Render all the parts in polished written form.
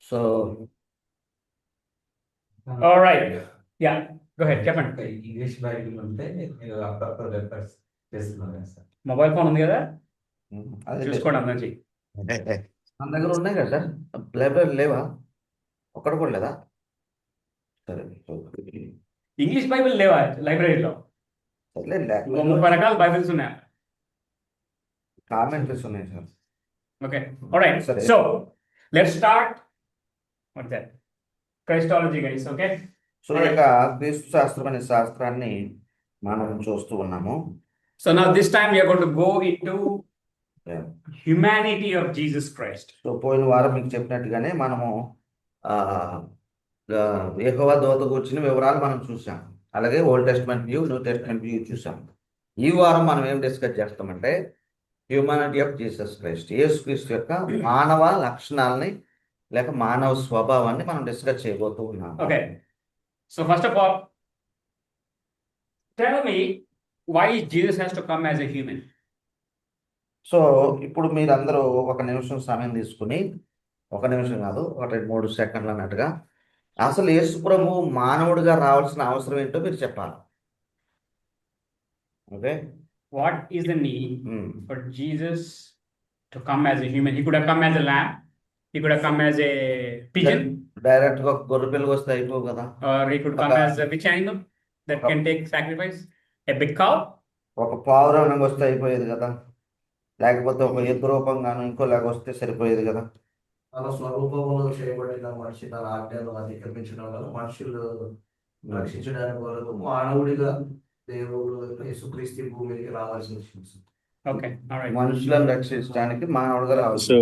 So All right. Yeah, go ahead, చెప్పండి. English Bible ఉంటే మీరు అప్పుడప్పుడు రెఫర్ చేస్తున్నారు కదా సార్. మొబైల్ ఫోన్ ఉంది కదా, అదే చూసుకోండి అందరి నుంచి. మన దగ్గర ఉన్నాయి కదా సార్, లైబ్రరీ లేవా? ఒక్కడ కూడా లేదా? సరే ఇంగ్లీష్ బైబిల్ లేవా లైబ్రరీలో? సర్లే, 30 రకాల బైబిల్స్ ఉన్నాయి. కామెంట్రీస్ ఉన్నాయి సార్. Okay, alright. సరే. So let's start what that Christology guys. Okay, so ఇక క్రీస్తు శాస్త్రం అనే శాస్త్రాన్ని మనం చూస్తూ ఉన్నాము. So now this time we are going to go into humanity of Jesus Christ. So పోయిన వారం మీకు చెప్పినట్టుగానే మనము యెహోవా దూత గురించిన వివరాలు మనం చూసాం. అలాగే old testament view, new testament view చూసాం. ఈ వారం మనం ఏం డిస్కస్ చేస్తామంటే హ్యూమానిటీ ఆఫ్ జీసస్ క్రైస్ట్, యేసుక్రీస్తు యొక్క మానవ లక్షణాలని లేక మానవ స్వభావాన్ని మనం డిస్కస్ చేయబోతూ ఉన్నాం. Okay, so first of all tell me why Jesus has to come as a human. So ఇప్పుడు మీరందరూ ఒక నిమిషం సమయం తీసుకుని, ఒక నిమిషం కాదు, ఒక 2-3 సెకండ్లు అన్నట్టుగా అసలు యేసు ప్రభు మానవుడిగా రావాల్సిన అవసరం ఏంటో మీరు చెప్పాలి. Okay, What is the need for Jesus to come as a human? He could have come as a lamb. He could have come as a pigeon. Direct గా గొర్రె పిల్లకి వస్తే అయిపో కదా. Or he could come as a which animal that can take sacrifice? A big cow? ఒక పావురంగా వస్తే అయిపోయేది కదా, లేకపోతే ఒక ఎద్దు రూపంగాను ఇంకోలాగా వస్తే సరిపోయేది కదా. తన స్వరూపంలో చేయబడిన మనిషి తన ఆజ్ఞలు అతిక్రమించడం వల్ల మనుషులు రక్షించడానికి వరకు మానవుడిగా దేవుడు యేసుక్రీస్తు భూమికి రావాల్సి వచ్చింది. Okay, all right. మనుషులను రక్షించడానికి మానవుడిగా రావాల్సి. So,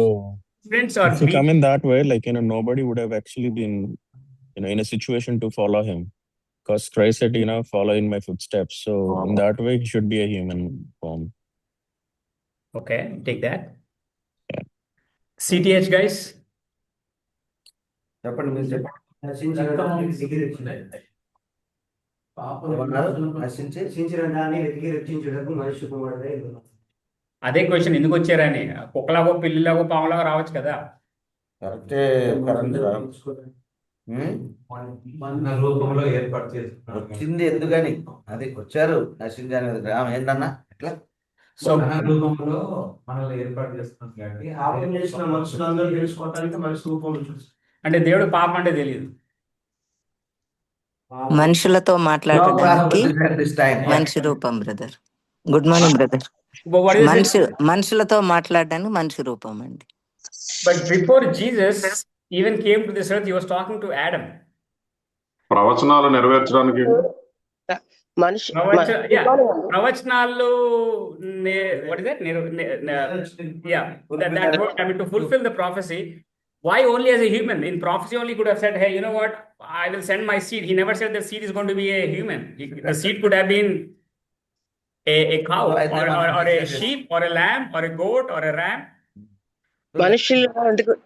Friends, if you come in that way, like, nobody would have actually been, in a situation to follow him. Because Christ said, follow in my footsteps. So, in that way, he should be a human form. Okay, take that. CTH guys. చెప్పండి, మీరు చెప్పండి. అదే question, ఎందుకు వచ్చారని. కుక్కలాగో పిల్లిలాగో పాములాగో రావచ్చు కదా. కరెక్టే, correct sir. రూపంలో ఏర్పాటు చేస్తున్నారు. వచ్చింది ఎందుకని, అది వచ్చారు నశించడానికి. ఏంటన్నా ఎట్లా? సో రూపంలో మనల్ని ఏర్పాటు చేస్తున్నాం కాబట్టి పాపం చేసిన మనుషులందరూ తెలుసుకోవటానికి మనిషి రూపంలో చూస్తారు. అంటే దేవుడు పాపం అంటే తెలియదు. మనుషులతో మాట్లాడడానికి This time. మనిషి రూపం. Brother, good morning brother. But what is it? మనుషులతో మాట్లాడడానికి మనిషి రూపం అండి. But before Jesus even came to this earth, he was talking to Adam. ప్రవచనాలు నెరవేర్చడానికి ప్రవచనాలు, what is that? Yeah, that word, I mean, to fulfill the prophecy. Why only as a human? In prophecy only could have said, hey, you know what, I will send my seed. He never said the seed is going to be a human. The seed could have been a cow or a sheep or a lamb or a goat or a ram.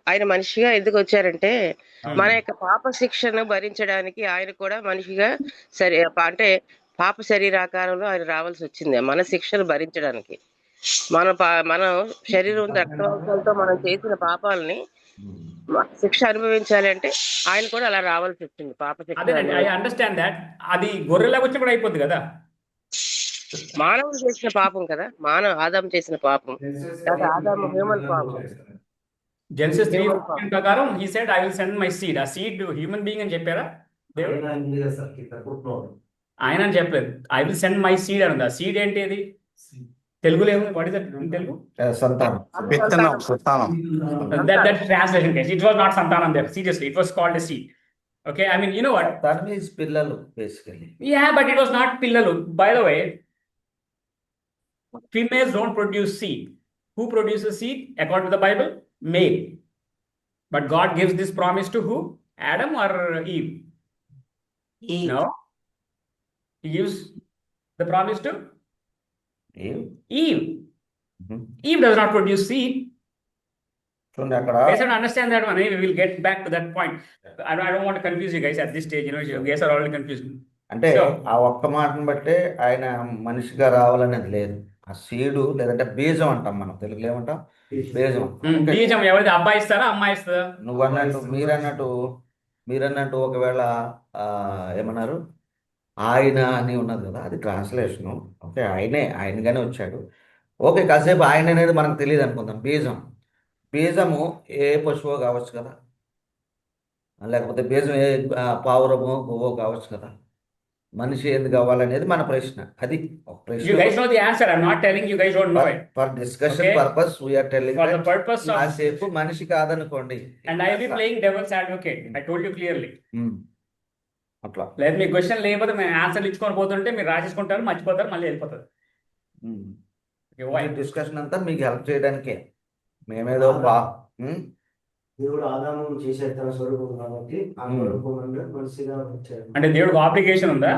ఆయన మనిషిగా ఎందుకు వచ్చారంటే మన యొక్క పాప శిక్షను భరించడానికి ఆయన కూడా మనిషిగా సరే అంటే పాప శరీరాకారంలో ఆయన రావాల్సి వచ్చింది మన శిక్షను భరించడానికి. మన శరీరం రక్తవంశంతో మనం చేసిన పాపాలని శిక్ష అనుభవించాలి అంటే ఆయన కూడా అలా రావాల్సి వచ్చింది పాప శిక్ష. I understand that. అది గొర్రెలాగా వచ్చినప్పుడు అయిపోద్ది కదా. మానవుడు చేసిన పాపం కదా, ఆదాము చేసిన పాపం. ఆదాము హ్యూమన్ పాపం. జెనసిస్ 3 ప్రకారం he said I will send my seed. ఆ సీడ్ హ్యూమన్ బీయింగ్ అని చెప్పారా దేవుడు? ఆయన అని చెప్పలేదు. I will send my seed అని ఉంది. ఆ సీడ్ ఏంటి? అది తెలుగులో ఏముంది? What is that in Telugu? సంతానం, విత్తనం, సంతానం. That translation case, it was not santanam there. Seriously, it was called a seed. Okay, I mean, you know what? That means పిల్లలు basically. Yeah, but it was not pillalu. By the way, females don't produce seed. Who produces seed according to the Bible? Male. But God gives this promise to who? Adam or Eve? Eve. No. He gives the promise to Eve. Eve does not produce seed. చూడండి అక్కడ. Guys, I don't understand that one. We will get back to that point. I don't want to confuse you guys at this stage. You guys are already confused. అంటే ఆ ఒక్క మాటను బట్టే ఆయన మనిషిగా రావాలనేది లేదు. ఆ సీడు లేదంటే బీజం అంటాం, మనం తెలుగులో ఏమంటాం, బీజం. బీజం ఎవరిది? అబ్బాయి ఇస్తారా అమ్మాయి ఇస్తుందా? నువ్వు అన్నట్టు మీరన్నట్టు ఒకవేళ ఏమన్నారు ఆయన అని ఉన్నది కదా, అది ట్రాన్స్లేషను. ఓకే, ఆయనగానే వచ్చాడు. ఓకే, కాసేపు ఆయన అనేది మనకు తెలియదు అనుకుందాం. బీజము ఏ పశువో కావచ్చు కదా, లేకపోతే బీజం ఏ పావురమో గోవో కావచ్చు కదా. మనిషి ఎందుకు కావాలనేది మన ప్రశ్న. అది ఒక You guys ప్రశ్న. know the answer. I'm not telling you guys don't know it. For discussion Okay. Purpose we're telling For the purpose of, కాసేపు మనిషి కాదనుకోండి. and I'll be playing devil's advocate. I told you clearly. ఉమ్, అట్లా. లేదు మీ question లేకపోతే మేము ఆన్సర్లు ఇచ్చుకొని పోతుంటే మీరు రాసేసుకుంటారు, మర్చిపోతారు, మళ్ళీ వెళ్ళిపోతారు. Okay, why? డిస్కషన్ అంతా మీకు హెల్ప్ చేయడానికే. మేమేదో దేవుడు ఆదాము చేసే తన స్వరూపం కాబట్టి ఆ స్వరూపం అంటే మనిషిగా వచ్చాడు. అంటే దేవుడికి ఆబ్లిగేషన్ ఉందా?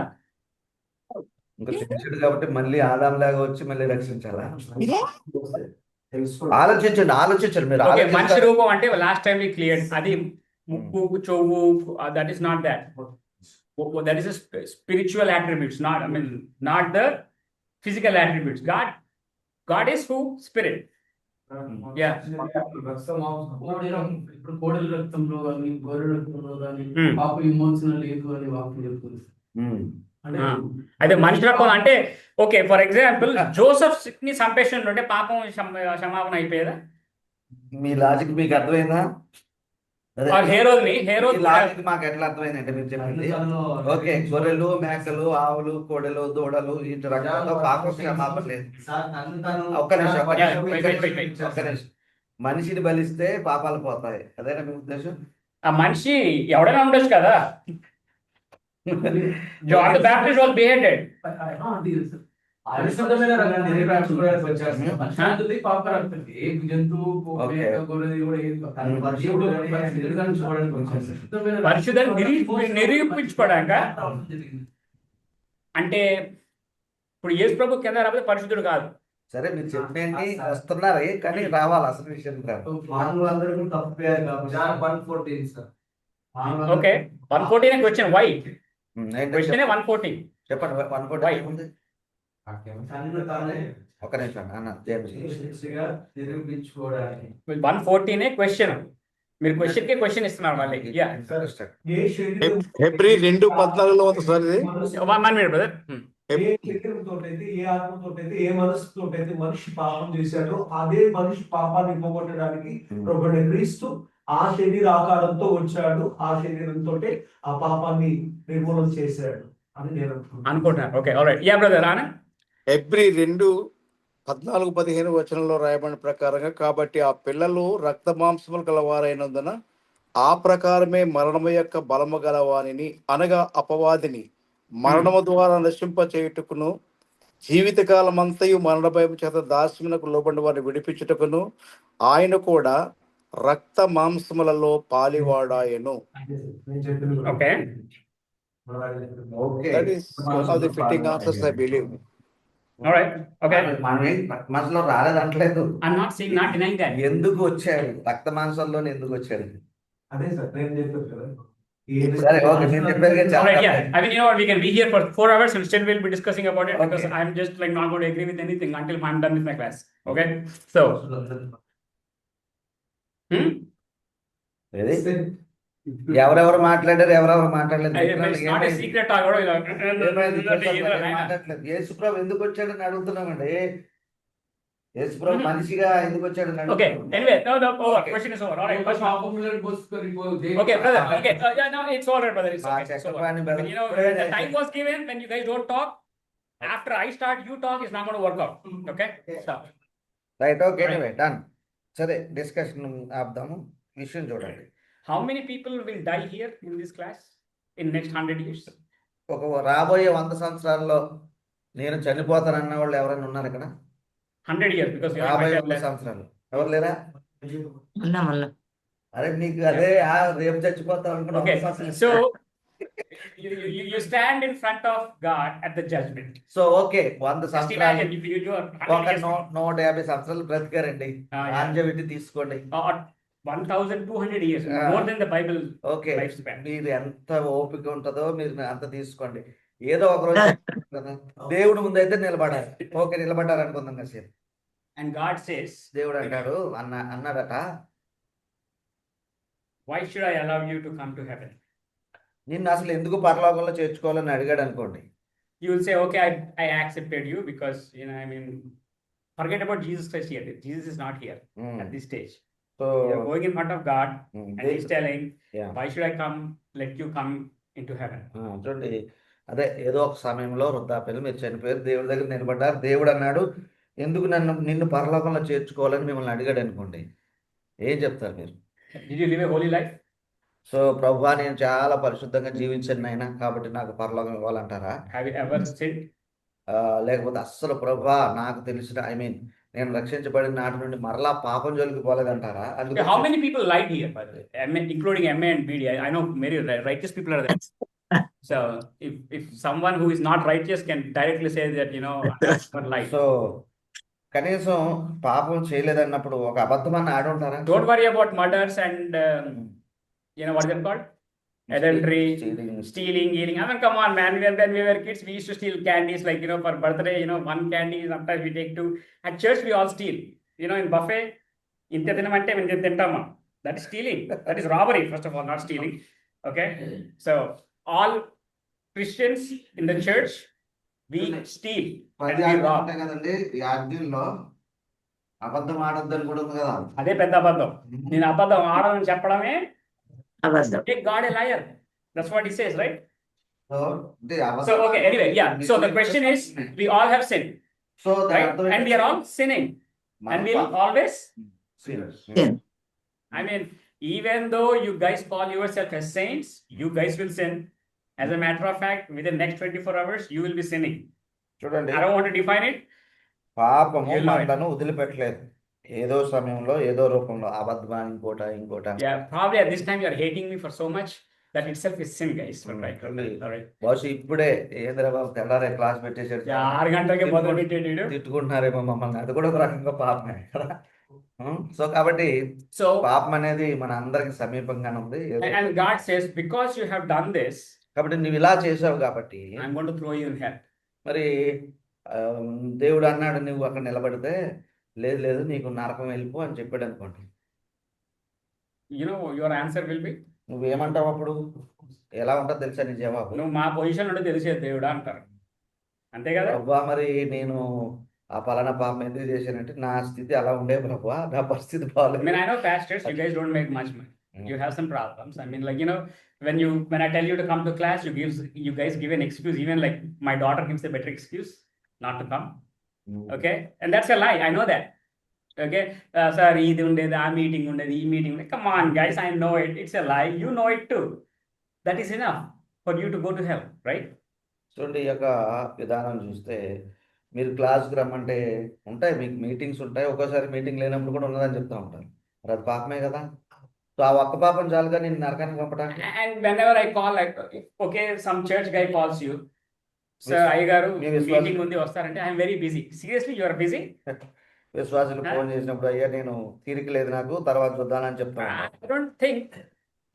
ఇంకా తెచ్చాడు కాబట్టి మళ్ళీ ఆదాం లాగా వచ్చి మళ్ళీ రక్షించాలా? తెలుసుకో ఆలోచించండి మీరు. ఓకే, మనిషి ఆలోచిస్తారు. రూపం అంటే లాస్ట్ టైం క్లియర్. అది ముక్కు, చెవు, that is not that. That is spiritual attributes, not I mean not the physical attributes. God is who? Spirit. Yeah. ఇప్పుడు కోడల రక్తంలో కానీ గొర్రెల రక్తంలో కానీ Hmm. పాప విమోచన లేదు అని వాక్యం చెప్తుంది. ఉమ్. అంటే అయితే మనిషి రకం అంటే ఓకే, ఫర్ ఎగ్జాంపుల్ జోసెఫ్ ని చంపేసిన ఉంటే పాపం క్షమాపణ అయిపోయేదా? మీ లాజిక్ మీకు అర్థమైందా? అదే, ఆర్ హేరోద్ ఈ లాజిక్ మాకు ఎట్లా అర్థమైందంటే మీరు చెప్పింది. ఓకే, గొర్రెలు, మేకలు, ఆవులు, కోడెలు, దూడలు ఇటు రకాల పాపం క్షమాపణ లేదు. ఒక్క నిమిషం. ఒక్క నిమిషం. మనిషిని బలిస్తే పాపాలు పోతాయి, అదేనా మీ ఉద్దేశం? ఆ మనిషి ఎవడైనా ఉండొచ్చు కదా. John the Baptist was beheaded. పరిశుద్ధమైన రక్తాన్ని నెరవేర్చుకోవడానికి వచ్చారు. పరిశుద్ధుడి పాప రక్తం ఏ జంతువు Okay. మేక, గొర్రెది కూడా ఏది కాదు. దేవుడు పరిశుద్ధుడిని చూడడానికి వచ్చారు. శుద్ధమైన పరిశుద్ధాన్ని నిరూపించుకోవడాక జరిగింది. అంటే ఇప్పుడు యేసు ప్రభు కింద రాకపోతే పరిశుద్ధుడు కాదు. సరే, మీరు చెప్పేయండి, వస్తున్నారు కానీ రావాలి అసలు విషయం రాదు. మానవులందరూ కూడా తప్పిపోయారు కాబట్టి John 1:14 sir. Okay, 114 question why? ఏంటో క్వశ్చన్ 114. చెప్పండి. 114 ఏముంది? తనను తానే ఒక నిమిషం అన్న జేమ్స్. శిష్యుగా నిరూపించుకోవడానికి 114 క్వశ్చన్. మీరు క్వశ్చన్ కి క్వశ్చన్ ఇస్తున్నారు మళ్ళీ. యా, ఏ శరీరం ఫిబ్రవరి 2:14 ఉంది సార్ ఇది. 1 minute బ్రదర్. ఏ శరీరంతో అయితే ఏ ఆత్మతో అయితే ఏ మనసుతో అయితే మనిషి పాపం చేశాడో అదే మనిషి పాపాన్ని పోగొట్టడానికి ప్రభువైన క్రీస్తు ఆ శరీర ఆకారంతో వచ్చాడు. ఆ శరీరంతో ఆ పాపాన్ని నిర్మూలన చేశాడు అని నేను అనుకుంటున్నాను. Okay, alright. Yeah brother Anand. ఫిబ్రవరి 2:14-15 వచనంలో రాయబడిన ప్రకారంగా, కాబట్టి ఆ పిల్లలు రక్త మాంసములు గలవారైనందున ఆ ప్రకారమే మరణము యొక్క బలము గలవానిని అనగా అపవాదిని మరణము ద్వారా నశింప చేయుటకును జీవితకాలమంతయు మరణ భయం చేత దాస్యమునకు లోబడిన వారిని విడిపించుటకును ఆయన కూడా రక్త మాంసములలో పాలివాడాయను. Okay, okay, That is one of the fitting answers, I believe. Alright. Okay, మనం మనసులో రాలేదంటలేదు. I'm not saying, not denying that. ఎందుకు వచ్చాడు? రక్త మాంసంలోనే ఎందుకు వచ్చాడు? అదే సార్ నేను చెప్పాను కదా. సరే, ఓకే, నేను చెప్పాను Alright, yeah. కదా. I mean, you know what? We can be here for 4 hours and still we'll be discussing about it because Okay. I'm just like not going to agree with anything until I'm done with my class. Okay? So, ఏది? ఎవరెవరు మాట్లాడారు, ఎవరెవరు మాట్లాడలేదు? it's not a secret talk. మాట్లాడలేదు. యేసుప్రభు ఎందుకు వచ్చాడని అడుగుతున్నామండి. యేసుప్రభు మనిషిగా ఎందుకు వచ్చాడని Okay, అడుగుతున్నాం. anyway, no, over. Question is over. Alright, question. Okay, brother. Okay, yeah, no, it's all right, brother. It's okay. It's over. But, you know, when the time was given, when you guys don't talk, after I start, you talk, it's not going to work out. Okay? So, right, okay, anyway done. సరే, discussion ఆపుదాము. విషయం చూడండి. how many people will die here in this class in next 100 years? ఒక రాబోయే 100 సంవత్సరాల్లో నేను చనిపోతానన్న వాళ్ళు ఎవరైనా ఉన్నారు ఇక్కడ? 100 years because you రాబోయే might have 100 left. సంవత్సరాలు ఎవరు లేరా? ఉన్నాం. అరే నీకు అదే రేపు చచ్చిపోతావు అనుకున్నా. Okay, so you stand in front of God at the judgment. So okay, 100 Just సంవత్సరాలు imagine if you do a ఒక 150 సంవత్సరాలు బ్రతికారండి. yeah. లాంజవిటీ తీసుకోండి. or 1,200 years, Ah. more than the Bible okay, lifespan. మీరు ఎంత ఓపిక ఉంటుందో మీరు అంత తీసుకోండి. ఏదో ఒక రోజు కదా దేవుడు ముందు అయితే నిలబడాలి. ఓకే, నిలబడ్డారు అనుకుందాం కాసేపు. And God says, దేవుడు అంటాడు అన్నాడట, why should I allow you to come to heaven? నిన్ను అసలు ఎందుకు పరలోకంలో చేర్చుకోవాలని అడిగాడు అనుకోండి. You will say, okay, I accepted you because, I mean, forget about Jesus Christ here. Jesus is not here at this stage. So You're going in front of God and He's telling, Yeah. why should I let you come into heaven? చూడండి, అదే ఏదో ఒక సమయంలో వృద్ధాప్యంలో మీరు చనిపోయారు, దేవుడి దగ్గర నిలబడ్డారు, దేవుడు అన్నాడు ఎందుకు నిన్ను పరలోకంలో చేర్చుకోవాలని మిమ్మల్ని అడిగాడు అనుకోండి, ఏం చెప్తారు మీరు? Did you live a holy life? So ప్రభువా నేను చాలా పరిశుద్ధంగా జీవించాను నాయన కాబట్టి నాకు పరలోకం ఇవ్వాలంటారా? Have you ever sinned? లేకపోతే అస్సలు ప్రభువా నాకు తెలిసిన నేను రక్షించబడిన నాటి నుండి మరలా పాపం జోలికి పోలేదంటారా? Okay, how many people lied here, by the way, including MA and BD? I know many righteous people are there. So if someone who is not righteous can directly say that, I lied. So కనీసం పాపం చేయలేదన్నప్పుడు ఒక అబద్ధమని ఆడుంటారా? Don't worry about murders and what is it called? Adultery, stealing, eating. I mean, come on, man. When we were kids, we used to steal candies, like, for birthday, one candy, sometimes we take two. At church, we all steal. In buffet, that is stealing. That is robbery, first of all, not stealing. Okay? So, all Christians in the church, we steal and we rob. కదండి ఈ ఆజ్ఞల్లో అబద్ధం ఆడొద్దని కూడా ఉంది కదా. అదే పెద్ద అబద్ధం. నేను అబద్ధం ఆడని చెప్పడమే అబద్ధం. make God a liar. That's what he says, right? So So, okay, anyway, yeah. So the question is, we all have sinned, so right? And we are all sinning. And we'll always, Sin. I mean, even though you guys call yourself as saints, you guys will sin. As a matter of fact, within the next 24 hours, you will be sinning. చూడండి, I don't want to define it. పాపము You'll know it. మనలను వదిలిపెట్టలేదు. ఏదో సమయంలో ఏదో రూపంలో అబద్ధమా ఇంకోట. Yeah, probably at this time you are hating me for so much. That itself is sin, guys. Right? All right. బహుశా ఇప్పుడే ఏంద్రా బాబు తెల్లారే క్లాస్ పెట్టేసాడు, Yeah, 6 గంటలకే మొదలు పెట్టేడు. తిట్టుకుంటున్నారేమో మమ్మల్ని, అది కూడా ఒక రకంగా పాపమే కదా. సో కాబట్టి So, పాపం అనేది మన అందరికి సమీపంగానే ఉంది. and God says, because you have done this, కాబట్టి నువ్వు ఇలా చేసావు కాబట్టి I'm going to throw you in hell. మరి దేవుడు అన్నాడు నువ్వు అక్కడ నిలబడితే లేదు నీకు నరకం వెళ్ళిపో అని చెప్పాడు అనుకోండి, Your answer will be, నువ్వేమంటావు అప్పుడు? ఎలా ఉంటుందో తెలుసా నీ జవాబు? నువ్వు మా పొజిషన్ నుండి తెలిసేది దేవుడా అంటారు. అంతే కదా? అబ్బా మరి నేను ఆ పలానా పాపం ఎందుకు చేశానంటే నా స్థితి అలా ఉండే ప్రభువా, నా పరిస్థితి I బాగాలేదు. mean, I know pastors, you guys don't make much money. You have some problems. I mean, like, when I tell you to come to class, you guys give an excuse. Even like my daughter gives a better excuse not to come. Okay? And that's a lie. I know that. Okay? Sir, ఇది ఉండేది, ఆ meeting ఉండేది, ఈ meeting ఉండేది. Come on, guys, I know it. It's a lie. You know it too. That is enough for you to go to hell, right? చూడండి, ఈ యొక్క విధానం చూస్తే మీరు క్లాస్కి రమ్మంటే ఉంటాయి, మీకు మీటింగ్స్ ఉంటాయి, ఒక్కోసారి మీటింగ్ లేనప్పుడు కూడా ఉన్నదని చెప్తా ఉంటారు. మరి అది పాపమే కదా. సో ఆ ఒక్క పాపం చాలుగా నేను నరకానికి పంపడానికి. And whenever I call, like, okay, some church guy calls you, sir, అయ్యగారు మీటింగ్ ఉంది వస్తారంటే, I'm very busy. Seriously you are busy? విశ్వాసులు ఫోన్ చేసినప్పుడు అయ్యా నేను తీరిక లేదు నాకు, తర్వాత చూద్దానని చెప్తాను. I don't think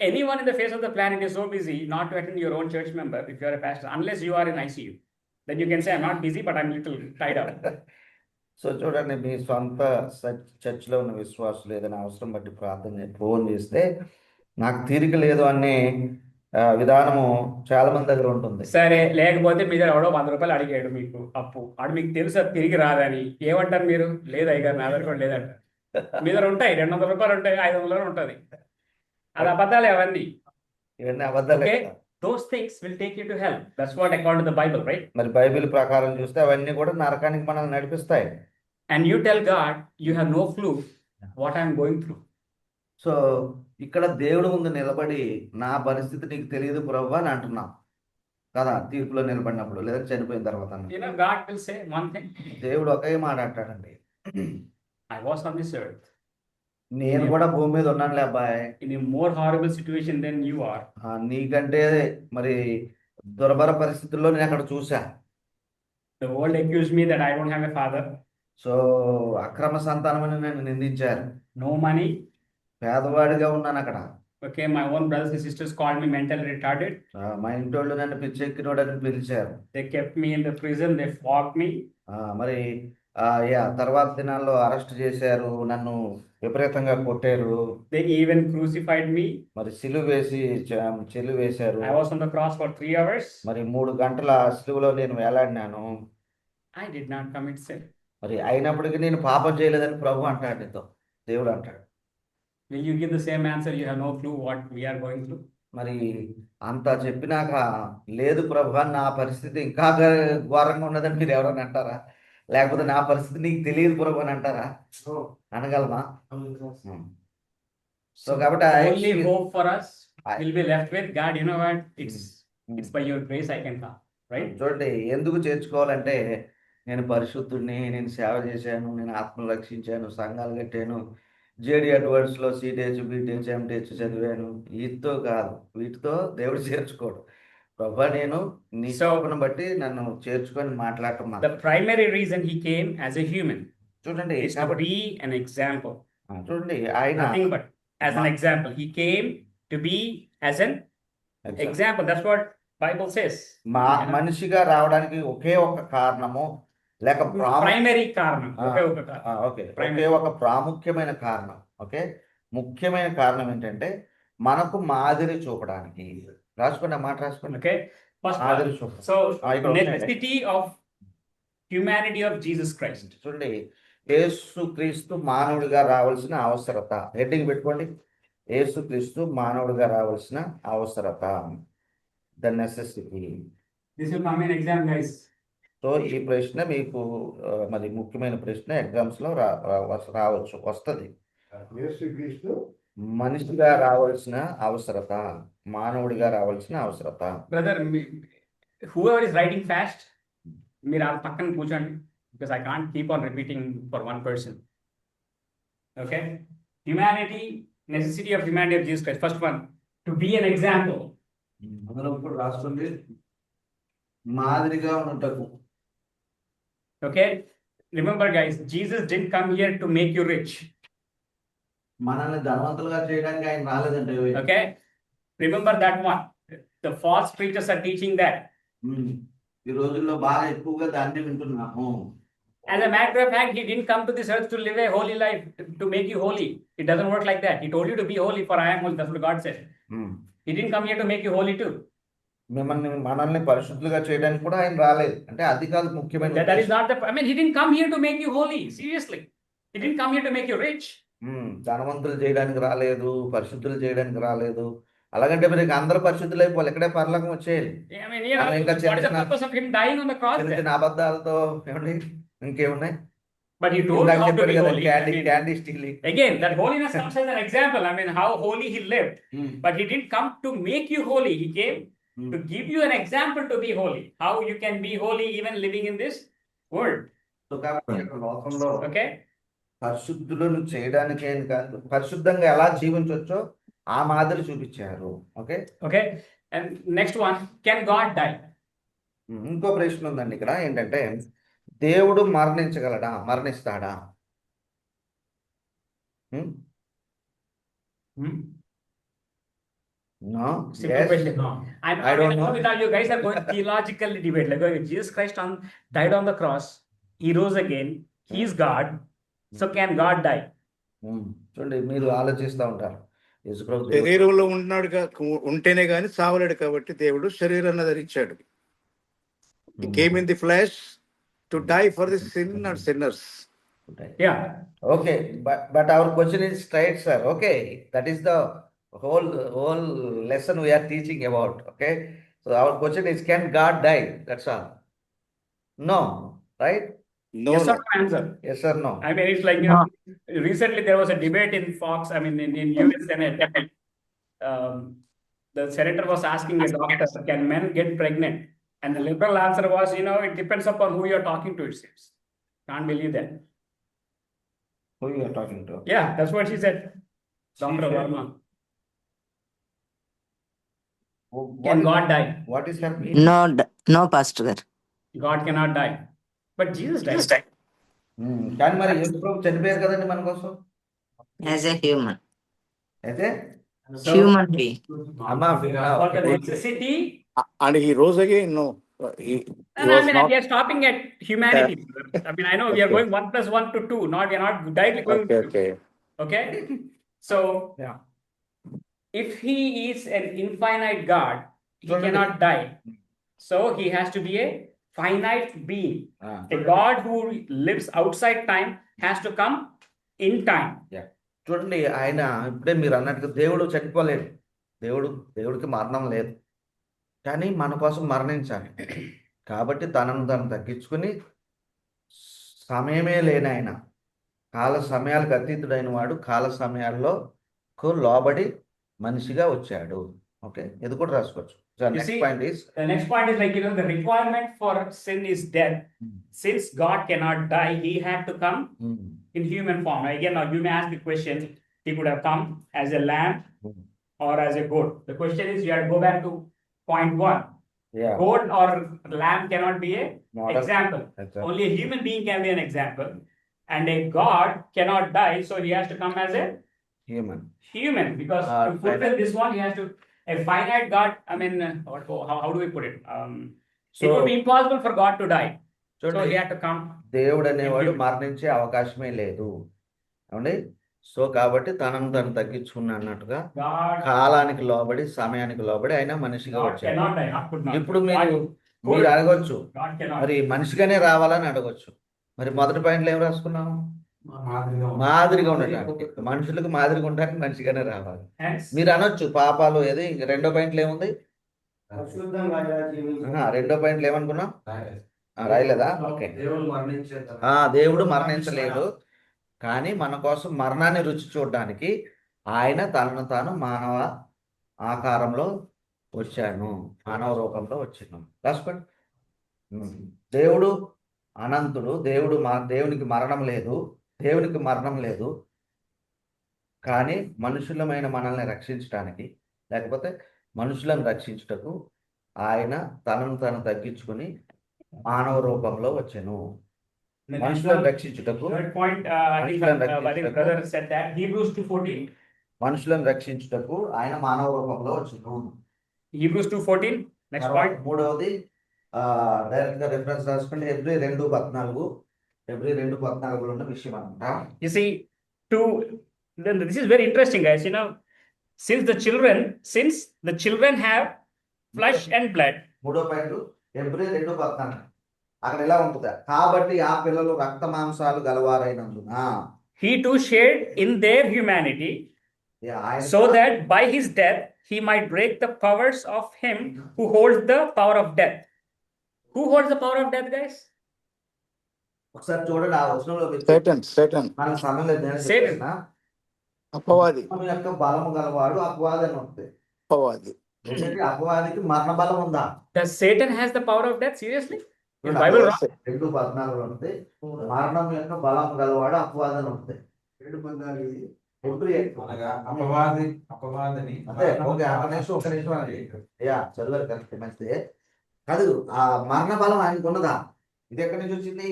anyone in the face of the planet is so busy not to attend your own church member if you are a pastor, unless you are in ICU. Then you can say, I'm not busy, but I'm little tied up. So చూడండి, మీ సొంత చర్చిలో ఉన్న విశ్వాసులు ఏదైనా అవసరం బట్టి phone చేస్తే నాకు తీరిక లేదు అనే విధానము చాలా మంది దగ్గర ఉంటుంది. సరే, లేకపోతే మీ దగ్గర ఎవడో 100 రూపాయలు అడిగాడు మీకు అప్పు, ఆడు మీకు తెలుసు అది తిరిగి రాదని, ఏమంటారు మీరు? లేదు అయ్యగారు నా దగ్గర కూడా లేదంటారు. మీ దగ్గర ఉంటాయి 200 రూపాయలు ఉంటాయి, 500 ఉంటుంది. అది అబద్ధాలు అవన్నీ. ఇవన్నీ అబద్ధాలే. Okay. Those things will take you to hell. That's what according to the Bible, right? మరి బైబిల్ ప్రకారం చూస్తే అవన్నీ కూడా నరకానికి మనల్ని నడిపిస్తాయి. And you tell God, you have no clue what I'm going through. So ఇక్కడ దేవుడు ముందు నిలబడి నా పరిస్థితి నీకు తెలియదు ప్రభువా అని అంటున్నాం కదా, తీర్పులో నిలబడినప్పుడు లేదా చనిపోయిన తర్వాత. God will say one thing. దేవుడు ఒకే మాట అంటాడండి, I was on this earth నేను కూడా భూమి మీద ఉన్నానులే అబ్బాయి, in a more horrible situation than you are. నీకంటే మరి దుర్భర పరిస్థితుల్లో నేను అక్కడ చూసా. The world accused me that I don't have a father. So అక్రమ సంతానమని నన్ను నిందించారు. No money. పేదవాడిగా ఉన్నాను అక్కడ. Okay, my own brothers and sisters called me mentally retarded. మా ఇంటోళ్ళు నన్ను పిచ్చెక్కినోడని పిలిచారు. They kept me in the prison. They flogged me. మరి తర్వాత దినాల్లో అరెస్ట్ చేశారు, నన్ను విపరీతంగా కొట్టారు, They even crucified me. మరి సిలువ వేసి చెలువ వేశారు, I was on the cross for 3 hours. మరి 3 గంటల సిలువలో నేను వేలాడినాను, I did not commit sin. మరి అయినప్పటికీ నేను పాపం చేయలేదని ప్రభు అంటాడు, నీతో దేవుడు అంటాడు. Will you give the same answer? You have no clue what we are going through. మరి అంత చెప్పినాక లేదు ప్రభు, నా పరిస్థితి ఇంకా ఘోరంగా ఉన్నదని మీరు ఎవరైనా అంటారా? లేకపోతే నా పరిస్థితి నీకు తెలియదు ప్రభు అని అంటారా? అనగలమా? సో కాబట్టి Only hope for us will be left with God. You know what? It's by your grace I can come. Right? చూడండి, ఎందుకు చేర్చుకోవాలంటే నేను పరిశుద్ధుడిని, నేను సేవ చేశాను, నేను ఆత్మను రక్షించాను, సంఘాలు కట్టాను, జేడి అడ్వర్డ్స్లో సిటిహెచ్ బీటిహెచ్ ఎంటిహెచ్ చదివాను, వీటితో కాదు, వీటితో దేవుడు చేర్చుకోడు. ప్రభా నేను నీ సేవను బట్టి నన్ను చేర్చుకొని మాట్లాడటం The primary reason he came as a human చూడండి is to be an example. చూడండి ఆయన Nothing but as an example. He came to be as an example. That's what Bible says. మనిషిగా రావడానికి ఒకే ఒక కారణము, లేక Primary కారణం. ఒకే ఒక కారణం. ఒకే ఒక ప్రాముఖ్యమైన కారణం. ముఖ్యమైన కారణం ఏంటంటే మనకు మాదిరి చూపడానికి. రాసుకోండి, మాట రాసుకోండి. Okay. First మాదిరి one. చూపడం. So necessity of humanity of Jesus Christ. చూడండి, యేసుక్రీస్తు మానవుడిగా రావాల్సిన అవసరత. హెడ్డింగ్ పెట్టుకోండి, యేసుక్రీస్తు మానవుడిగా రావాల్సిన అవసరత. The necessity. This will come in exam, guys. So ఈ ప్రశ్న మీకు మరి ముఖ్యమైన ప్రశ్న ఎగ్జామ్స్ లో రావచ్చు, వస్తుంది. మనిషిగా రావాల్సిన అవసరత, మానవుడిగా రావాల్సిన అవసరత. Brother, whoever is writing fast, మీరు ఆ పక్కన కూర్చోండి, because I can't keep on repeating for one person. Okay? Humanity, necessity of humanity of Jesus Christ. First one, to be an example. అందులో ఇప్పుడు రాస్తుంది మాదిరిగా ఉండటకు. Okay? Remember guys, Jesus didn't come here to make you rich. మనల్ని ధనవంతులుగా చేయడానికి ఆయన రాలేదండి. Okay? Remember that one. The false preachers are teaching that. ఈ రోజుల్లో బాగా ఎక్కువగా దాన్ని వింటున్నాము. As a matter of fact, he didn't come to this earth to live a holy life, to make you holy. It doesn't work like that. He told you to be holy, for I am holy. That's what God said. He didn't come here to make you holy too. మనల్ని పరిశుద్ధులుగా చేయడానికి కూడా ఆయన రాలేదు. అంటే అది కాదు ముఖ్యమైన. That is not the. I mean, he didn't come here to make you holy. Seriously, he didn't come here to make you rich. ధనవంతులు చేయడానికి రాలేదు, పరిశుద్ధులు చేయడానికి రాలేదు. అలాగంటే మరి అందరూ పరిశుద్ధులు అయిపోవాలి, ఎక్కడే పరలోకం వచ్చేయాలి. I mean, you know, what is the purpose of him dying on the cross? చిన్న అబద్ధాలతో ఏమండి ఇంకేమున్నాయి? But he told you how to be holy. Candy stealing. Again, that holiness comes as an example. I mean, how holy he lived. But he didn't come to make you holy. He came to give you an example to be holy. How you can be holy even living in this world. So కాబట్టి లోకంలో Okay? పరిశుద్ధులను చేయడానికి పరిశుద్ధంగా ఎలా జీవించవచ్చో ఆ మాదిరి చూపించారు. Okay. Okay. And next one, can God die? ఇంకో ప్రశ్న ఉందండి ఇక్కడ, ఏంటంటే దేవుడు మరణిస్తాడా? No. Simple Yes. question. No. I don't know. Without you guys are going to theologically debate. Like, oh, Jesus Christ died on the cross. He rose again. He is God. So can God die? చూడండి, మీరు ఆలోచిస్తూ ఉంటారు. శరీరంలో ఉంటేనే గాని సావలేడు, కాబట్టి దేవుడు శరీరాన్ని ధరించాడు. He came in the flesh to die for the sin and sinners. Yeah. Okay, but our question is straight, sir. Okay, that is the whole lesson we are teaching about. Okay, so our question is, can God die? That's all. No, right? No, Yes no. or no answer? Yes or no? I mean, it's like, you know, recently there was a debate in Fox, I mean, in US Senate. The senator was asking a doctor, can men get pregnant? And the liberal answer was, you know, it depends upon who you're talking to, it seems. Can't believe that. Who you are talking to? Yeah, that's what she said. Dr. Verma. Can God die? What is happening? No, Pastor గారు. God cannot die. But Jesus died. కానీ మరి యేసు ప్రభు చనిపోయారు కదండి మన కోసం. As a human. అయితే Human being. అమ్మా For the necessity. And he rose again? No. And I mean, we are stopping at humanity. I mean, I know we are Okay. going 1 plus 1 to 2. We are not directly going to 2. Okay. Okay. So Yeah. if he is an infinite God, he cannot die. So he has to be a finite being. A God who lives outside time has to come in time. చూడండి, ఆయన ఇప్పుడే మీరు అన్నట్టుగా దేవుడు చనిపోలేడు. దేవుడికి మరణం లేదు, కానీ మన కోసం మరణించాలి. కాబట్టి తనను తను తగ్గించుకుని, సమయమే లేని ఆయన, కాల సమయాలకు అతీతుడైన వాడు కాల సమయాల్లో లోబడి మనిషిగా వచ్చాడు. ఓకే, ఇది కూడా రాసుకోవచ్చు. You next see, point is the next point is like, the requirement for sin is death. Since God cannot die, he had to come in human form. Now, again, now you may ask the question, he could have come as a lamb or as a goat. The question is, you have to go back to point 1. Goat or lamb cannot be an example. Only a human being can be an example. And a God cannot die, so he has to come as a human. Because to fulfill this one, he has to, a finite God, I mean, how do we put it? It would be impossible for God to die. So he had to come. దేవుడు అనేవాడు మరణించే అవకాశమే లేదు. అవునండి. So కాబట్టి తనను తను తగ్గించుకున్న అన్నట్టుగా God కాలానికి లోబడి, సమయానికి లోబడి ఆయన మనిషిగా వచ్చాడు. cannot die. God could not. ఇప్పుడు మీరు అడగొచ్చు, God cannot. మరి మనిషిగానే రావాలని అడగొచ్చు. మరి మొదటి పాయింట్లో ఏం రాసుకున్నాము? మాదిరిగా ఉండటానికి, మనుషులకు మాదిరిగా ఉండడానికి మనిషిగానే రావాలి. Hence, మీరు అనొచ్చు పాపాలు ఏది. ఇంక రెండో పాయింట్లో ఏముంది? పరిశుద్ధంగా జీవించు. రెండో పాయింట్లో ఏమనుకున్నాం? రాయలేదా? ఓకే. దేవుడు మరణించే దేవుడు మరణించలేదు, కానీ మన కోసం మరణాన్ని రుచి చూడడానికి ఆయన తనను తాను మానవ ఆకారంలో వచ్చాను, మానవ రూపంలో వచ్చాను. రాసుకోండి. దేవుడు అనంతుడు, దేవునికి మరణం లేదు, దేవునికి మరణం లేదు, కానీ మనుషులమైన మనల్ని రక్షించడానికి, లేకపోతే మనుషులను రక్షించుటకు ఆయన తనను తను తగ్గించుకుని మానవ రూపంలో వచ్చాను. మనుషులను రక్షించుటకు, third point, I think brother said that, Hebrews 2:14. మనుషులను రక్షించుటకు ఆయన మానవ రూపంలో వచ్చాను. Hebrews 2:14. Next తర్వాత point. మూడవది డైరెక్ట్ గా రిఫరెన్స్ రాసుకోండి. Hebrews 2:14. Hebrews 2:14 ఉన్న విషయం అనమాట. You see, then this is very interesting, guys. You know, since the children have flesh and blood. మూడో పాయింట్ Hebrews 2:14. అక్కడ ఎలా ఉంటుందా? కాబట్టి ఆ పిల్లలు రక్త మాంసాలు గలవారైనందున He too shared in their humanity, so that by his death he might break the powers of him who holds the power of death. Who holds the power of death, guys? ఒకసారి చూడండి, ఆ వచనంలో Satan. మన సమయంలో Satan. అపవాది యొక్క బలము గలవాడు అపవాది అని ఉంటుంది. అపవాది అపవాదికి మరణ బలం ఉందా? Does Satan has the power of death? Seriously? In Bible, wrong? 2:14 ఉంది. మరణం యొక్క బలం గలవాడు అపవాది అని ఉంటుంది. 2:14 అనగా అపవాదిని అదే ఓకే. ఒక నిమిషం అండి. చదివారు కరెక్ట్, మంచిదే. కాదు, ఆ మరణ బలం ఆయనకు ఉన్నదా? ఇది ఎక్కడి నుంచి వచ్చింది?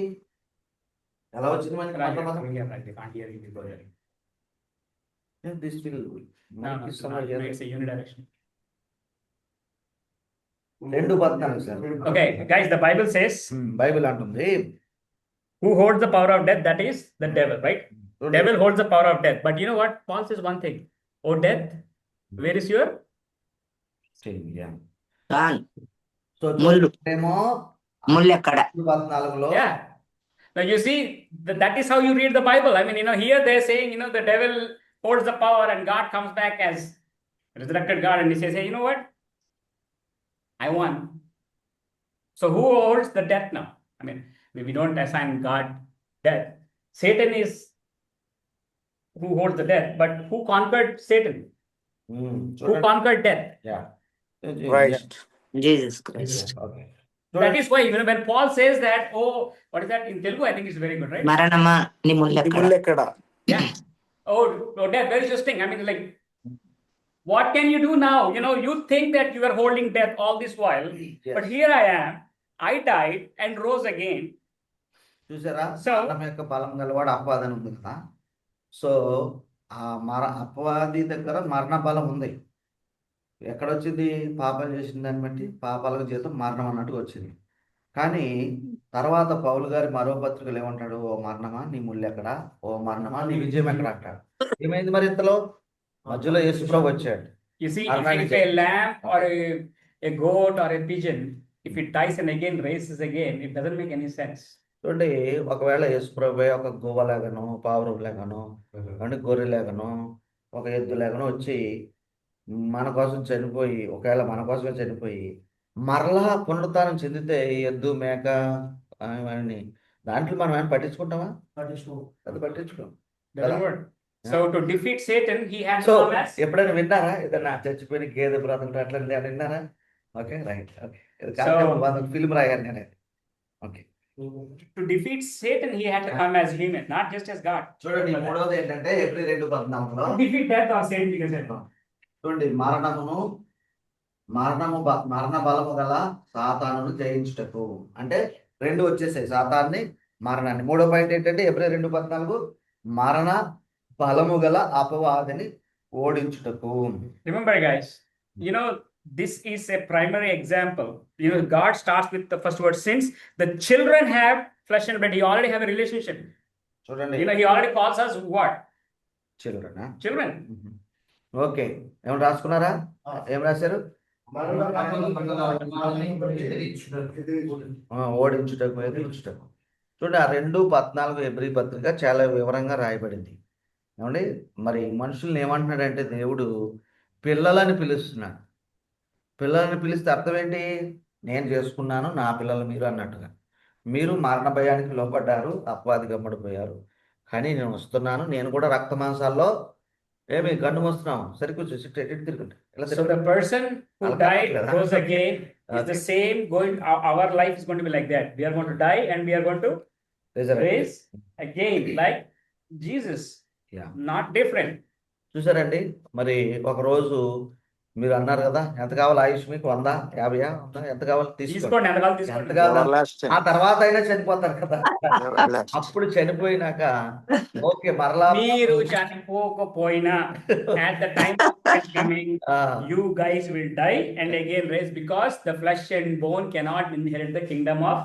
ఎలా వచ్చింది మనకి మరణ బలం? They can't hear you, brother. This will No, it's not. It's a unidirectional. 2:14 sir. Okay, guys, the Bible says, Bible అంటుంది who holds the power of death? That is the devil, right? Devil holds the power of death. But you know what? Paul says one thing. Oh, death, where is your? Gone. So ముళ్ళు. ఏమో ముల్లెక్కడ? 2:14లో Yeah. Now you see, that is how you read the Bible. I mean, here they're saying, the devil holds the power and God comes back as resurrected God and he says, hey, you know what? I won. So who holds the death now? I mean, we don't assign God death. Satan is who holds the death, but who conquered Satan? Who conquered death? Christ. Jesus Christ. Okay. That is why, when Paul says that, oh, what is that in Telugu? I think it's very good, right? మరణమా నీ ముల్లెక్కడ? ముల్లెక్కడ? Yeah. Oh, death, very interesting. I mean, like, what can you do now? You think that you are holding death all this while, but here I am. I died and rose again. చూసారా? So- మరణం యొక్క బలం గలవాడు అపవాది అని ఉంది కదా. So ఆ అపవాది దగ్గర మరణ బలం ఉంది. ఎక్కడొచ్చింది? పాపం చేసిన దాన్ని బట్టి పాపాలకు జీతం మరణం అన్నట్టుగా వచ్చింది. కానీ తర్వాత పౌలు గారి మరో పత్రికలు ఏమంటాడు? ఓ మరణమా నీ ముళ్ళు ఎక్కడ, ఓ మరణమా నీ విజయం ఎక్కడ అంటాడు. ఏమైంది మరి ఇంతలో? మధ్యలో యేసుప్రభు వచ్చాడు. You see, మరణాన్ని if a lamb or a goat or a pigeon, if it dies and again raises again, it doesn't make any sense. చూడండి, ఒకవేళ యేసుప్రభు ఒక గువ్వ లేగను, పావురం లేగను, అంటే గొర్రె లేగను, ఒక ఎద్దు లేగను వచ్చి మన కోసం చనిపోయి, ఒకవేళ మన కోసమే చనిపోయి మరలా పునరుత్థానం చెందితే ఈ ఎద్దు మేక అవన్నీ దాంట్లో మనం ఏమైనా పట్టించుకుంటామా? అది పట్టించుకోం. Doesn't work. So to defeat Satan, he had to so come as ఎప్పుడైనా విన్నారా ఏదైనా చచ్చిపోయిన గేదె బ్రతుకులు అట్లా ఏమైనా విన్నారా? Okay, right. ఓకే, ఫిల్మ్ రాయాను నేను. Okay, to defeat Satan, he had to come as human, not just as God. చూడండి, మూడవది ఏంటంటే April 2:14 To defeat death or Satan, you can say. చూడండి, మరణ బలము గల సాతానును జయించుటకు, అంటే రెండు వచ్చేసాయి, సాతాన్ని మరణాన్ని. మూడో పాయింట్ ఏంటంటే April 2:14 మరణ బలము గల అపవాదిని ఓడించుటకు. Remember, guys, you know, this is a primary example. You know, God starts with the first word, since the children have flesh and blood, he already have a relationship. చూడండి, You know, he already calls us what? చిల్డ్రనా? Children. Okay, ఏమైనా రాసుకున్నారా? ఏం రాశారు? ఓడించుటకు, ఎదిరించుటకు. చూడండి, ఆ 2:14 ఎబ్రీ పత్రిక చాలా వివరంగా రాయబడింది. ఏమండి, మరి మనుషుల్ని ఏమంటున్నాడంటే దేవుడు పిల్లలని పిలుస్తున్నాడు. పిల్లలని పిలిస్తే అర్థం ఏంటి? నేను చేసుకున్నాను, నా పిల్లలు మీరు అన్నట్టుగా. మీరు మరణ భయానికి లోపడ్డారు, అపవాది గమ్మడిపోయారు, కానీ నేను వస్తున్నాను, నేను కూడా రక్త మాంసాల్లో ఏమి గండు వస్తున్నాం. సరికూర్చో, తిరుగుంటే So the person who died rose again is the same going, our life is going to be like that. We are going to die and we are going to raise again like Jesus. Yeah. Not different. చూసారండి, మరి ఒక రోజు మీరు అన్నారు కదా, ఎంత కావాలి ఆయుష్ మీకు? 100, 50, 100, ఎంత కావాలి తీసుకోండి. తీసుకోండి, ఎంత కావాలి ఎంత తీసుకోండి. కావాలి? ఆ తర్వాత అయినా చనిపోతారు కదా. అప్పుడు చనిపోయినాక ఓకే, మరలా మీరు చనిపోకపోయినా at the time of coming, you guys will die and again raise, because the flesh and bone cannot inherit the kingdom of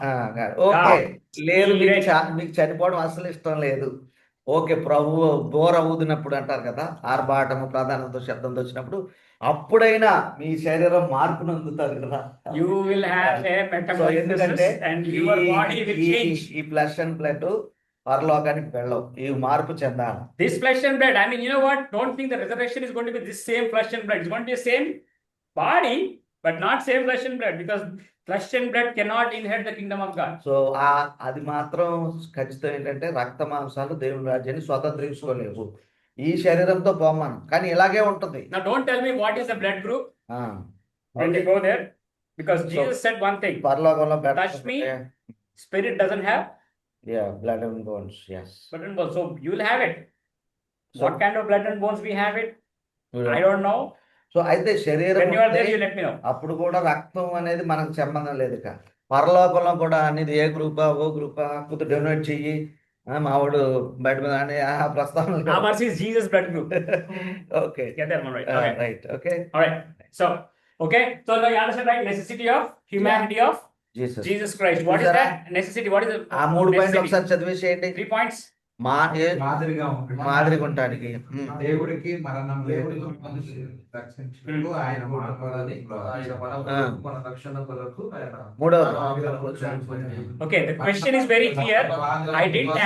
okay. లేదు, మీకు చనిపోవడం అసలు ఇష్టం లేదు. ఓకే, ప్రభు బోర ఊదినప్పుడు అంటారు కదా, ఆర్భాటము ప్రాధాన్యత శబ్దంతో వచ్చినప్పుడు అప్పుడైనా మీ శరీరం మార్పు నందుతారు కదా. you will have a ఎందుకంటే metamorphosis and your body will change. ఈ ఫ్లెష్ అండ్ బ్లడ్ పరలోకానికి వెళ్ళవు, ఈ మార్పు చెందాలి. This flesh and blood, I mean, you know what? Don't think the resurrection is going to be this same flesh and blood. It's going to be the same body, but not same flesh and blood, because flesh and blood cannot inherit the kingdom of God. So అది మాత్రం ఖచ్చితం ఏంటంటే రక్త మాంసాలు దేవుని రాజ్యాన్ని స్వతంత్రించుకోలేవు. ఈ శరీరంతో పోమాను, కానీ ఇలాగే ఉంటుంది. Now don't tell me what is the blood group when you go there, because Jesus said one thing, పరలోకంలో touch me, spirit doesn't have blood and bones. Yes. blood and bones, so you will have it. What kind of blood and bones we have it? I don't know. So అయితే శరీరం When you are there, you let me know. అప్పుడు కూడా రక్తం అనేది మనకు సంబంధం లేదు ఇక. పరలోకంలో కూడా అనేది ఏ గ్రూపా ఓ గ్రూపా కూతురు డొనేట్ చెయ్యి, మావాడు బయట మీద అని ఆ ప్రస్తావన. Ours is Jesus blood group. Okay, Get that one right. Okay. Right. Okay, All right. So, okay. So now you understand, right? Necessity of humanity of Jesus Christ. What is that necessity? What is the ఆ 3 పాయింట్లు necessity? ఒకసారి చదివేసేయండి. 3 points. మాదిరిగా మాదిరిగా ఉండటానికి. దేవుడికి మరణం లేదు, మనిషి రక్షించుటకు ఆయన మానవులని, ఆయన మన రక్షణ కొరకు ఆయన మూడవది. Okay, the question is very clear. I didn't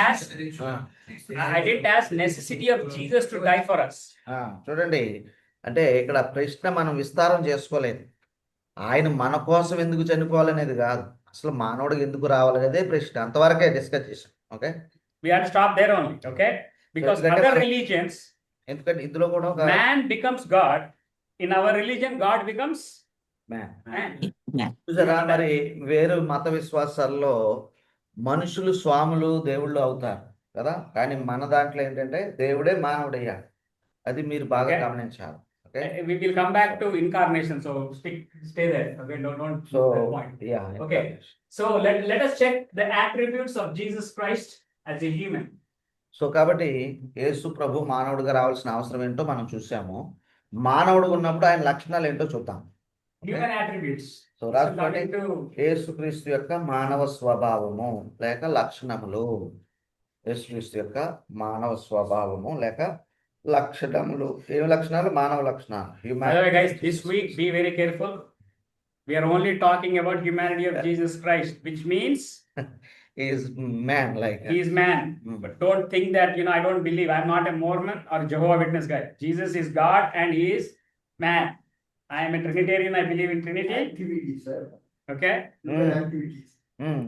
ask necessity of Jesus to die for us. చూడండి, అంటే ఇక్కడ ప్రశ్న మనం విస్తారం చేసుకోలేదు. ఆయన మన కోసం ఎందుకు చనిపోవాలనేది కాదు, అసలు మానవుడికి ఎందుకు రావాలనేదే ప్రశ్న. అంతవరకే డిస్కస్ చేసాం. Okay, We have to stop there only. Okay, because other religions, ఎందుకంటే ఇందులో కూడా ఒక man becomes God. In our religion, God becomes man. man. చూసారా, మరి వేరు మత విశ్వాసాల్లో మనుషులు స్వాములు దేవుళ్ళు అవుతారు కదా, కానీ మన దాంట్లో ఏంటంటే దేవుడే మానవుడయ్యాడు. అది మీరు బాగా Okay. గమనించాలి. Okay, We will come back to incarnation. So stay there. Okay, don't so that point. Yeah. Okay. So let us check the attributes of Jesus Christ as a human. So కాబట్టి యేసు ప్రభు మానవుడిగా రావాల్సిన అవసరం ఏంటో మనం చూసాము. మానవుడు ఉన్నప్పుడు ఆయన లక్షణాలు ఏంటో చూద్దాం. Human attributes. సో So రాసుకోండి, coming to యేసుక్రీస్తు యొక్క మానవ స్వభావము లేక లక్షణములు. యేసుక్రీస్తు యొక్క మానవ స్వభావము లేక లక్షణములు. ఏమి లక్షణాలు? మానవ లక్షణాలు. By the way, guys, this week be very careful. We are only talking about humanity of Jesus Christ, which means is man like he is man. But don't think that, I don't believe. I'm not a Mormon or Jehovah Witness guy. Jesus is God and he is man. I am a Trinitarian. I believe in Trinity. Okay.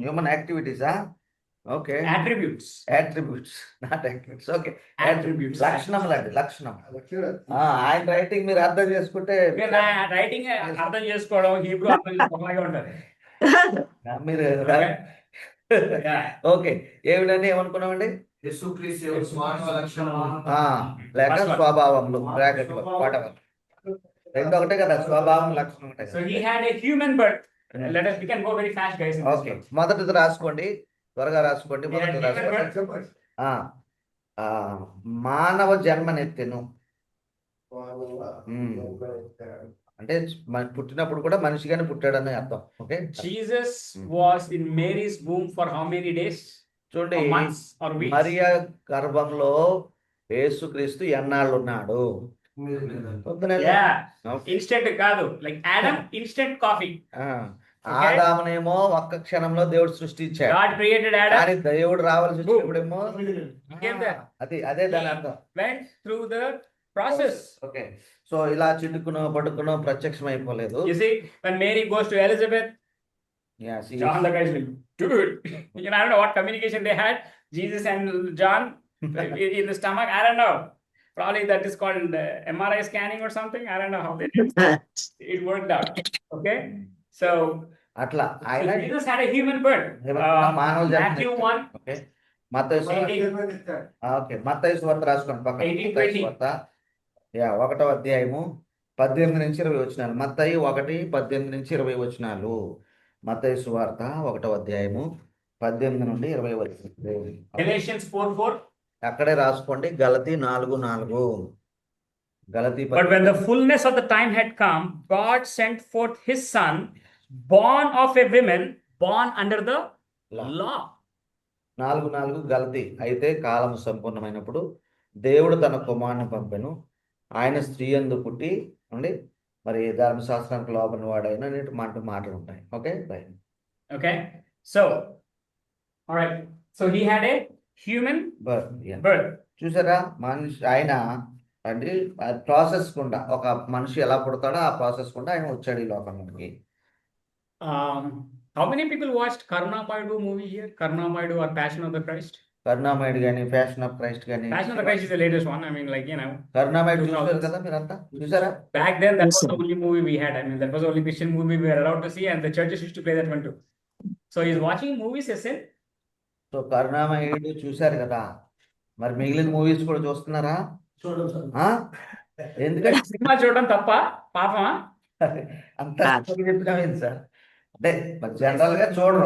Human యాక్టివిటీసా? Okay, Attributes. Attributes not activities. Okay, Attributes. లక్షణములు అండి, లక్షణం. ఆయన writing మీరు అర్థం చేసుకుంటే writing అర్థం చేసుకోవడం, హీబ్రూ అర్థం చేసుకోవడం ఉంటుంది. మీరు Yeah. ఓకే, ఏమిటండి ఏమనుకున్నామండి? యేసుక్రీస్తు యొక్క మానవ లక్షణం ఆ, లేక First one. స్వభావములు బ్రాకెట్లో whatever. రెండు ఒకటే కదా, స్వభావం లక్షణం ఒకటే So కదా. he had a human birth. We can go very fast, guys. in this okay, one. మొదటిది రాసుకోండి, త్వరగా రాసుకోండి. మొదటిది Yeah, రాసుకోండి. ఆ, ఆ, మానవ జన్మనెత్తెను. అంటే పుట్టినప్పుడు కూడా మనిషిగానే పుట్టాడని అర్థం. Okay, Jesus was in Mary's womb for how many days? చూడండి, Or months or weeks? Mariya గర్భంలో యేసుక్రీస్తు ఎన్నాళ్ళు ఉన్నాడు? పొద్దునే Yeah. ఓకే. Instant కాదు. Like Adam, instant coffee. ఆ, Okay. ఆదామునేమో ఒక్క క్షణంలో దేవుడు సృష్టించాడు. God created Adam, కానీ దేవుడు రావాల్సి వచ్చినప్పుడేమో Came there. అదే దాని అర్థం. went through the process. Okay, so ఇలా చిట్టుకునో పడుకునో ప్రత్యక్షం అయిపోలేదు. You see, when Mary goes to Elizabeth, Yeah, see, John the guy is like, dude, I don't know what communication they had. Jesus and John in the stomach. I don't know. Probably that is called MRI scanning or something. I don't know how they it worked out. Okay, so అట్లా ఆయన Jesus had a human birth. మానవ జన్మ. Matthew 1. Okay, మత్తయి okay, మత్తయి సువార్త రాసుకోండి పక్కన. 18, మత్తయి 20. సువార్త 1వ అధ్యాయము 18 నుంచి 20 వచనాలు. మత్తయి 1:18 నుంచి 20 వచనాలు. మత్తయి సువార్త 1వ అధ్యాయము 18 నుండి 20 వచనాలు. Galatians 4:4. అక్కడే రాసుకోండి. గలతీ 4:4. గలతీ But when the fullness of the time had come, God sent forth his son, born of a woman, born under the law. 4:4 గలతీ. అయితే కాలము సంపూర్ణమైనప్పుడు దేవుడు తన కుమారుని పంపెను, ఆయన స్త్రీ యందు పుట్టి అండి, మరి ధర్మశాస్త్రానికి లోబడిన వాడైన మాటలు ఉంటాయి. Okay, right. Okay, so all right, so he had a human birth. చూసారా, మనిషి ఆయన అండి ప్రాసెస్ గుండా, ఒక మనిషి ఎలా పుడతాడో ఆ ప్రాసెస్ గుండా ఆయన వచ్చాడు ఈ లోకంలోకి. How many people watched Karunamaidu movie here? Karunamaidu or Passion of the Christ? కరుణామయుడు కానీ, ఫ్యాషన్ ఆఫ్ క్రైస్ట్ కానీ. Passion of the Christ is the latest one. I mean, like, కరుణామయుడు చూసారు కదా మీరంతా, చూసారా? back then that was the only movie we had. I mean, that was the only Christian movie we were allowed to see, and the churches used to play that one too. So he's watching movies as sin. So కరుణామయుడు చూశారు కదా, మరి మిగిలిన movies కూడా చూస్తున్నారా? ఆ? ఎందుకంటే cinema చూడడం తప్ప పాపమా? అంత చెప్పినామేంటి సార్? అంటే మరి జనరల్ గా చూడరు.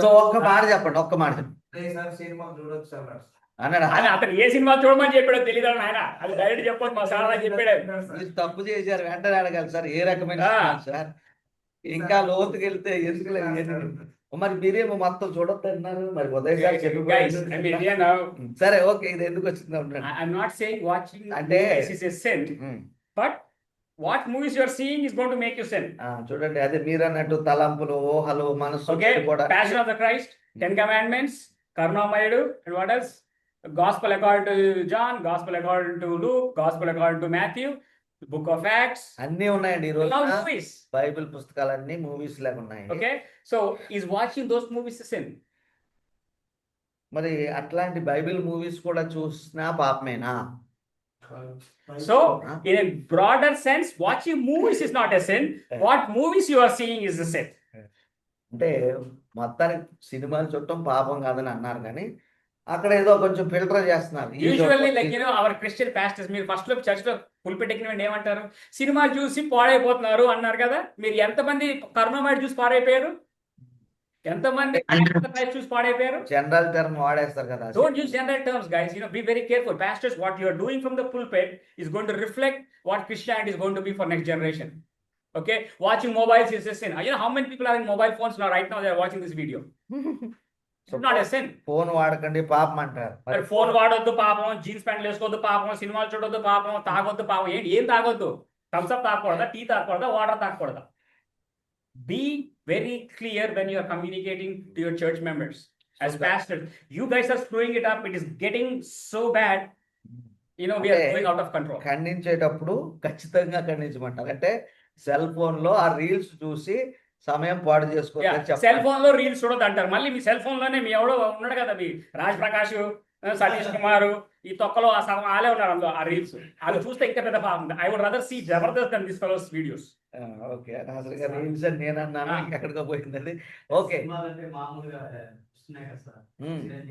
సో ఒక్క మాట చెప్పండి, ఒక్క మాట చెప్పండి సినిమా చూడొచ్చు అన్నాడు. అన్నాడా? అని అతను ఏ సినిమా చూడమని చెప్పాడో తెలియదు ఆయన. అది డైరెక్ట్ చెప్పొచ్చు, మా సార్ అలా చెప్పాడు. మీరు తప్పు చేశారు, వెంటనే అడగాలి సార్ ఏ రకమైన సినిమా సార్. ఇంకా లోతుకి వెళ్తే ఎందుకు మరి మీరేమో మొత్తం చూడొద్దన్నారు, మరి ఉదయం గారు Guys, I mean, సరే ఓకే, ఇది ఎందుకు వచ్చింది I'm not saying watching అంటే movies is a sin, but what movies you are seeing is going to make you sin. చూడండి, అదే మీరు అన్నట్టు తలంపులు, ఊహలు, మనసు Okay, కూడా. Passion of the Christ, 10 Commandments, Karunamaidu, and what else? Gospel according to John, Gospel according to Luke, Gospel according to Matthew, the Book of Acts. అన్నీ ఉన్నాయండి ఈ రోజు. All movies. బైబిల్ పుస్తకాలన్నీ మూవీస్ లాగా ఉన్నాయి. Okay, so is watching those movies a sin? మరి అట్లాంటి Bible movies కూడా చూసినా పాపమేనా? So in a broader sense, watching movies is not a sin. What movies you are seeing is a sin. అంటే మొత్తానికి సినిమాలు చూడటం పాపం కాదని అన్నారు, కానీ అక్కడ ఏదో కొంచెం ఫిల్టర్ చేస్తున్నారు. Usually, like, our Christian pastors, మీరు ఫస్ట్ లో చర్చ్ లో పుల్పిట్ ఎక్కిన ఏమంటారు? సినిమా చూసి పాడైపోతున్నారు అన్నారు కదా. మీరు ఎంతమంది కరుణామయుడు చూసి పాడైపోయారు? ఎంతమంది Christ చూసి పాడైపోయారు? జనరల్ టర్మ్ వాడేస్తారు కదా. Don't use general terms, guys. Be very careful. Pastors, what you are doing from the pulpit is going to reflect what Christianity is going to be for next generation. Okay, watching mobiles is a sin. How many people are in mobile phones now? Right now, they are watching this video. It's not a sin. Phone వాడకండి పాపం అంటారు. మరి phone వాడొద్దు పాపం, jeans ప్యాంట్లు వేసుకోవద్దు పాపం, సినిమాలు చూడొద్దు పాపం, తాగొద్దు పాపం. ఏం తాగొద్దు? థమ్స్ అప్ తాగకూడదా, టీ తాగకూడదా, వాటర్ తాగకూడదా? Be very clear when you are communicating to your church members. As pastors, you guys are screwing it up. It is getting so bad. We are going out of control. ఖండించేటప్పుడు ఖచ్చితంగా ఖండించమంటారు. అంటే cell phone లో ఆ reels చూసి సమయం పాడు చేసుకోవద్దని cell చెప్పాలి. Phone లో reels చూడొద్దు అంటారు. మళ్ళీ మీ సెల్ ఫోన్ లోనే మీ ఎవడో ఉన్నాడు కదా, మీ రాజ్ ప్రకాష్, సతీష్ కుమార్, ఈ తొక్కలో ఆ సగం ఆలే ఉన్నారు అందులో ఆ రీల్స్. అది చూస్తే ఇంకా పెద్ద బాగుంది. I would rather see Jabardasth than this fellows videos. Okay, అసలు రీల్స్ అని నేను అన్నాను, ఎక్కడికో పోయిందండి. ఓకే, సినిమాలంటే మామూలుగా వస్తున్నాయి కదా సార్.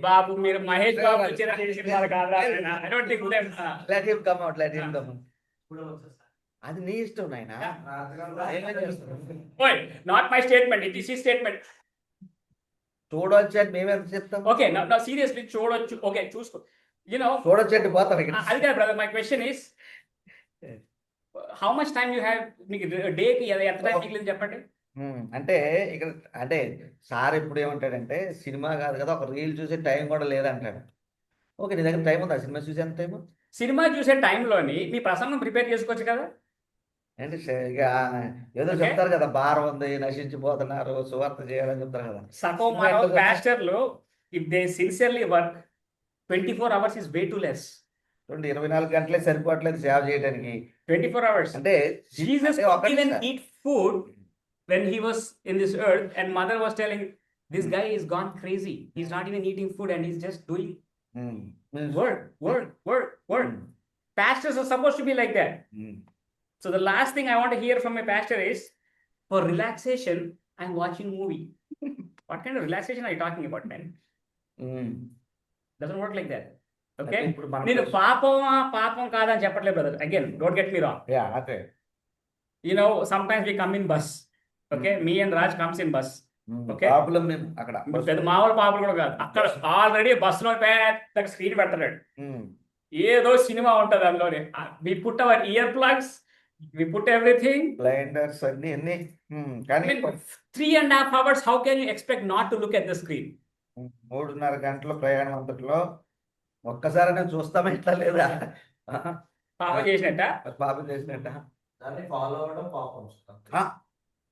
బాబు మీరు మహేష్ బాబు వచ్చిన సినిమాలు కాదా? I don't think them. Let him come out, let him come out. చూడవచ్చు సార్. అది నీ ఇష్టం నాయనా. ఏమని చేస్తావు? Oi, not my statement. It is his statement. చూడొచ్చు అని మేమేం చెప్తాం? Okay, now seriously చూడొచ్చు. Okay, చూసుకో. చూడొచ్చు అంటే పోతాం ఇక్కడ. అది కాదు brother, my question is how much time you have? మీకు డేకి ఎంత టైం మిగిలింది చెప్పండి. అంటే ఇక్కడ అంటే సార్ ఇప్పుడు ఏమంటాడంటే సినిమా కాదు కదా, ఒక రీల్ చూసే టైం కూడా లేదంటాడు. ఓకే, నీ దగ్గర టైం ఉందా సినిమా చూసే ఎంత టైం? సినిమా చూసే టైంలోని మీ ప్రసంగం ప్రిపేర్ చేసుకోవచ్చు కదా. అంటే ఇక ఏదో చెప్తారు కదా, భారం ఉంది, నశించిపోతున్నారు, సువార్త చేయాలని చెప్తారు కదా. సగం మన పాస్టర్లు if they sincerely work 24 hours is way too less. 24 గంటలే సరిపోవట్లేదు సేవ చేయడానికి. 24 hours. అంటే Jesus అంటే ఒక even నిమిషం. eat food when he was in this earth, and mother was telling, this guy is gone crazy. He's not even eating food and he's just doing work. Pastors are supposed to be like that. So the last thing I want to hear from a pastor is, for relaxation, I'm watching movie. What kind of relaxation are you talking about, man? Doesn't work like that. Okay? ఇప్పుడు మనం నేను పాపం కాదని చెప్పట్లేదు brother. Again don't get me wrong. Okay, sometimes we come in bus. Okay, me and Raj comes in bus. Okay, problem మేము అక్కడ పెద్ద మామూలు పాపలు కూడా కాదు. అక్కడ ఆల్రెడీ బస్ లో పెద్ద స్క్రీన్ పెడతాడు. ఏదో సినిమా ఉంటది అందులోనే. we put our ear plugs, we put everything. Blinders అన్ని కానీ 3.5 hours, how can you expect not to look at the screen? 3.5 గంటల ప్రయాణం అంతట్లో ఒక్కసారైనా చూస్తామా ఇట్లా లేదా? పాపం చేసినట్ట. పాపం చేసినట్ట దాన్ని ఫాలో అవడం పాపం.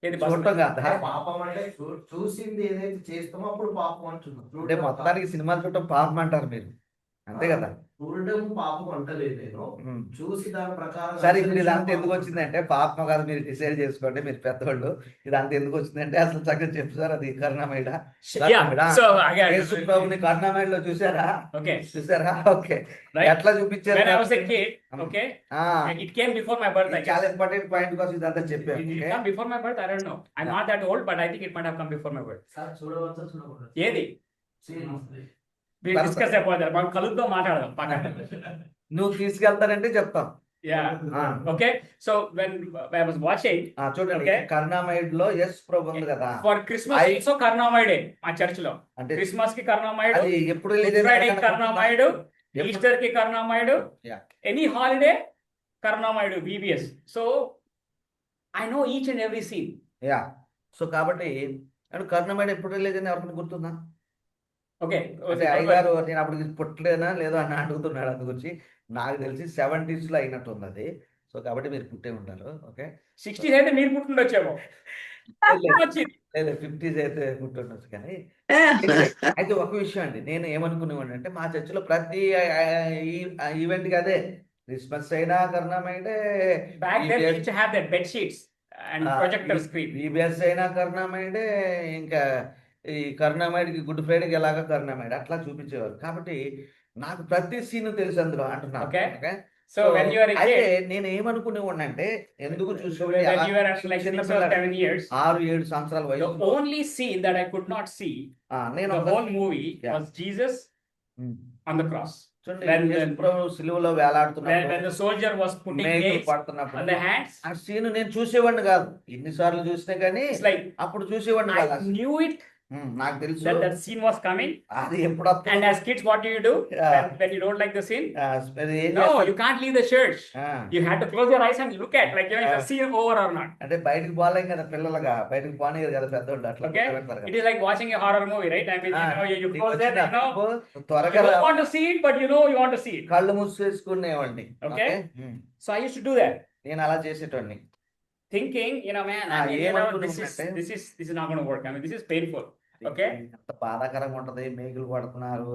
ఏది బస్ చూడటం కాదా? పాపం అంటే చూసింది ఏదైతే చేస్తామో అప్పుడు పాపం అంటున్నాం. అంటే మొత్తానికి సినిమాలు చూడటం పాపం అంటారు మీరు, అంతే కదా? చూడడం పాపం అంటలేదు నేను, చూసి దాని ప్రకారం. సరే, ఇప్పుడు ఇదంతా ఎందుకు వచ్చిందంటే పాపం కాదు, మీరు డిసైడ్ చేసుకోండి, మీరు పెద్దవాళ్ళు. ఇదంతా ఎందుకు వచ్చిందంటే అసలు చక్కగా చెప్తారు. అది కరుణామయుడ. So again, యేసుప్రభుని కరుణామయుడులో చూసారా? okay, చూసారా? Okay, right. ఎట్లా చూపించారు? When I was a kid, okay, it came before my birth. I guess. చాలా ఇంపార్టెంట్ పాయింట్ కోసం ఇదంతా చెప్పారు. Did it come before my birth? I don't know. I'm not that old, but I think it might have come before my birth. Sir చూడవచ్చా చూడకూడదు? ఏది? Scene వస్తుంది. We'll discuss about that. మనం కలుద్దాం, మాట్లాడదాం పక్కన. నువ్వు తీసుకెళ్తానంటే చెప్తాం. Yeah. Okay. So when I was watching, చూడండి, Okay. కరుణామయుడులో యేసు ప్రభు ఉంది కదా. for Christmas also కరుణామయుడే మా చర్చ్ లో. అంటే క్రిస్మస్ కి కరుణామయుడు, అది ఎప్పుడు ఫ్రైడే కి కరుణామయుడు, ఈస్టర్ కి కరుణామయుడు, Yeah. ఎనీ హాలిడే కరుణామయుడు, VBS. So I know each and every scene. Yeah. So కాబట్టి కరుణామయుడు ఎప్పుడు రిలీజ్ అని ఎవరికి గుర్తుందా? Okay. అంటే అయ్యగారు నేను అప్పుడు పుట్టలేనా లేదో అని అడుగుతున్నాడు. అందు గురించి నాకు తెలిసి 70s లో అయినట్టుంది అది. సో కాబట్టి మీరు పుట్టే ఉంటారు. ఓకే, 60s అయితే మీరు పుట్టిండొచ్చేమో. లేదు 50s అయితే పుట్టుండొచ్చు. కానీ అయితే ఒక విషయం అండి, నేను ఏమనుకునేవాడిని అంటే మా చర్చిలో ప్రతి ఈవెంట్ కి అదే, క్రిస్మస్ అయినా కరుణామయుడే, Back then we used to have that bed sheets and projector screen. VBS అయినా కరుణామయుడే, ఇంకా ఈ కరుణామయుడికి గుడ్ ఫ్రైడేకి ఎలాగా కరుణామయుడు అట్లా చూపించేవారు. కాబట్టి నాకు ప్రతి సీన్ తెలుసు అందులో అంటున్నాను. Okay. Okay, So when you were a అయితే kid, నేను ఏమనుకునేవాడిని అంటే ఎందుకు when చూసేవాడి you were at like 6 or 7 years, 6-7 సంవత్సరాల the వయసు only scene that I could not see నేను the ఒక- whole movie Yeah. was Jesus um. on the cross. చూడండి, when- యేసు ప్రభు సిలువలో When వేలాడుతున్నప్పుడు the soldier was putting మేకులు nails పడుతున్నప్పుడు on the hands, ఆ scene నేను చూసేవాడిని కాదు. ఎన్నిసార్లు చూసినా కానీ it's like అప్పుడు చూసేవాడిని కాదు. I knew it నాకు తెలుసు that scene was coming. అది ఎప్పుడు వస్తుందో. And as kids, what do? Yeah. When you don't like the scene? అది ఏం No, చేస్తారు? you can't leave the church. ఆ, You had to close your eyes and look at, like, is the scene over or not? అంటే బయటికి పోలేం కదా పిల్లలుగా, బయటికి పోనీయరు కదా పెద్దోళ్ళు, అట్లా Okay? పెడతారు కదా. It is like watching a horror movie, right? I mean, you నీకు close that, వచ్చిన you త్వరగా don't want to see it, but you want to see it. కళ్ళు మూసేసుకునేవాడిని. Okay. So I used to do that, నేను అలా చేసేటోడిని. thinking, man, Ah, I mean, ఏమనుకున్నానంటే, this is not going to work. I mean, this is painful. Okay. ఎంత బాధాకరంగా ఉంటది, మేకులు పడుతున్నారు,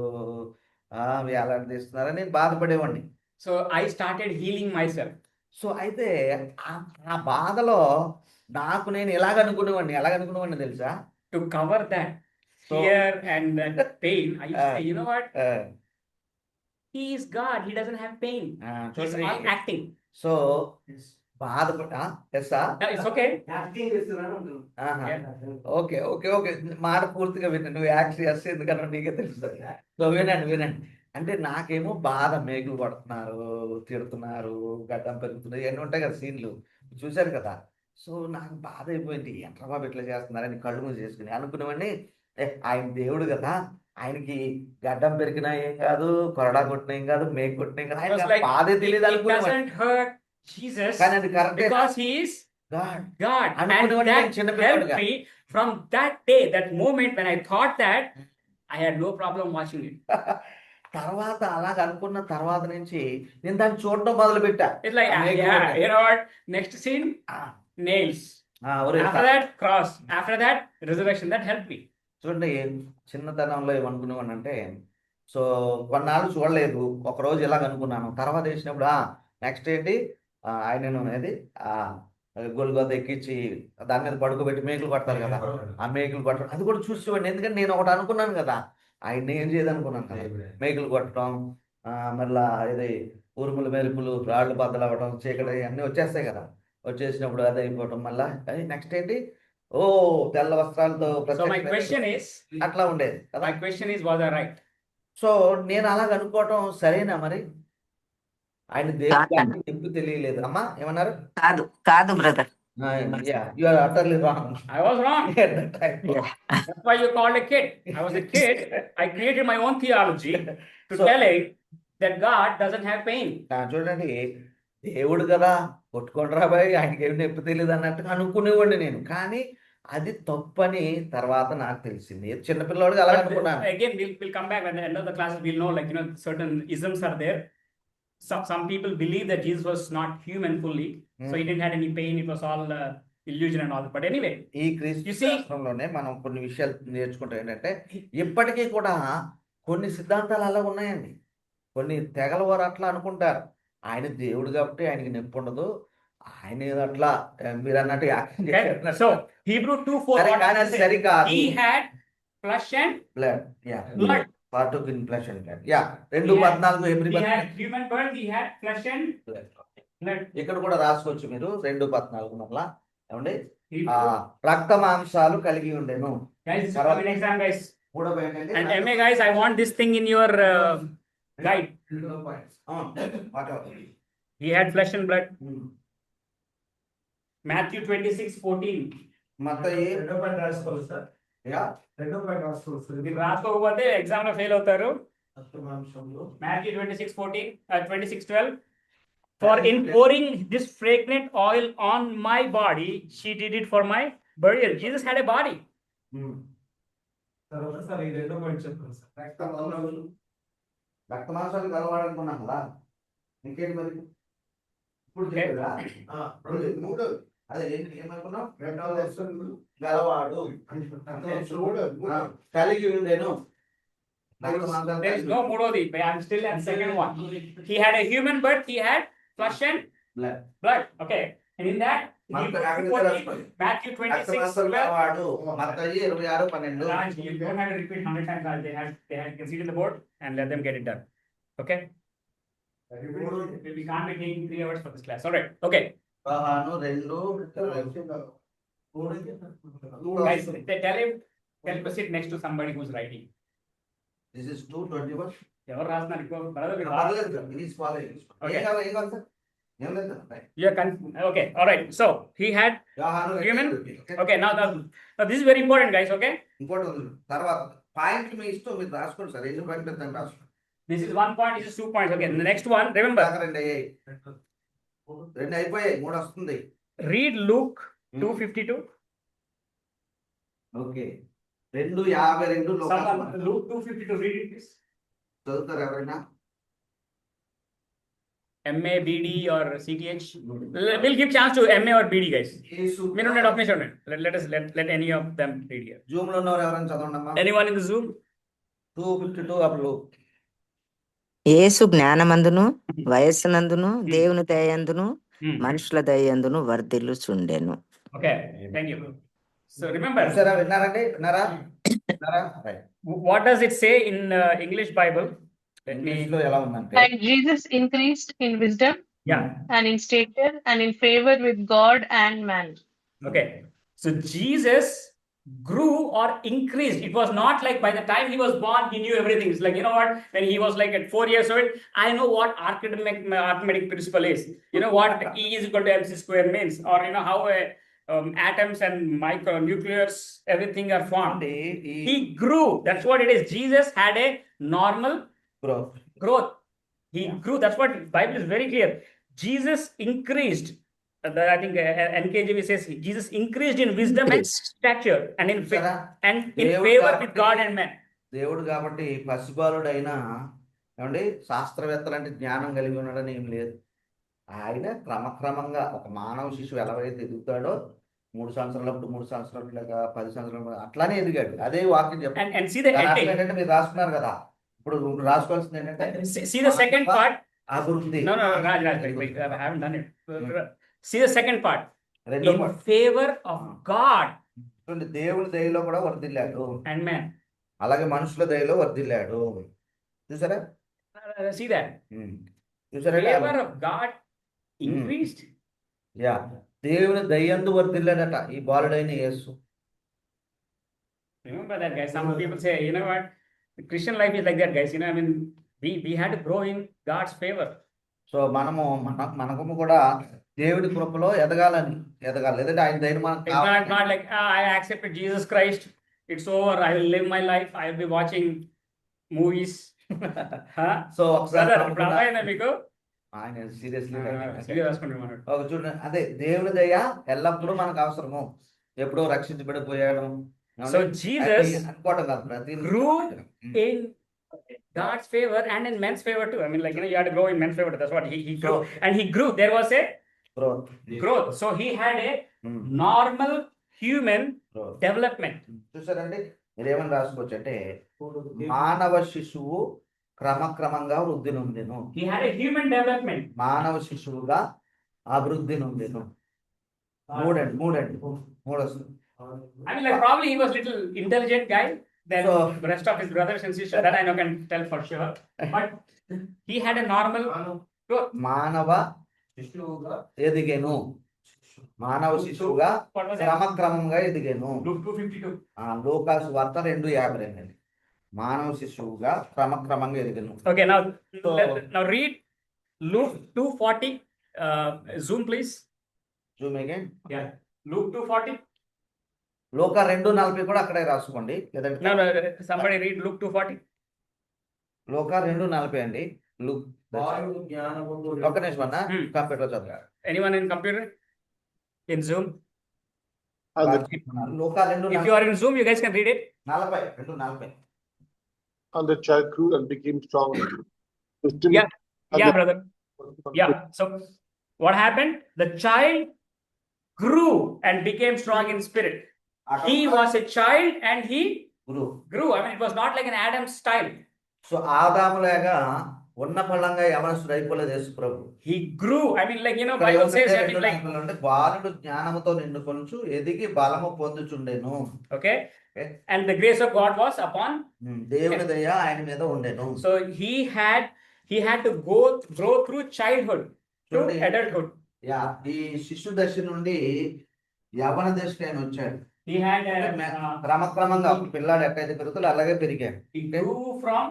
వేలాడదీస్తున్నారు, నేను బాధపడేవాడిని. So I started healing myself. So అయితే ఆ బాధలో నాకు నేను ఎలాగనుకునేవాడిని తెలుసా? To cover that fear and that pain, I used to say, you know what? ఆ, He is God. He doesn't have pain. ఆ, He's చూడండి. all acting. సో ఎస్సా? No, it's okay. యాక్టింగ్ చేస్తున్నాను ఆహా. Yeah. ఓకే ఓకే ఓకే, మాట పూర్తిగా వినండి. నువ్వు యాక్ట్ చేస్తే ఎందుకన్నా నీకే తెలుస్తుంది. సో వినండి. అంటే నాకేమో బాధ, మేకులు పడుతున్నారు, తిడుతున్నారు, గడ్డం పెరుగుతున్నారు, ఇవన్నీ ఉంటాయి కదా సీన్లు, చూశారు కదా. సో నాకు బాధ అయిపోయింది, ఎంట్రా బాబు ఇట్లా చేస్తున్నారని కళ్ళు మూసి చేసుకుని అనుకునేవాడిని. ఆయన దేవుడు కదా, ఆయనకి గడ్డం పెరిగినా ఏం కాదు, కొరడా కొట్టినా ఏం కాదు, మేకు కొట్టినా ఏం కాదు, It was ఆయన like, బాధే it తెలియదు అనుకునేవాడిని. doesn't hurt Jesus కానీ అది కరెక్టే. because he is God God. And అనుకునేవాడిని నేను that చిన్నపిల్లవాడిగా. helped me from that day, that moment when I thought that, I had no problem watching it. తర్వాత అలాగ అనుకున్న తర్వాత నుంచి నేను దాన్ని చూడటం మొదలు పెట్టా. It's like, ఆ మేకులు yeah, కొట్టే. you know what? Next scene, ఆ, nails. ఆ, ఒరే After that, cross. After that, resurrection. That helped me. చూడండి, చిన్నతనంలో ఏమనుకునేవాడిని అంటే, సో కొన్నాళ్ళు చూడలేదు, ఒకరోజు ఇలాగ అనుకున్నాను, తర్వాత వేసినప్పుడు నెక్స్ట్ ఏంటి, ఆయనను అనేది గొల్గొత ఎక్కించి దాని మీద పడుకోబెట్టి మేకులు కొడతారు కదా, ఆ మేకులు కొట్టడం అది కూడా చూసేవాడిని. ఎందుకంటే నేను ఒకటి అనుకున్నాను కదా, ఆయన ఏం చేయదనుకున్నాను కదా, మేకులు కొట్టడం, మళ్ళా ఇది ఉరుములు మెరుపులు, రాళ్ళు బద్దలు అవ్వడం, చీకటి అన్నీ వచ్చేస్తాయి కదా, వచ్చేసినప్పుడు అది అయిపోవడం, మళ్ళా నెక్స్ట్ ఏంటి, ఓ తెల్ల వస్త్రాలతో So my ప్రత్యక్ష question is, అట్లా ఉండేది కదా. my question is, was I right? So నేను అలాగ అనుకోవటం సరేనా మరి? ఆయన దేవుడు కాదండి. అంటే ఎందుకు తెలియలేదు అమ్మా, ఏమన్నారు? కాదు brother. You are utterly wrong I was wrong. at that time. That's why you called a kid. I was a kid. I created my own theology to So- tell it that God doesn't have pain. చూడండి, దేవుడు కదా, కొట్టుకోండి రాబాయ్, ఆయనకి ఏమి నొప్పి తెలియదు అన్నట్టుగా అనుకునేవాడిని నేను. కానీ అది తప్పని తర్వాత నాకు తెలిసింది. చిన్నపిల్లవాడికి అలా But అనుకున్నాను. again, we'll come back when the end of the classes. We'll know, like, certain isms are there. Some people believe that Jesus was not human fully, so he didn't have any pain. It was all illusion and all that. But anyway, ఈ క్రీస్తు You see- శాస్త్రంలోనే మనం కొన్ని విషయాలు నేర్చుకుంటాం. ఏంటంటే ఇప్పటికీ కూడా కొన్ని సిద్ధాంతాలు అలా ఉన్నాయండి. కొన్ని తెగల వారు అట్లా అనుకుంటారు, ఆయన దేవుడు కాబట్టి ఆయనకి నొప్పి ఉండదు, ఆయన అట్లా మీరు అన్నట్టు యాక్షన్ okay. చేశారు. So Hebrew 2:4. సరే, what కానీ does అది it say? సరికాదు. He had flesh and blood, yeah, blood. Part of in flesh and blood, yeah, 2:14 He every had human birth. He had flesh and blood. ఇక్కడ కూడా రాసుకోవచ్చు మీరు 2:14 మళ్ళా. ఏమండి, Hebrew. రక్త మాంసాలు కలిగి ఉండేను. Guys, this is coming next time, guys. మూడవ ఏంటంటే And MA guys, I want this thing in your guide. He had flesh and blood. Matthew 26:14. మత్తయి రెండో పాయింట్ రాసుకోవాలి సార్, యా, రెండో పాయింట్ రాసుకోవాలి సార్. మీరు రాసుకోకపోతే ఎగ్జామ్ లో ఫెయిల్ అవుతారు. అష్టమాంశంలో Matthew 26:14, 26:12. For in pouring this fragrant oil on my body, she did it for my burial. Jesus had a body. తర్వాత sir ఈ రెండో పాయింట్ చెప్పండి సార్. రక్త మాంసాలు కలవాలనుకున్నాం కదా, ఇంకేంటి మరి ఇప్పుడు Okay. చెప్పారా? మూడు అదే ఏమనుకున్నాం, గలవాడు కలిగి ఉండేను. రక్త మాంసాలు There is కలిగి no మూడోది. I'm still at second one. He had a human birth. He had flesh and blood. blood. Okay. And in that, Matthew Matthew 26:12. గలవాడు మత్తయి 26:12. Raj, you don't have to repeat 100 times. Raj. They have you can see it in the board and let them get it done. Okay. We can't be taking 3 hours for this class. All right. Okay. యోహాను 2 Guys, tell him. Sit next to somebody who's writing. This is 2:21. ఎవరు రాస్తున్నారు? Brother, పర్లేదు, please follow it. Okay. ఏం కావాలి sir? ఏం లేదు You're okay. All right. So he had human. Okay. Now this is very important, guys. Okay. ఇంకోటి ఉంది. తర్వాత పాయింట్ మీ ఇష్టం మీరు రాసుకోండి సార్ ఎన్ని పాయింట్ పెద్ద రాసుకోండి. This is 1 point. This is 2 points. Okay. The next one. Remember. రెండు అయ్యాయి, రెండు అయిపోయాయి, మూడు వస్తుంది. Read Luke 2:52. Okay 2:52 Someone, Luke 2:52. Read it, please. చదువుతారు ఎవరైనా? MA, BD or CTH. We'll give chance to MA or BD, guys. We don't need let us let any of them read here. Zoom లో ఉన్నవారు ఎవరైనా చదవండి అమ్మా. Anyone in the Zoom? 2:52 అప్పుడు యేసు జ్ఞానమందును వయస్సునందును దేవుని దయందును మనుషుల దయందును వర్ధిల్లుచుండెను. Okay. Thank you. So remember. చూసారా? విన్నారండి? విన్నారా? Right. What does it say in English Bible? Let me. English లో ఎలా ఉందంటే And Jesus increased in wisdom Yeah. and in stature and in favor with God and man. Okay. So Jesus grew or increased. It was not like by the time he was born, he knew everything. It's like, you know what, when he was like at 4 years old, I know what arithmetic principle is. You know what E is equal to MC square means, or you know how atoms and micronuclears, everything are formed. He grew. That's what it is. Jesus had a normal growth. He grew. That's what Bible is very clear. Jesus increased. I think NKJV says Jesus increased in wisdom and stature and in favor with God and man. దేవుడు కాబట్టి పసిబాలుడైనా ఏమండి శాస్త్రవేత్తలు అంటే జ్ఞానం కలిగి ఉన్నాడని ఏం లేదు. ఆయన క్రమక్రమంగా ఒక మానవ శిశువు ఎలాగైతే ఎదుగుతాడో 3 సంవత్సరాలప్పుడు 3 సంవత్సరాలు లేక 10 సంవత్సరాలు అట్లానే ఎదిగాడు. అదే వాక్యం చెప్పండి. And see the ending. ఏంటంటే మీరు రాసుకున్నారు కదా, ఇప్పుడు రాసుకోవాల్సింది ఏంటంటే see the second part. అభివృద్ధి. No, Raj, wait, I haven't done it. See the second part. రెండో In favor of God దేవుని దయలో కూడా వర్ధిల్లాడు, and man. అలాగే మనుషుల దయలో వర్ధిల్లాడు. చూసారా? See that. చూసారా? Favor of God increased. Yeah, దేవుని దయందు వర్ధిల్లాడట ఈ బాలుడైన యేసు. Remember that, guys. Some people say, you know what, the Christian life is like that, guys. You know, I mean, we had to grow in God's favor. So మనము కూడా దేవుడి కృపలో ఎదగాలి. లేదంటే ఆయన దయ It's not like I accepted Jesus Christ. It's over. I will live my life. I will be watching movies. So మీకు ఆయన సీరియస్లీ చూడండి, అదే దేవుని దయ ఎల్లప్పుడూ మనకు అవసరము. ఎప్పుడో రక్షించబడిపోయాడు. So Jesus అనుకోవటం కాదు, ప్రతి grew in God's favor and in men's favor too. I mean, like, you know, you had to grow in men's favor. That's what he grew. And he grew. There was a growth. So he had a normal human development. చూసారండి, మీరేమని రాసుకోవచ్చు అంటే మానవ శిశువు క్రమక్రమంగా వృద్ధి నొందెను. He had a human development. మానవ శిశువుగా అభివృద్ధి నొందెను. మూడు వస్తుంది. I mean, like, probably he was little intelligent guy than the rest of his brothers and sisters. That I know can tell for sure. But he had a normal growth. మానవ శిశువుగా ఎదిగెను. మానవ శిశువుగా క్రమక్రమంగా ఎదిగెను. Luke 2:52. లూకాసు వార్త 2:52. మానవ శిశువుగా క్రమక్రమంగా ఎదిగెను. Okay, now read Luke 2:40. Zoom, please. Zoom again. Yeah. Luke 2:40. లూకా 2:40 కూడా అక్కడే రాసుకోండి. లేదంటే No, somebody read Luke 2:40. లూకా 2:40 అండి. ఒక నిమిషం అన్న, కంప్యూటర్ చదువు. Anyone in computer? In Zoom? Luka 2:40. If you are in Zoom, you guys can read it. 2:40. And the child grew and became strong. Yeah, brother. Yeah. So what happened? The child grew and became strong in spirit. He was a child and he grew. I mean, it was not like an Adam style. So ఆదాములాగా ఉన్న ఫలంగా యవనస్తుడు అయిపోలేదు యేసు ప్రభు. He grew. I mean, like, you know, Bible says that it's like, బాలుడు జ్ఞానముతో నిండుకొనుచు ఎదిగి బలము పొందుచుండెను. okay, and the grace of God was upon దేవుని దయ ఆయన మీద ఉండెను. So he had to grow through childhood to adulthood. Yeah, ఈ శిశు దశ నుండి యవన దశకి ఆయన వచ్చాడు. He had క్రమక్రమంగా పిల్లాడు ఎక్కడైతే పెరుగుతాడో అలాగే పెరిగాడు. he grew from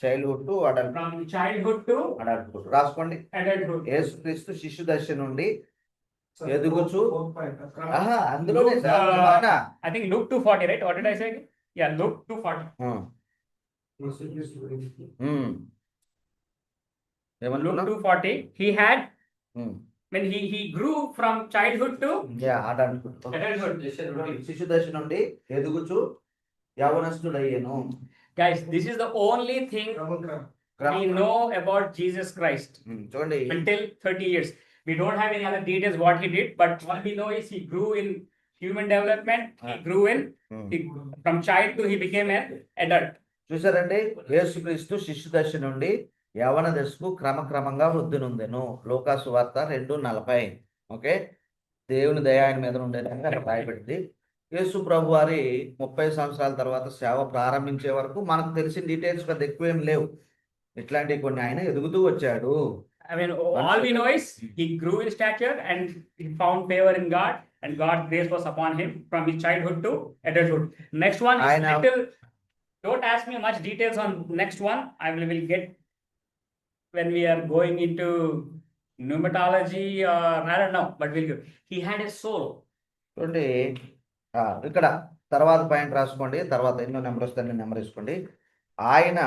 childhood to adult From childhood to adulthood రాసుకోండి. adulthood. యేసుక్రీస్తు శిశు దశ నుండి ఎదుగుచు From అందులోనే Luke, సార్ మన I think Luke 2:40, right? What did I say? Yeah, Luke 2:40. ఏమన్నా Luke 2:40. He had when he grew from childhood to adulthood. శిశు దశ నుండి ఎదుగుచు యవనస్తుడయ్యను. Guys, this is the only thing we know about Jesus Christ చూడండి until 30 years. We don't have any other details what he did, but what we know is he grew in human development. He grew in from child to he became an adult. చూసారండి, యేసుక్రీస్తు శిశు దశ నుండి యవన దశకు క్రమక్రమంగా వృద్ధి నొందెను. లూకాసు వార్త 2:40. ఓకే, దేవుని దయ ఆయన మీద ఉండేదని అక్కడ రాయబడింది. యేసు ప్రభు వారి 30 సంవత్సరాల తర్వాత సేవ ప్రారంభించే వరకు మనకు తెలిసిన డీటెయిల్స్ పెద్ద ఎక్కువేం లేవు. ఇట్లాంటివి కొన్ని ఆయన ఎదుగుతూ వచ్చాడు. I mean, all we know is he grew in stature and he found favor in God, and God's grace was upon him from his childhood to adulthood. Next one is little. Don't ask me much details on next one. I will get when we are going into pneumatology or I don't know, but we'll go. He had a soul. చూడండి ఇక్కడ తర్వాత point రాసుకోండి. తర్వాత ఎన్నో number వస్తాయి, number వేసుకోండి. ఆయన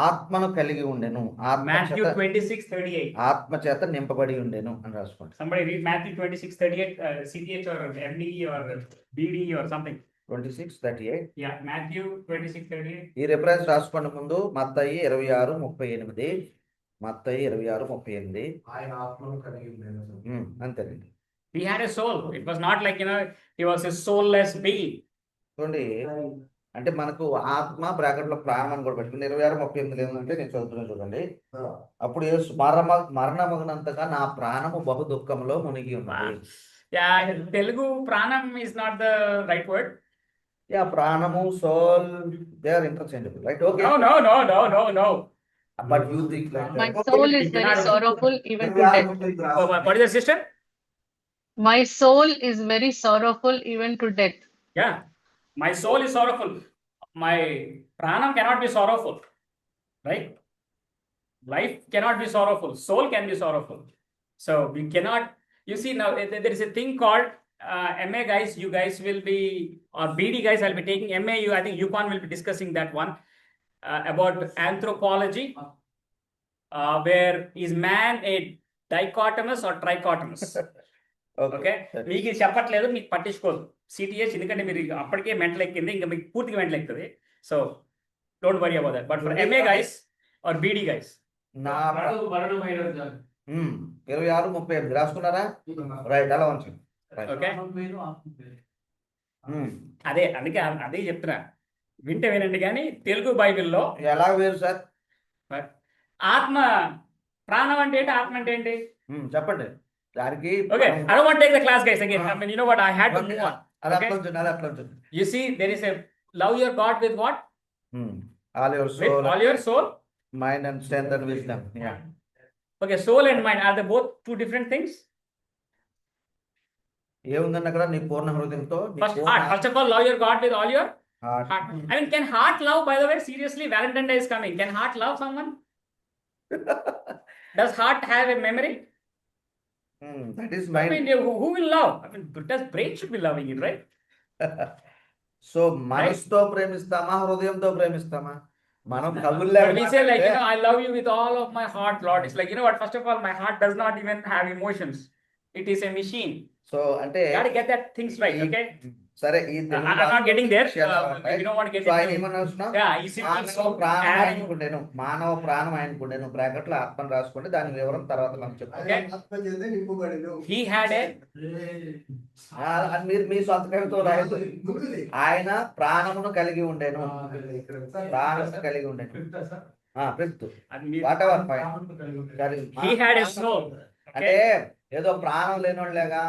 ఆత్మను కలిగి ఉండెను. Matthew 26:38. ఆత్మ చేత నింపబడి ఉండెను అని రాసుకోండి. Somebody read Matthew 26:38, CTH or MD or BD or something. 26:38. Yeah, Matthew 26:38. ఈ రిఫరెన్స్ రాసుకోండి. ముందు మత్తయి 26:38. మత్తయి 26:38. ఆయన ఆత్మను కలిగి ఉండేను. అంతేనండి. He had a soul. It was not like, he was a soulless being. చూడండి, అంటే మనకు ఆత్మ బ్రాకెట్ లో ప్రాణం అని కూడా పెట్టుకుని 26:38 ఏంటంటే నేను చదువుతున్నా చూడండి. అప్పుడు యేసు మరణమగినంతగా నా ప్రాణము బహు దుఃఖంలో మునిగి ఉన్నది. Yeah, Telugu pranam is not the right word. Yeah, pranam, soul, they are interchangeable, right? Okay. No. But you think like My that. soul is very sorrowful even to death. Oh, what is the sister? My soul is very sorrowful even to death. Yeah, my soul is sorrowful. My pranam cannot be sorrowful, right? Life cannot be sorrowful. Soul can be sorrowful. So we cannot. You see, now there is a thing called MA guys. You guys will be, or BD guys, I'll be taking MA. I think UConn will be discussing that one about anthropology. Where is man a dichotomous or trichotomous? Okay, మీకు ఇది చెప్పట్లేదు, మీకు పట్టించుకోదు CTH, ఎందుకంటే మీరు అప్పటికే mental ఎక్కింది, ఇంకా మీకు పూర్తిగా మెంటల్ ఎక్కుతుంది. So don't worry about that. But for MA guys or BD guys, నా మరణమైన 26:38 రాసుకున్నారా? రైట్, అలా ఉంచండి. ఓకే, అదే అందుకే అదే చెప్తున్నా, వింటే వినండి. కానీ తెలుగు బైబిల్లో ఎలా వేరు సార్? ఆత్మ ప్రాణం అంటే ఏంటి, ఆత్మ అంటే ఏంటి చెప్పండి దానికి. Okay, I don't want to take the class, guys. Again, I mean, you know what? I had to move on. అది Okay? అట్లా ఉంచండి, అది అట్లా ఉంచండి. You see, there is a love your God with what? All your With soul, all your soul. mind and strength and wisdom. Yeah. Okay, soul and mind, are they both two different things? ఏముందండి అక్కడ? నీ పూర్ణ హృదయంతో, నీ First, Purna heart. First of all, love your God with all your heart. heart. I mean, can heart love? By the way, seriously, Valentine's Day is coming. Can heart love someone? Does heart have a memory? That is I mind. mean, who will love? I mean, does brain should be loving it, right? So మనసుతో ప్రేమిస్తామా, హృదయంతో ప్రేమిస్తామా? మనం కబుర్లే But we say like, I love you with all of my heart, Lord. It's like, you know what? First of all, my heart does not even have emotions. It is a machine. So అంటే You got to get that things right, okay? సరే, ఈ I'm not getting there. You don't want to get so ఆయన into. ఏమన్నా Yeah, you see, మానవ ప్రాణం ఆయనకుండేను, మానవ ప్రాణం ఆయనకుండేను. Bracket లో ఆత్మను రాసుకోండి, దాని వివరం తర్వాత మనం చెప్తాం. Okay. He had a. అది మీరు మీ సొంత కవితో రాయదు. ఆయన ప్రాణమును కలిగి ఉండేను, ప్రాణమును కలిగి ఉండేను. Fifth, what ever point. He had a soul. అంటే ఏదో ప్రాణం లేనోళ్ళగా,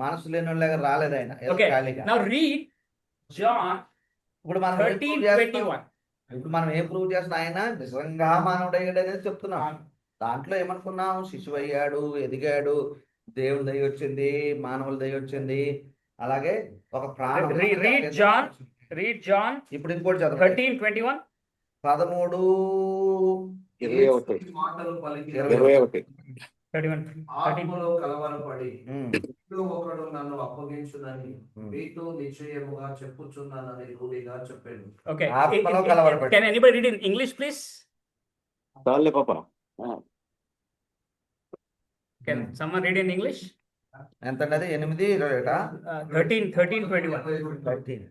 మనసు లేనోళ్ళగా రాలేదు ఆయన, ఏదో Okay. ఖాళీగా. Now read John ఇప్పుడు మనం ఏం prove చేస్తాం? 13:21. ఇప్పుడు మనం ఏం ప్రూవ్ చేస్తాం? ఆయన నిజంగా మానవుడు అయ్యాడు అనేది చెప్తున్నాం. దాంట్లో ఏమనుకున్నాం? శిశువు అయ్యాడు, ఎదిగాడు, దేవుని దయ వచ్చింది, మానవుల దయ వచ్చింది, అలాగే ఒక ప్రాణం. Read John. ఇప్పుడు ఇంకోటి చదవండి. 13:21. 13 21 మాటలు పలికి 21 31. ఆత్మలో కలవరపడి ఉమ్, ఇట్లు ఒకడు నన్ను అప్పగించునని మీతో నిశ్చయముగా చెప్పుచున్నానని రూఢిగా చెప్పాను. Okay. ఆత్మలో కలవరపడి. Can anybody read in English, please? చాలే పాప Can someone read in English? ఎంతండి అది 8:21. 13, 21. 13.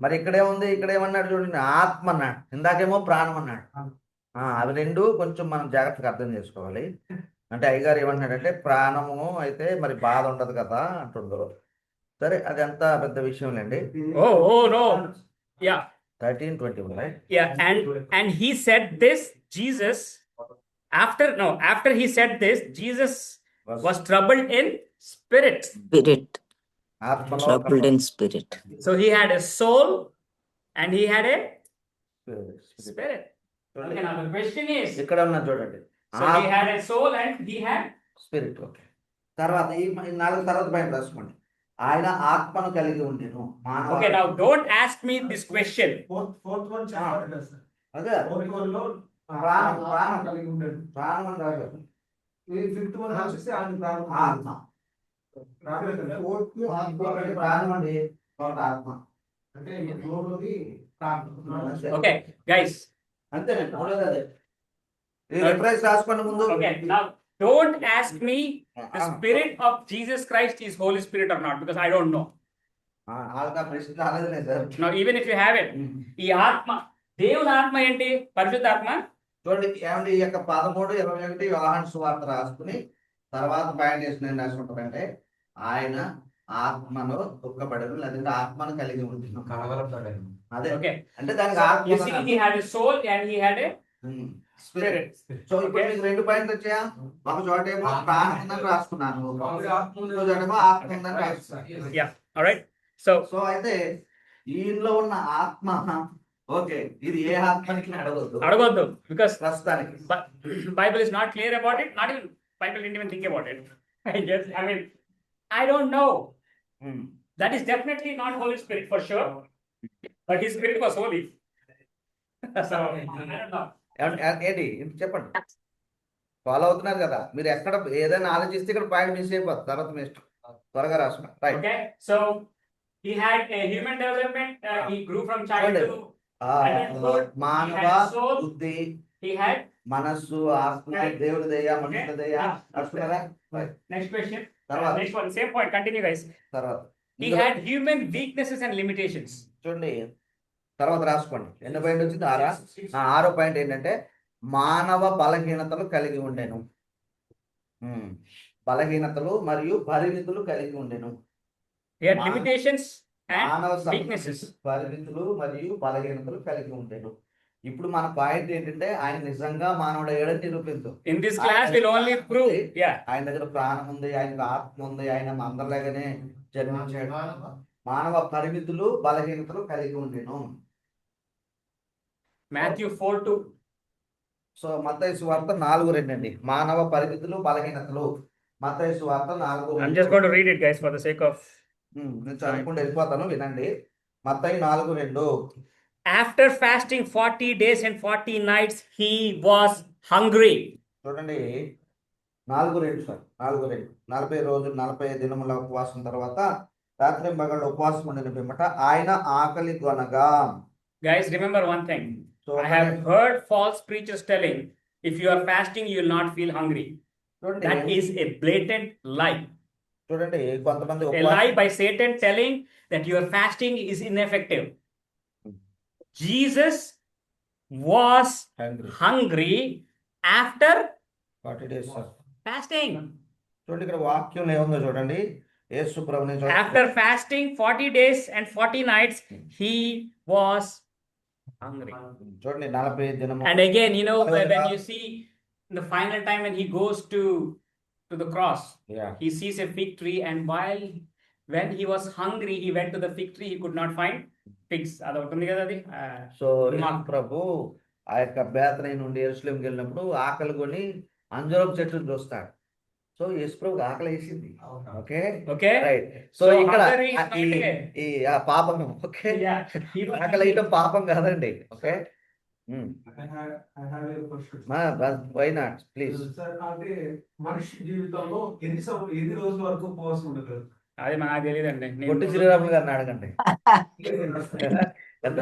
మరి ఇక్కడేముంది, ఇక్కడ ఏమన్నాడు చూడండి, ఆత్మ అన్నాడు, ఇందాకేమో ప్రాణం అన్నాడు. అవి రెండు కొంచెం మనం జాగ్రత్తగా అర్థం చేసుకోవాలి. అంటే అయ్యగారు ఏమంటున్నాడంటే ప్రాణము అయితే మరి బాధ ఉండదు కదా అంటుండ్రు. సరే, అది అంత పెద్ద విషయం లేండి. Oh, no. Yeah. 13:21, right? Yeah. And he said this, Jesus, after he said this, Jesus was troubled in spirit. Spirit, ఆత్మలో troubled in spirit. So he had a soul and he had a Spirit. spirit. Okay, now the question is, ఇక్కడ ఉన్న చూడండి, so he had a soul and he had, spirit. Okay, తర్వాత ఈ 4 తర్వాత బయట రాసుకోండి. ఆయన ఆత్మను కలిగి ఉండేను. మానవ okay, now don't ask me this question. Fourth one చెప్పారు కదా సార్. అదే ఫోర్త్ వన్ లో ప్రాణం కలిగి ఉండేది. ప్రాణం అని రాశారు. ఫిఫ్త్ వన్ వచ్చేసి ఆయన ప్రాణం. ఆత్మ ప్రాణం అండి, ఆత్మ అంటే మూడోది ప్రాణం. Okay, guys. అంతేనండి, మూడోది అదే. ఈ రిఫరెన్స్ రాసుకోండి ముందు. Okay, now don't ask me the spirit of Jesus Christ is Holy Spirit or not, because I don't know. వాళ్ళకి ఆ ప్రశ్న రాలేదులే sir. Now, even if you have it, ఈ ఆత్మ, దేవుని ఆత్మ ఏంటి? పరిశుద్ధాత్మ. చూడండి ఏమండి, ఈ యొక్క 13:21 యోహాను సువార్త రాసుకుని తర్వాత పాయింట్ వేసి నేను రాసుకుంటానంటే ఆయన ఆత్మలో దుఃఖపడను, లేదంటే ఆత్మను కలిగి ఉంటుంది. అదే Okay. అంటే దానికి You see, ఆత్మ he had a soul and he had a spirit. So ఇప్పుడు మీకు 2 పాయింట్లు వచ్చాయా? ఒక చోటేమో ప్రాణం ఉందని రాసుకున్నాను, ఇంకో చోటేమో ఆత్మ ఉందని రాసుకున్నాను. Yeah, all right. So so అయితే ఈయనలో ఉన్న ఆత్మ, ఓకే, ఇది ఏ ఆత్మనికి అడగొద్దు అడగొద్దు, because ప్రస్తుతానికి. Bible is not clear about it. Not even Bible didn't even think about it. I mean, I don't know. That is definitely not Holy Spirit for sure, but his spirit was holy. So I don't know. ఏంటి చెప్పండి, follow అవుతున్నారు కదా మీరు? ఎక్కడ ఏదైనా ఆలోచిస్తే ఇక్కడ point miss అయిపోతుంది, తర్వాత మీ ఇష్టం. త్వరగా రాసుకున్నా. Right. Okay, so he had a human development. He grew from child to మానవ బుద్ధి, he had. మనస్సు, ఆత్మ, దేవుడి దయ, మనుషుల దయ. రాసుకున్నారా? Next question. తర్వాత Next one, same point. Continue, guys. తర్వాత He had human weaknesses and limitations. చూడండి, తర్వాత రాసుకోండి. ఎన్నో పాయింట్ వచ్చింది? 6వ పాయింట్ ఏంటంటే మానవ బలహీనతలు కలిగి ఉండేను. బలహీనతలు మరియు పరిమితులు కలిగి ఉండేను. He had limitations మానవ and weaknesses. పరిమితులు మరియు బలహీనతలు కలిగి ఉండేను. ఇప్పుడు మన పాయింట్ ఏంటంటే ఆయన నిజంగా మానవుడు అయ్యాడని నిరూపించు. In this class, we'll only prove. Yeah. ఆయన దగ్గర ప్రాణం ఉంది, ఆయనకు ఆత్మ ఉంది, ఆయన అందరిలాగానే జన్మించాడు. మానవ పరిమితులు బలహీనతలు కలిగి ఉండేను. Matthew 4:2. సో మత్తయి సువార్త 4:2 అండి. మానవ పరిమితులు బలహీనతలు. మత్తయి సువార్త 4:2. I'm just going to read it, guys, for the sake of. నేను చదువుకుంటూ వెళ్ళిపోతాను, వినండి. మత్తయి 4:2. After fasting 40 days and 40 nights, he was hungry. చూడండి, 4:2 సార్, 4:2. 40 రోజులు 40 దినముల ఉపవాసం తర్వాత రాత్రి మగళ్ళు ఉపవాసం ఉండిన పిమ్మట ఆయన ఆకలి కొనగా. Guys, remember one thing. So I have heard false preachers telling, if you are fasting, you will not feel hungry. That is a blatant lie. చూడండి, కొంతమంది A lie by Satan telling that your fasting is ineffective. Jesus was hungry after 40 days sir. fasting. చూడండి, ఇక్కడ వాక్యం ఏముందో చూడండి. యేసు ప్రభుని After fasting 40 days and 40 nights, he was hungry. చూడండి, 40 దినము. And again, you know, when you see the final time when he goes to the cross, he sees a fig tree, and when he was hungry, he went to the fig tree, he could not find figs. So ప్రభు ఆ యొక్క Bethany నుండి యెరూషలేముకి వెళ్ళినప్పుడు ఆకలి కొని అంజూరపు చెట్టును చూస్తాడు. సో యేసు ప్రభుకి ఆకలి వేసింది. Okay, Okay. Right. So So ఇక్కడ hunger is not ఈ పాపము, ఓకే, ఆకలి వేయటం పాపం కాదండి. Okay, I have a question. Why not please. Sir అంటే మనిషి జీవితంలో ఎన్ని రోజుల వరకు ఉపవాసం ఉండగలరు? అది నాకు తెలియదండి. పొట్టి శ్రీరాములు గారిని అడగండి. ఎంత?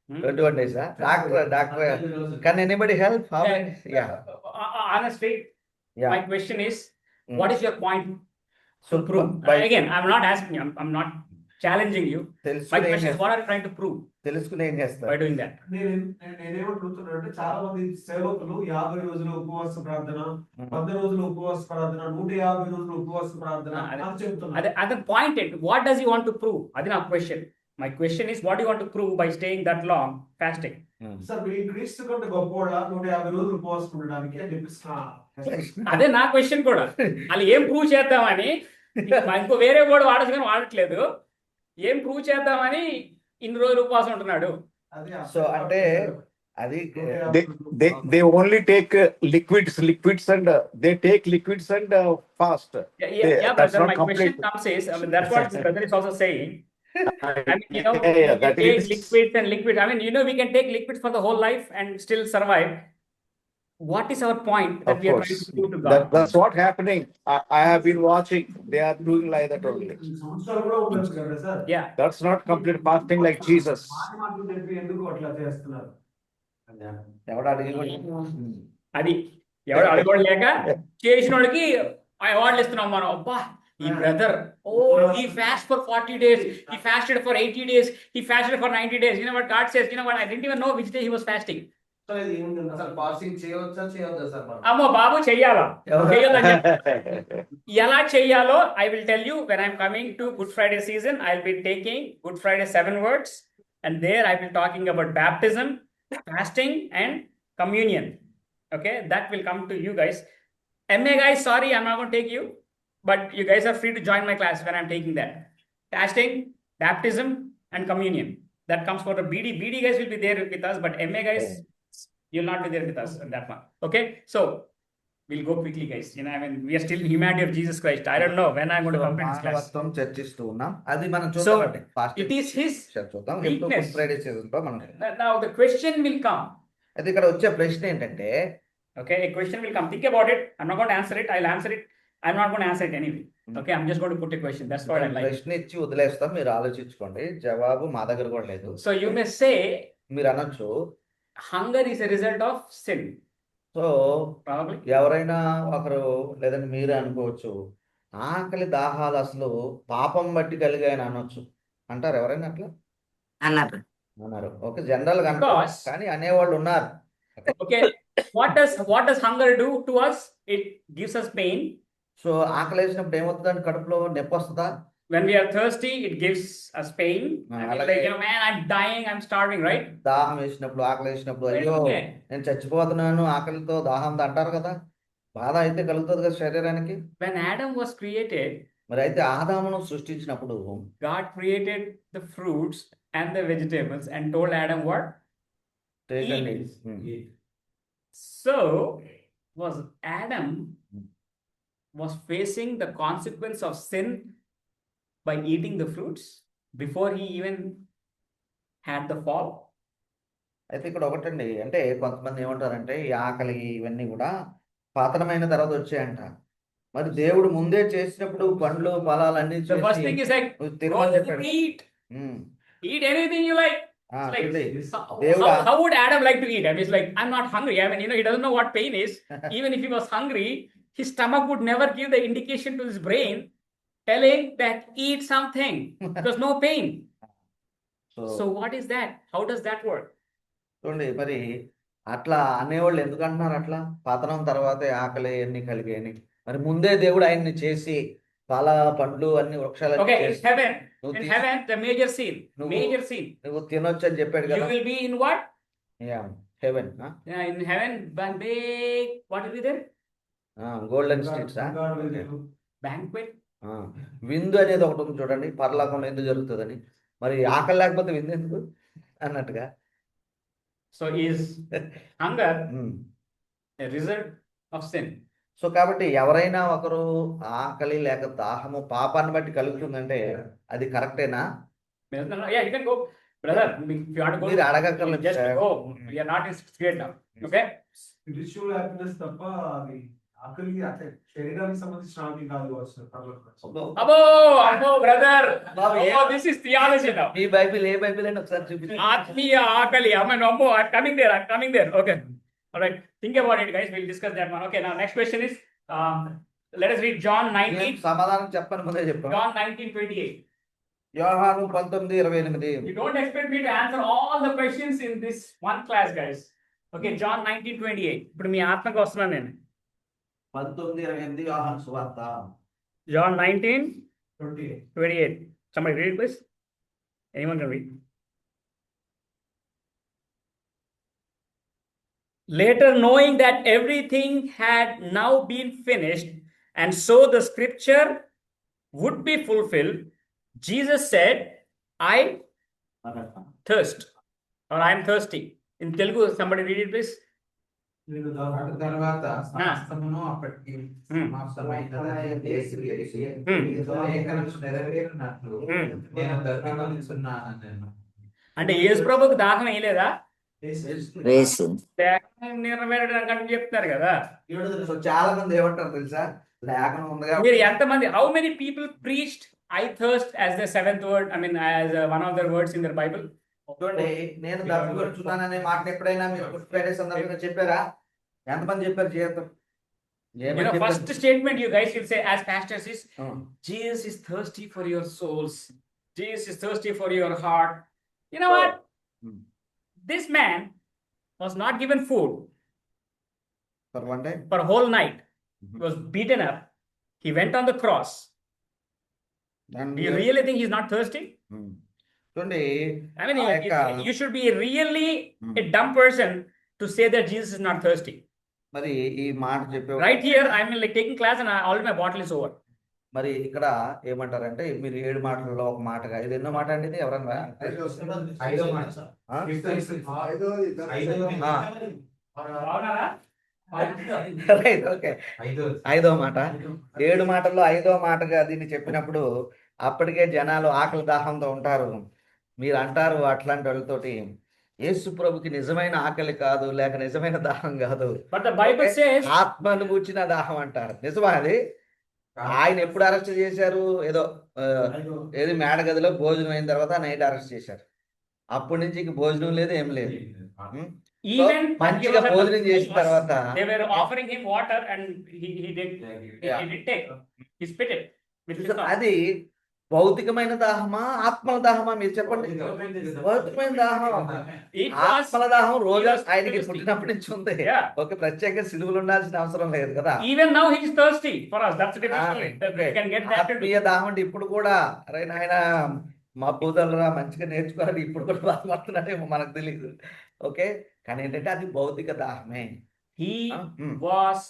21 days. Doctor, can anybody help? How many? Yeah. Honestly, Yeah. my question is, what is your point So to prove? by Again, I'm not asking you, I'm not challenging you. My తెలుసుకుని ఏం question is, చేస్తారు? what are you trying to prove తెలుసుకుని ఏం చేస్తారు? by doing that? నేనేమంటున్నానంటే చాలా మంది సేవకులు 50 రోజుల ఉపవాస ప్రార్థన, 100 రోజుల ఉపవాస ప్రార్థన, 150 రోజుల ఉపవాస ప్రార్థన అని చెప్తున్నారు. At the point, what does he want to prove? That's not question. My question is, what do you want to prove by staying that long fasting? Sir మీ క్రీస్తు కంటే గొప్పవాళ్ళ 150 రోజులు ఉపవాసం ఉండడానికి అని చెప్పేసి అదే నా క్వశ్చన్ కూడా. వాళ్ళు ఏం ప్రూవ్ చేద్దామని, ఇంకో వేరే కూడా వాడచ్చు కానీ వాడట్లేదు, ఏం ప్రూవ్ చేద్దామని ఇన్ని రోజులు ఉపవాసం ఉంటున్నాడు. సో అంటే అది they only take liquids and they take liquids and fast. Yeah, That's but not my question complete. comes is, that's what the brother is also saying. I mean, Yeah, we can that take is- liquids and liquids. I mean, we can take liquids for the whole life and still survive. What is our point that Of we are trying course, to prove to God? that's what happening. I have been watching. They are doing like that only. సంవత్సరాలు కూడా ఉండొచ్చు కదా sir. Yeah. That's not complete fasting like Jesus. మాటలు చెప్పి ఎందుకు అట్లా చేస్తున్నారు? ఎవడు అడిగి అది ఎవడు అడగలేక చేసిన వాడికి అవార్డులు ఇస్తున్నాం మనం. అబ్బా, ఈ brother, he fast for 40 days, he fasted for 80 days, he fasted for 90 days. You know what God says? You know what? I didn't even know which day he was fasting. అసలు ఫాస్టింగ్ చేయవచ్చా చేయవద్దా sir మనం? అమ్మో బాబు, చెయ్యాలా? చెయ్యాలని ఎలా చెయ్యాలో I will tell you when I'm coming to Good Friday season. I'll be taking Good Friday 7 words, and there I will talking about baptism, fasting, and communion. Okay, that will come to you guys. MA guys, sorry, I'm not going to take you, but you guys are free to join my class when I'm taking that. Fasting, baptism, and communion. That comes for the BD guys will be there with us, but MA guys, you'll not be there with us on that one. Okay, so we'll go quickly, guys. I mean, we are still in humanity of Jesus Christ. I don't know when I'm going to complete this class. మానవత్వం చర్చిస్తూ ఉన్నాం. అది మనం So చూద్దామండి. it is his చూద్దాం. weakness. Friday season లో మనం Now the question will come. అయితే ఇక్కడ వచ్చే ప్రశ్న ఏంటంటే, Okay, a question will come. Think about it. I'm not going to answer it. I'll answer it. I'm not going to answer it anyway. Okay, I'm just going to put a question. That's what I like. ప్రశ్న ఇచ్చి వదిలేస్తాం, మీరు ఆలోచించుకోండి. జవాబు మా దగ్గర కూడా లేదు. So you may say మీరు అనొచ్చు, hunger is a result of sin. So Probably. ఎవరైనా ఒకరు లేదంటే మీరే అనుకోవచ్చు, ఆకలి దాహాలు అసలు పాపం బట్టి కలిగాయని అనొచ్చు అంటారు. ఎవరైనా అట్లా అన్నారు. అన్నారు. ఓకే, జనరల్ గా అనుకో, Because- కానీ అనేవాళ్ళు ఉన్నారు. Okay, what does hunger do to us? It gives us pain. So ఆకలి వేసినప్పుడు ఏమవుతుందండి? కడుపులో నొప్పి వస్తుందా? When we are thirsty, it gives us pain. And it's అలాగే- like, man, I'm dying, I'm starving, right? దాహం వేసినప్పుడు, ఆకలి వేసినప్పుడు, అయ్యో Okay. నేను చచ్చిపోతున్నాను ఆకలితో దాహంతో అంటారు కదా. బాధ అయితే కలుగుతుంది కదా శరీరానికి. When Adam was created, మరి అయితే ఆదామును సృష్టించినప్పుడు God created the fruits and the vegetables and told Adam what? తేకండి. So was Adam was facing the consequence of sin by eating the fruits before he even had the fall? అయితే ఇక్కడ ఒకటండి, అంటే కొంతమంది ఏమంటారంటే ఈ ఆకలి ఇవన్నీ కూడా పతనమైన తర్వాత వచ్చాయంట. మరి దేవుడు ముందే చేసినప్పుడు పండ్లు ఫలాలు అన్ని The first చేసి thing is like, నువ్వు go తినమని చెప్పాడు. eat, um. eat anything you like. ఆ, It's like, తిండి. how, దేవుడా how would Adam like to eat? I mean, it's like, I'm not hungry. I mean, he doesn't know what pain is. Even if he was hungry, his stomach would never give the indication to his brain telling that eat something because no pain. So what is that? How does that work? చూడండి, మరి అట్లా అనేవాళ్ళు ఎందుకు అంటున్నారు అట్లా? పతనం తర్వాతే ఆకలి అన్ని కలిగాయని. మరి ముందే దేవుడు ఆయన్ని చేసి ఫల పండ్లు అన్ని వృక్షాలు Okay, in heaven, నువ్వు in తీసి- heaven, the major scene, నువ్వు- major scene. నువ్వు తినొచ్చు అని చెప్పాడు You కదా. will be in what? Heaven, Yeah, in heaven, one big, what will be there? Golden streets, Banquet. విందు అనేది ఒకటి ఉంది చూడండి, పరలోకంలో ఎందుకు జరుగుతుందని. మరి ఆకలి లేకపోతే విందు ఎందుకు అన్నట్టుగా. So is hunger um. a result of sin? So కాబట్టి ఎవరైనా ఒకరు ఆకలి లేక దాహము పాపాన్ని బట్టి కలుగుతుందంటే అది కరెక్టేనా? No, yeah, you can go. Brother, if you want to go, మీరు అడగక్కర్లేదు just sir. go. We are not in 6th grade now. Okay? Spiritual happiness తప్ప అది ఆకలి అంటే శరీరానికి సంబంధించిన ఆకలి కాదు అసలు. Abo, brother. Babu, Oh, this is theology now. Me Bible A Bible అని ఒకసారి చూపించండి. ఆత్మీయ ఆకలి. I'm coming there. Okay. All right. Think about it, guys. We'll discuss that one. Okay. Now, next question is, let us read John 19. నేను సమాధానం చెప్పని ముందే చెప్పాను. John 19:28. యోహాను 19:28. You don't expect me to answer all the questions in this one class, guys. Okay, John 19:28. ఇప్పుడు మీ ఆత్మకు వస్తున్నాను నేను. 19:28 యోహాను సువార్త. John 19:28. Somebody read it, please. Anyone can read. Later, knowing that everything had now been finished, and so the scripture would be fulfilled, Jesus said, I thirst, or I am thirsty. In Telugu, somebody read it, please. తర్వాత సమస్తమును అప్పటికి సమాప్తమైనదని లేఖనం నెరవేరినట్లు నేను దర్శించున్నాను. అంటే యేసు ప్రభువుకి దాహం వేయలేదా? వేసింది. లేఖనం నెరవేరడానికి అని చెప్తున్నారు కదా. సో చాలా మంది ఏమంటారు తెలుసా, లేఖనం ఉంది కాబట్టి. మీరు ఎంతమంది, how many people preached I thirst as the 7th word, I mean as one of their words in their Bible? చూడండి, నేను దప్పికొచ్చున్నాననే మాట ఎప్పుడైనా మీరు గుడ్ ఫ్రైడే సందర్భంగా చెప్పారా? ఎంతమంది చెప్పారు జీవితం? You know, first statement you guys will say as pastors is, Jesus is thirsty for your souls. Jesus is thirsty for your heart. You know what? This man was not given food for one day, for a whole night. He was beaten up. He went on the cross. Do you really think he's not thirsty? చూడండి, I mean, you should be really a dumb person to say that Jesus is not thirsty. మరి ఈ మాట చెప్పే Right here, I'm like taking class and already my bottle is over. మరి ఇక్కడ ఏమంటారంటే, మీరు 7 మాటలలో ఒక మాటగా, ఇది ఎన్నో మాట అండి? ఇది ఎవరన్నా రైట్, ఓకే, 5వ మాట. 7 మాటల్లో 5వ మాటగా దీన్ని చెప్పినప్పుడు అప్పటికే జనాలు ఆకలి దాహంతో ఉంటారు. మీరు అంటారు అట్లాంటి వాళ్ళతోటి, యేసు ప్రభుకి నిజమైన ఆకలి కాదు, లేక నిజమైన దాహం కాదు, But the Bible says, ఆత్మ అనుభూచిన దాహం అంటారు. నిజమా అది? ఆయన ఎప్పుడు అరెస్ట్ చేశారు? ఏది మేడగదిలో భోజనం అయిన తర్వాత నైట్ అరెస్ట్ చేశారు. అప్పటి నుంచి ఇంక భోజనం లేదు, ఏం లేదు. even మంచిగా భోజనం చేసిన తర్వాత they were offering him water and he did take. He spit it. అది భౌతికమైన దాహమా, ఆత్మల దాహమా? మీరు చెప్పండి. భౌతికమైన దాహం. ఆత్మల దాహం రోజు ఆయనకి పుట్టినప్పటి నుంచి ఉంది. ఓకే, ప్రత్యేక సిలువలు ఉండాల్సిన అవసరం లేదు కదా. Even now he is thirsty for us. That's a different story. We can get that. ఆత్మీయ దాహం అంటే ఇప్పుడు కూడా, అరే నాయన మా పూజలరా మంచిగా నేర్చుకోవాలి, ఇప్పుడు కూడా బాధపడుతున్నాడేమో మనకు తెలియదు. ఓకే, కానీ ఏంటంటే అది భౌతిక దాహమే. He was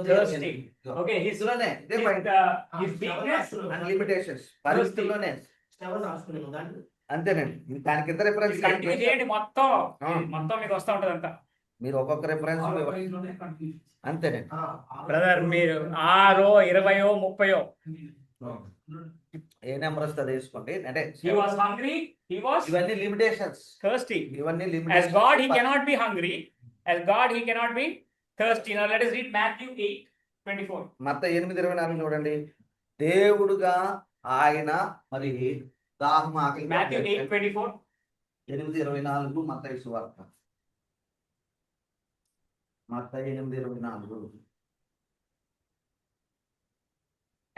thirsty. Okay, his weakness and limitations, పరిస్థితుల్లోనే. అంతేనండి, దానికి ఎంత రిఫరెన్స్ కంటిన్యూ చేయండి. మొత్తం మీకు వస్తూ ఉంటది అంతా. మీరు ఒక్కొక్క రిఫరెన్స్ అంతేనండి. బ్రదర్, మీరు 6, 20, 30 ఏ నెంబర్ వస్తుంది తీసుకోండి. అంటే he was hungry, he was ఇవన్నీ లిమిటేషన్స్, thirsty. ఇవన్నీ As limitations. God he cannot be hungry, as God he cannot be thirsty. Now let us read Matthew 8:24. మత్తయి 8:24 చూడండి. దేవుడుగా ఆయన మరి దాహం ఆకలి. Matthew 8:24. 8:24 మత్తయి సువార్త. మత్తయి 8:24.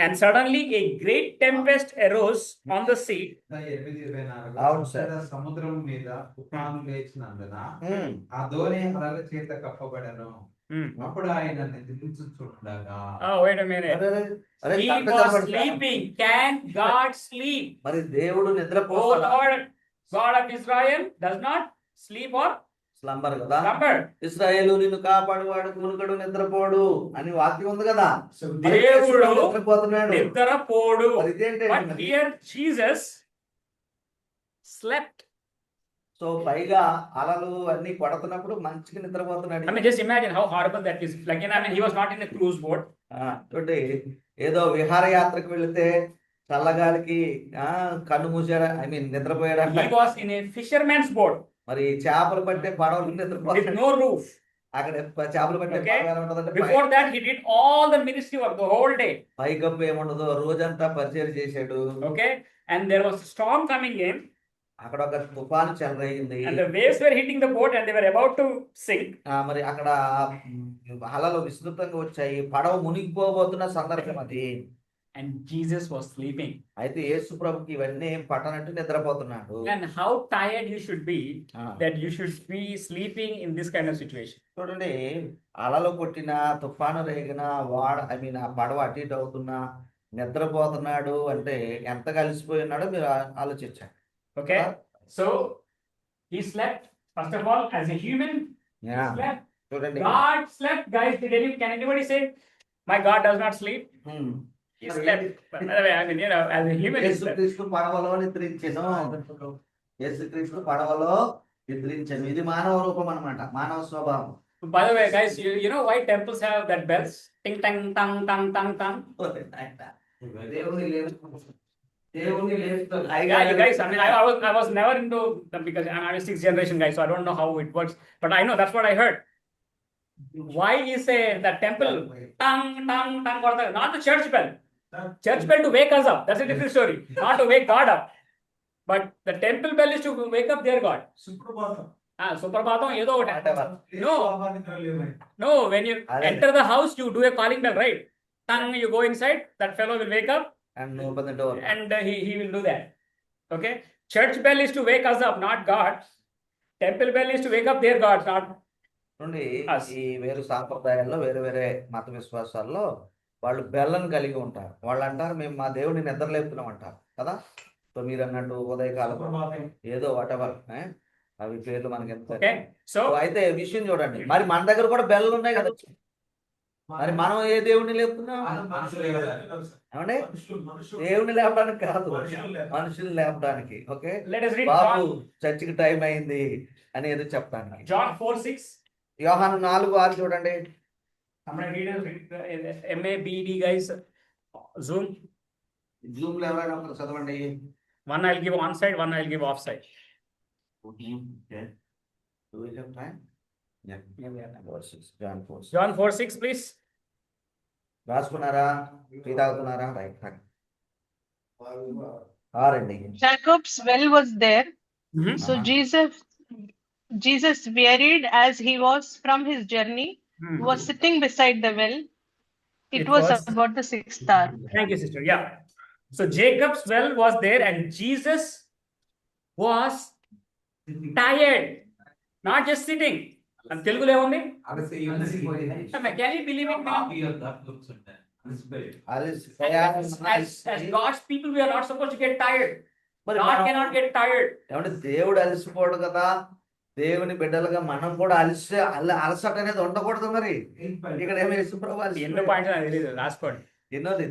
And suddenly a great tempest arose on the sea. 8:24. అవును సార్. సముద్రం మీద తుఫాను లేచినందున ఆ దోణి అలల చేత కప్పబడను. అప్పుడు ఆయన నిద్రించుచుండగా. Oh, wait a minute. He was sleeping. Can God sleep? మరి దేవుడు Oh నిద్రపోతాడా? Lord, God of Israel does not sleep or slumber కదా. slumber. ఇశ్రాయేలు నిన్ను కాపాడువాడు, కునుకడు నిద్రపోడు అని వాక్యం ఉంది కదా. దేవుడు నిద్రపోతున్నాడు. నిద్రపోడు. మరి ఇదేంటి? But here Jesus slept. So పైగా అలలు అన్ని కొడుతున్నప్పుడు మంచిగా నిద్రపోతున్నాడు. I mean, just imagine how horrible that is. Like, I mean, he was not in a cruise boat. చూడండి, ఏదో విహారయాత్రకు వెళితే చల్లగాలికి కన్ను మూసాడా, ఐ మీన్ నిద్రపోయాడా. He was in a fisherman's boat మరి చేపలు పట్టే పడవలు with నిద్రపోతాడు. no roof. అక్కడ చేపలు పట్టే Okay. పడవ ఎలా ఉంటుందంటే Before that, he did all the ministry work the whole day. పైకప్పు ఏముండదు, రోజంతా పరిచయం చేశాడు. Okay. And there was a storm coming in, అక్కడ ఒక తుఫాను చెలరేగింది. and the waves were hitting the boat, and they were about to sink. మరి అక్కడ అలలు విస్తృతంగా వచ్చాయి, పడవ మునిగిపోబోతున్న సందర్భం అది. And Jesus was sleeping. అయితే యేసు ప్రభుకి ఇవన్నీ ఏం పట్టనట్టు నిద్రపోతున్నాడు. And how tired you should be ఆ, that you should be sleeping in this kind of situation. చూడండి, అలలు కొట్టిన తుఫాను రేగిన ఐ మీన్ ఆ పడవ అటు ఇటు అవుతున్నా నిద్రపోతున్నాడు అంటే ఎంత కలిసిపోయి ఉన్నాడో మీరు ఆలోచించండి. Okay. So he slept, first of all, as a human. He Yeah. slept. చూడండి, God slept, guys. Can anybody say, my God does not sleep? హ్మ్. He slept. But by the way, I mean, as a human, he slept. యేసుక్రీస్తు పడవలో నిద్రించెను. యేసుక్రీస్తు పడవలో నిద్రించెను. ఇది మానవ రూపం అన్నమాట, మానవ స్వభావం. By the way, guys, you know why temples have that bells? Ting tang tang tang tang tang. దేవుని లేదు, దేవుని లేదు. Yeah, you guys, I mean, I was never into them because I'm a sixth generation guy, so I don't know how it works. But I know that's what I heard. Why is the temple tang tang tang? Not the church bell. Church bell to wake us up. That's a different story. Not to wake God up. But the temple bell is to wake up their God. Suprabhatam. Suprabhatam, ఏదో ఒకటి. No. ఆహ్వానితులు లేవై. No, when you enter the house, you do a calling bell, right? Tang, you go inside, that fellow will wake up And open the door. and he will do that. Okay? Church bell is to wake us up, not God. Temple bell is to wake up their gods, not నుండి us. ఈ వేరు సాంప్రదాయాల్లో వేరే వేరే మత విశ్వాసాల్లో వాళ్ళు బెల్లను కలిగి ఉంటారు. వాళ్ళు అంటారు మేము మా దేవుడిని నిద్రలేపుతున్నాం అంటారు కదా. సో మీరు అన్నట్టు ఉదయకాలం సుప్రభాతం. ఏదో వాటెవర్ అవి పేర్లు మనకి ఎంత. Okay? సో So, అయితే విషయం చూడండి, మరి మన దగ్గర కూడా బెల్లు ఉన్నాయి కదా. మరి మనం ఏ దేవుడిని లేపుతున్నాం? మనుషులే కదా. ఏమండి? మనుషులు. దేవుడిని లేపడానికి కాదు, మనుషులు. మనుషులు లేపడానికి. ఓకే, let us read బాబు John, చర్చికి టైం అయింది అని ఏదో చెప్తానికి. John 4:6. యోహాను 4:6 చూడండి. I'm going to read it. MABD guys. Zoom. Zoom లో ఎవరైనా ఒకరు చదవండి. One I'll give on side, one I'll give off side. Okay. Do we have time? Yeah. John 4. John 4:6, please. రాసుకున్నారా? టీ తాగుతున్నారా? రైట్. ఆరండి. Jacob's well was there. Mhm. So Uh-huh. Jesus wearied as he was from his journey, Hmm. was sitting beside the well. It It was was- about the 6th hour. Thank you, sister. Yeah. So Jacob's well was there, and Jesus was tired, not just sitting. And Telugu ఏముంది? Can you believe it now? As God's people, we are not supposed to get tired. మరి God మనం- cannot get tired. ఏమంటే దేవుడు అలసిపోడు కదా. దేవుని బిడ్డలుగా మనం కూడా అలసట అనేది ఉండకూడదు. మరి ఇక్కడ ఏమి యేసుప్రభు ఎన్నో అలసిపోయాడు. పాయింట్స్ నాకు తెలియదు, రాసుకోండి. ఎన్నోది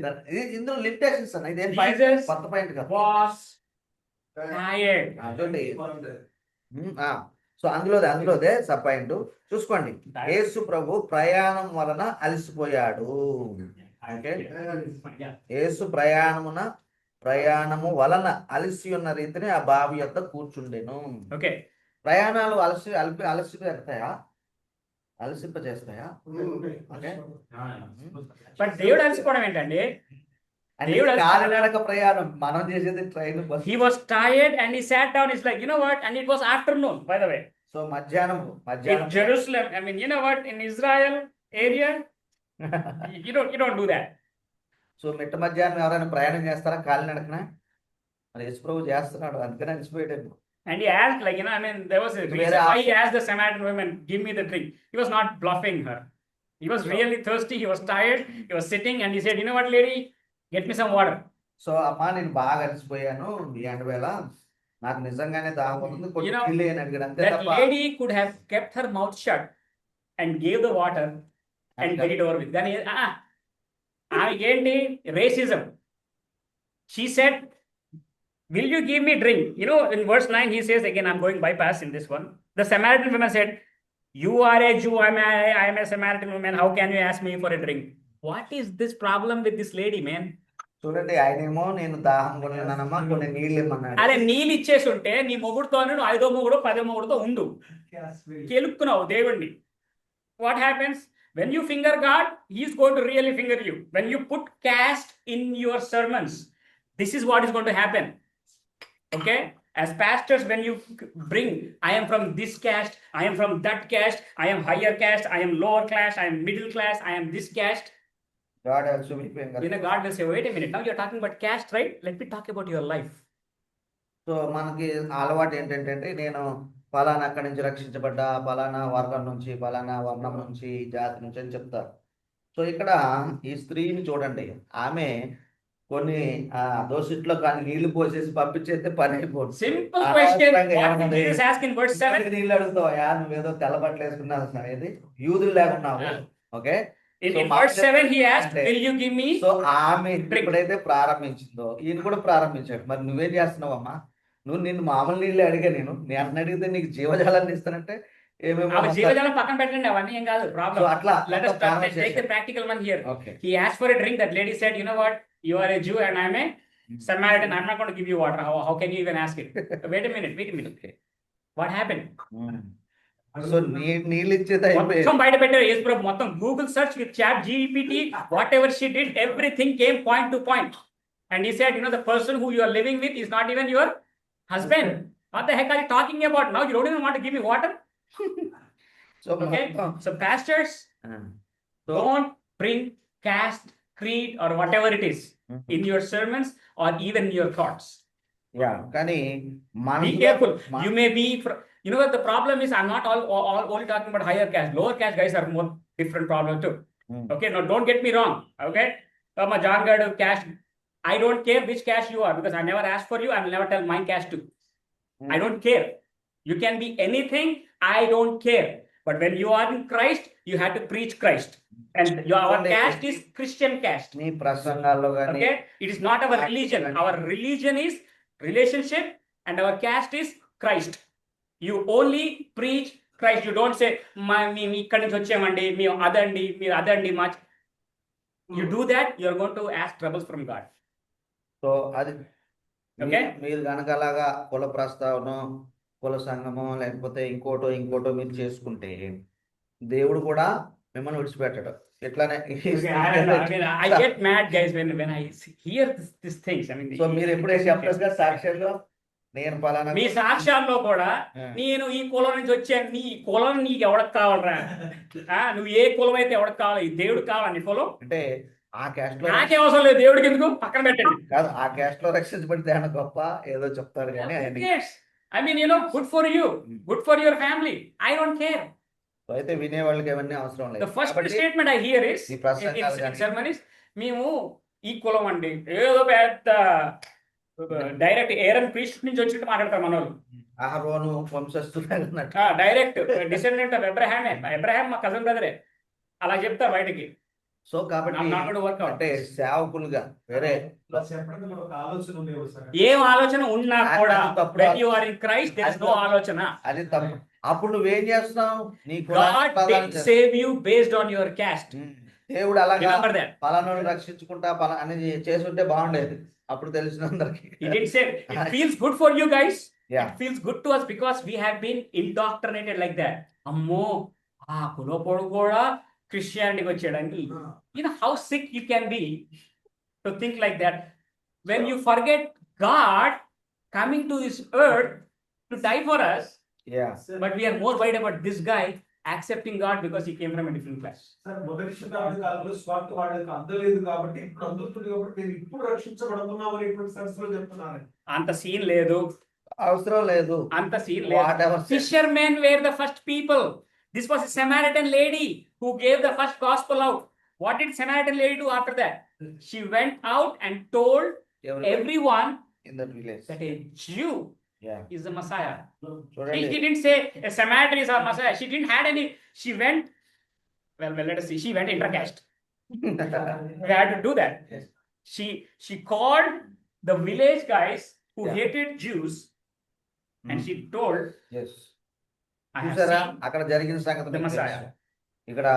ఇందులో లిమిటేషన్స్ అన్న, ఇదేం Jesus కొత్త పాయింట్ కదా. Was tired. చూడండి. సో అందులోదే సబ్ పాయింట్ చూసుకోండి. యేసు ప్రభు ప్రయాణం వలన అలసిపోయాడు. ఓకే, యేసు ప్రయాణము వలన అలసి ఉన్న రీతిని ఆ బావి యొద్ద కూర్చుండెను. Okay. ప్రయాణాలు అలసిపోతాయా? అలసింపజేస్తాయా? ఓకే, But దేవుడు అలసిపోవడం ఏంటండి? అంటే దేవుడు అలసి- కాలినడక ప్రయాణం, మనం చేసేది train, bus. He was tired and he sat down. It's like, you know what? And it was afternoon, by the way. So మధ్యాహ్నం In Jerusalem, I mean, you know what? In Israel area, you don't do that. So మిట్ట మధ్యాహ్నం ఎవరైనా ప్రయాణం చేస్తారా కాలినడకన? మరి యేసు ప్రభు చేస్తున్నాడు, అందుకని అలసిపోయాడు. And he asked, like, I mean, there was a reason Where why he asked the Samaritan woman, give me the drink. He was not bluffing her. He was really thirsty. He was tired. He was sitting and he said, you know what, lady? Get me some water. So అమ్మా నేను బాగా అలసిపోయాను ఈ ఎండవేళ, నాకు నిజంగానే దాహమవుతుంది, కొంచెం You know, నీళ్ళు వేయని అడిగాడు. అంతే That తప్ప lady could have kept her mouth shut and gave the water and get it over with. Then again, racism. She said, will you give me drink? You know, in verse 9, he says, again, I'm going bypass in this one. The Samaritan woman said, you are a Jew, I am a Samaritan woman. How can you ask me for a drink? What is this problem with this lady, man? చూడండి, ఆయనేమో నేను దాహం కొన్నానమ్మా, కొన్ని నీళ్ళు ఇమ్మన్నాడు. అరే నీళ్ళు ఇచ్చేసి ఉంటే నీ మొగుడుతో నువ్వు 5వ మొగుడు 10వ మొగుడుతో ఉండు. కెలుక్కున్నావు దేవుణ్ణి. What happens when you finger God? He is going to really finger you. When you put caste in your sermons, this is what is going to happen. Okay, as pastors, when you bring, I am from this caste, I am from that caste, I am higher caste, I am lower class, I am middle class, I am this caste. God also will finger. You know, God will say, wait a minute, now you're talking about caste, right? Let me talk about your life. So మనకి అలవాటు ఏంటంటే నేను ఫలానా అక్కడి నుంచి రక్షించబడ్డా, ఫలానా వర్గం నుంచి, ఫలానా వర్ణం నుంచి, జాతి నుంచి అని చెప్తారు. సో ఇక్కడ ఈ స్త్రీని చూడండి, ఆమె కొన్ని దోసిట్లో కానీ నీళ్లు పోసేసి పంపించేస్తే పని అయిపోతుంది. Simple question. అనవసరంగా What ఏమన్నది? did Jesus ask in verse 7? నీళ్ళు అడుగుతావా, నువ్వేదో తెల్ల బట్టలు వేసుకున్నావు అనేది యూదులు లేకున్నావు. Okay, In verse 7, he asked, will you give me? So ఆమె ఎప్పుడైతే ప్రారంభించిందో ఈయన కూడా ప్రారంభించాడు. మరి నువ్వేం చేస్తున్నావమ్మా? నిన్ను మామూలు నీళ్ళు అడిగా, నేను అడిగితే నీకు జీవజాలాన్ని ఇస్తానంటే ఏమేమో జీవజాలం పక్కన పెట్టండి, అవన్నీ ఏం కాదు సో ప్రాబ్లం. అట్లా Let us take the practical one here. Okay, He asked for a drink. That lady said, you know what? You are a Jew and I'm a Samaritan. I'm not going to give you water. How can you even ask it? Wait a minute. What happened? So నీళ్ళు ఇచ్చేది అయిపోయింది. మొత్తం బయట పెట్టారు యేసు ప్రభు. మొత్తం Google search with ChatGPT, whatever she did, everything came point to point. And he said, you know, the person who you are living with is not even your husband. What the heck are you talking about? Now you don't even want to give me water? So Okay, so pastors, so don't bring caste, creed or whatever it is in your sermons or even in your thoughts. Yeah, కానీ Be careful. You may be, you know what the problem is? I'm not all only talking about higher caste. Lower caste guys are more different problem too. Okay, now don't get me wrong. Okay, my John Gadu caste. I don't care which caste you are because I never asked for you. I will never tell my caste too. I don't care. You can be anything. I don't care. But when you are in Christ, you have to preach Christ. And our caste is Christian caste. నీ ప్రసంగాల్లో కానీ Okay, it is not our religion. Our religion is relationship, and our caste is Christ. You only preach Christ. You don't say, మేము ఇక్కడి నుంచి వచ్చామండి, మేము అదండి, మీరు అదండి, మా. You do that, you are going to ask troubles from God. So అది Okay. మీరు కనుక అలాగా కుల ప్రస్తావన, కుల సంఘము, లేకపోతే ఇంకోటో మీరు చేసుకుంటే దేవుడు కూడా మిమ్మల్ని విడిచిపెట్టాడు. ఎట్లానే I get mad guys when I hear these things. I mean, so మీరు ఎప్పుడే చెప్పగా సాక్ష్యంలో నేను పలానా మీ సాక్ష్యాల్లో కూడా నేను ఈ కులం నుంచి వచ్చాను, నీ కులం నీకు ఎవరికి కావాలరా? నువ్వు ఏ కులం అయితే ఎవరికి కావాలి? ఈ దేవుడికి కావాలి నీ కులం. అంటే ఆ క్యాస్ట్ లో నాకే అవసరం లేదు, దేవుడికి ఎందుకు? పక్కన పెట్టండి. కాదు, ఆ క్యాస్ట్ లో రక్షించబడితే ఆయన గొప్ప ఏదో చెప్తారు కానీ ఆయన Yes, I mean, you know, good for you, good for your family. I don't care. అయితే వినే వాళ్ళకి ఇవన్నీ అవసరం The లేదు. first కాబట్టి statement I hear is ఈ ప్రసంగాలు in కానీ sermons, మేము ఈ కులం అండి, ఏదో పెద్ద డైరెక్ట్ ఏరన్ ప్రీస్ట్ నుంచి వచ్చినట్టు మాట్లాడతారు మన వాళ్ళు. అహరోను వంశస్థులు డైరెక్ట్ డిసెండెంట్ ఆఫ్ అబ్రహామే. అబ్రహాం మా కజన్ బ్రదరే. అలా చెప్తారు బయటకి. సో కాబట్టి not going to work out. అంటే సేవకులుగా వేరే ఇలా చెప్పడానికి మనకు ఆలోచన ఉండేవి సార్. ఏం ఆలోచన ఉన్నా కూడా తప్పుడు when you are in Christ there is no ఆలోచన. అది తప్పు. అప్పుడు నువ్వేం చేస్తున్నావు? నీ God didn't save you based on your caste. దేవుడు అలాగా Remember that. పలానాను రక్షించుకుంటా అనేది చేసుంటే బాగుండేది. అప్పుడు తెలిసినందరికి He didn't say it feels good for you guys. Yeah. It feels good to us because we have been indoctrinated like that. అమ్మో ఆ కులపోడు కూడా క్రిస్టియానిటీకి వచ్చాడని. You know how sick you can be to think like that when you forget God coming to this earth to die for us. Yeah. But we are more worried about this guy accepting God because he came from a different class. Sir మొదటి శతాబ్ది కాలంలో స్వార్థ వాళ్ళకి అందలేదు కాబట్టి ఇప్పుడు అందుతుంది కాబట్టి నేను ఇప్పుడు రక్షించబడుతున్నాం అనేటువంటి సంస్థలో చెప్తున్నాను. అంత సీన్ లేదు, అవసరం లేదు. అంత సీన్ లేదు. Whatever. Fishermen were the first people. This was a Samaritan lady who gave the first gospel out. What did Samaritan lady do after that? She went out and told everyone in that village that a Jew is the Messiah. చూడండి She didn't say a Samaritan is our Messiah. She didn't had any. She went. Well, let us see. She went intercaste. We had to do that. Yes. She called the village guys who Yeah. hated Jews, and she told, yes. I have చూసారా seen అక్కడ జరిగిన సంగతి the మీకు Messiah. తెలుసు. ఇక్కడ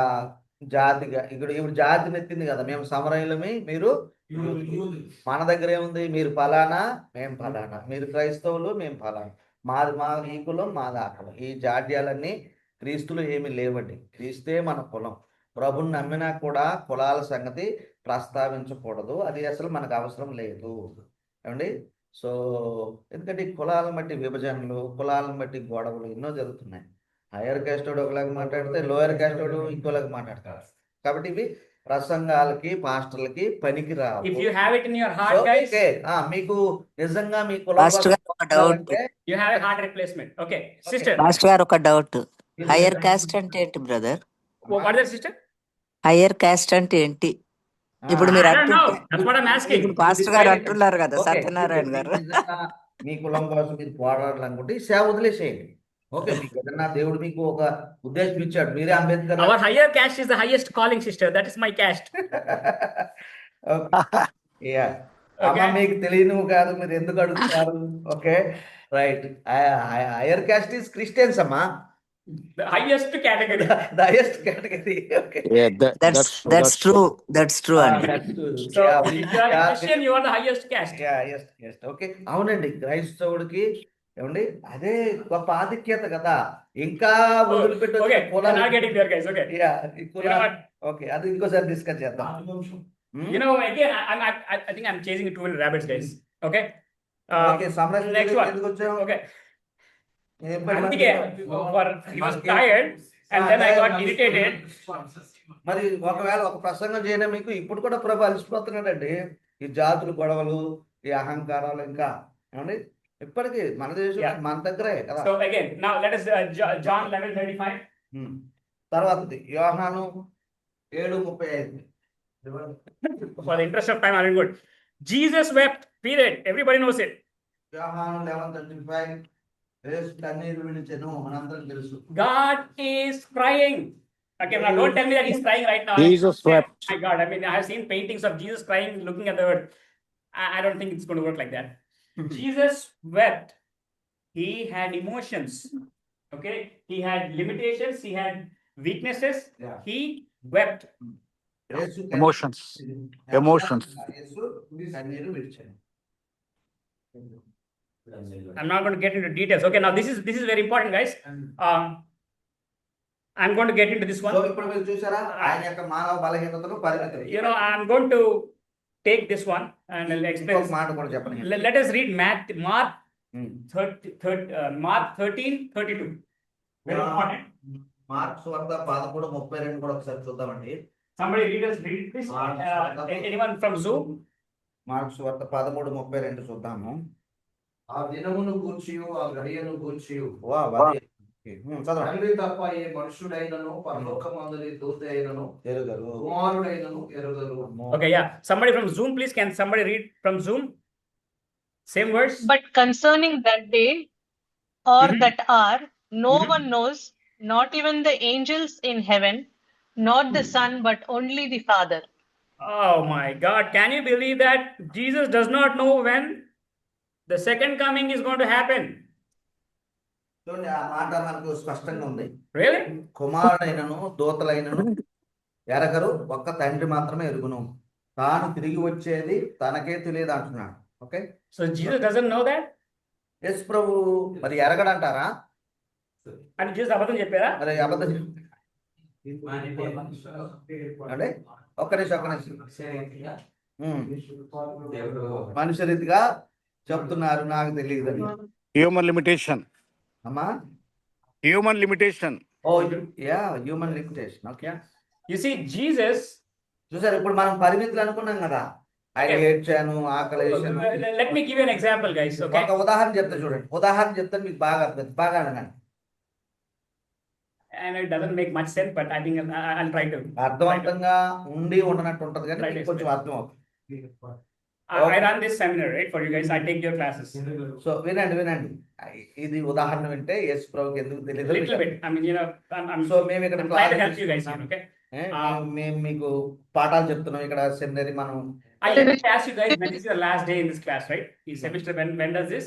జాతిగా ఇప్పుడు జాతిని ఎత్తింది కదా, మేము సమరయులమే మీరు మన దగ్గర ఏముంది? మీరు ఫలానా, మేము ఫలానా, మీరు క్రైస్తవులు, మేము ఫలానా, మాది మా ఈ కులం, మాది ఆ కులం. ఈ జాడ్యాలన్నీ క్రీస్తులు ఏమీ లేవండి. క్రీస్తే మన కులం. ప్రభుని నమ్మినా కూడా కులాల సంగతి ప్రస్తావించకూడదు. అది అసలు మనకు అవసరం లేదు ఏమండి. సో ఎందుకంటే ఈ కులాలను బట్టి విభజనలు, కులాలను బట్టి గొడవలు ఎన్నో జరుగుతున్నాయి. హైయర్ క్యాస్ట్ వాడు ఒకలాగా మాట్లాడితే లోయర్ క్యాస్ట్ వాడు ఇంకోలాగా మాట్లాడతారు. కాబట్టి ఇవి ప్రసంగాలకి, పాస్టర్లకి పనికి రావు. If you have it in your heart, guys, okay, మీకు నిజంగా మీ పాస్టర్ గారు ఒక డౌట్. కులం you have a heart replacement. Okay, sister. Pastor గారు ఒక డౌట్. హైయర్ కాస్ట్ అంటే ఏంటి brother? What is that, sister? Hire cost అంటే ఏంటి? ఇప్పుడు మీరు I don't know. అంటుంటే That's what I'm asking. ఇప్పుడు పాస్టర్ గారు అంటున్నారు కదా, సత్యనారాయణ గారు. మీ కులం కోసం మీరు పోరాడాలనుకుంటే ఈ సేవ వదిలేసేయండి. ఓకే, మీకు ఏదన్నా దేవుడు మీకు ఒక ఉద్దేశం ఇచ్చాడు. మీరే Ambedkar. Our higher caste is the highest calling, sister. That is my caste. అమ్మ మీకు తెలియను కాదు, మీరు ఎందుకు అడుగుతారు? Okay, right. Hire caste is Christians అమ్మా. The highest category. The highest category. Okay. Yeah, That's true. That's true అండి. So if you are a Christian, you are the highest caste. Yes. Okay. అవునండి, క్రైస్తవుడికి ఏమండి అదే గొప్ప ఆధిక్యత కదా. ఇంకా వదిలిపెట్టు. Okay, we're not getting there, guys. Okay. You know what? Okay, అది ఇంకోసారి డిస్కస్ చేద్దాం. You know, again, I think I'm chasing two rabbits, guys. Okay. Okay, సమరస్ Next one. ఎందుకు వచ్చాం? Okay. అందుకే he was tired and then I got irritated. మరి ఒకవేళ ఒక ప్రసంగం చేయనే మీకు ఇప్పుడు కూడా ప్రభు అలసిపోతున్నాడండి. ఈ జాతులు గొడవలు, ఈ అహంకారాలు ఇంకా ఏమండి ఇప్పటికీ మన దేశం మన దగ్గరే కదా. So again, now let us John 11:35. తర్వాతది యోహాను 7:35. For the interest of time, I'm good. Jesus wept. Period. Everybody knows it. యోహాను 11:35 యేసు కన్నీరు విడిచెను, మనందరం తెలుసు. God is crying. Okay, now don't tell me that he's crying right now. Jesus wept. My God, I mean, I have seen paintings of Jesus crying, looking at the earth. I don't think it's going to work like that. Jesus wept. He had emotions. Okay, he had limitations. He had weaknesses. Yeah. He wept. Yesu Emotions. యేసు కన్నీరు విడిచెను. I'm not going to get into details. Okay, now this is very important, guys. I'm going to get into this one. So ఇప్పుడు మీరు చూసారా ఆయన యొక్క మానవ బలహీనతను పరిమితులు. You know, I'm going to take this one and I'll explain. ఇంకొక మాట కూడా చెప్పండి. Let us read Mark 13:32. Very important. Marks వార్త 13:32 కూడా ఒకసారి చూద్దామండి. Somebody read this. Anyone from Zoom? Marks వార్త 13:32 చూద్దాము. ఆ దినమును గూర్చియు ఆ గడియను గూర్చియు చదవండి. తండ్రి తప్ప ఏ మనుషుడైనను పరలోకమందుని దూత అయినను ఎరుగరు, కుమారుడైనను ఎరుగరు. Okay, yeah. Somebody from Zoom, please. Can somebody read from Zoom? Same verse. But concerning that day or that hour, no one knows, not even the angels in heaven, not the Son, but only the Father. Oh my God. Can you believe that Jesus does not know when the second coming is going to happen? చూడండి, ఆ మాట మనకు స్పష్టంగా ఉంది. Really? కుమారుడైనను దూతలైనను ఎరగరు, ఒక్క తండ్రి మాత్రమే ఎరుగును, తాను తిరిగి వచ్చేది తనకే తెలియదు అంటున్నాడు. Okay, So Jesus doesn't know that? యేసు ప్రభు మరి ఎరగడంటారా? అని Jesus అబద్ధం చెప్పారా? మరి అబద్ధం అంటే ఒక్క నిమిషం. మనుష్య రీతిగా చెప్తున్నారు, నాకు తెలియదు అని. Human limitation. అమ్మా, human limitation. Human limitation. Okay, You see, Jesus. చూసారు, ఇప్పుడు మనం పరిమితులు అనుకున్నాం కదా. ఆయన ఏడ్చాను, ఆకలి వేసాను. Let me give you an example, guys. Okay. ఒక ఉదాహరణ చెప్తా చూడండి. ఉదాహరణ చెప్తే మీకు బాగా అర్థం, బాగా అడగండి. And it doesn't make much sense, but I think I'll try to. అర్థవంతంగా ఉండి ఉండనట్టు ఉంటది కానీ మీకు కొంచెం అర్థం అవుతుంది. I run this seminar, right, for you guys. I take your classes. So వినండి. ఇది ఉదాహరణ వింటే యేసు ప్రభుకి ఎందుకు తెలియదు. Little bit. I mean, you know, I'm so మేము ఇక్కడ trying to help you guys here, okay? మేము మీకు పాఠాలు చెప్తున్నాం ఇక్కడ సెమినరీ. మనం I let me ask you guys, when is your last day in this class, right? The semester, when does this?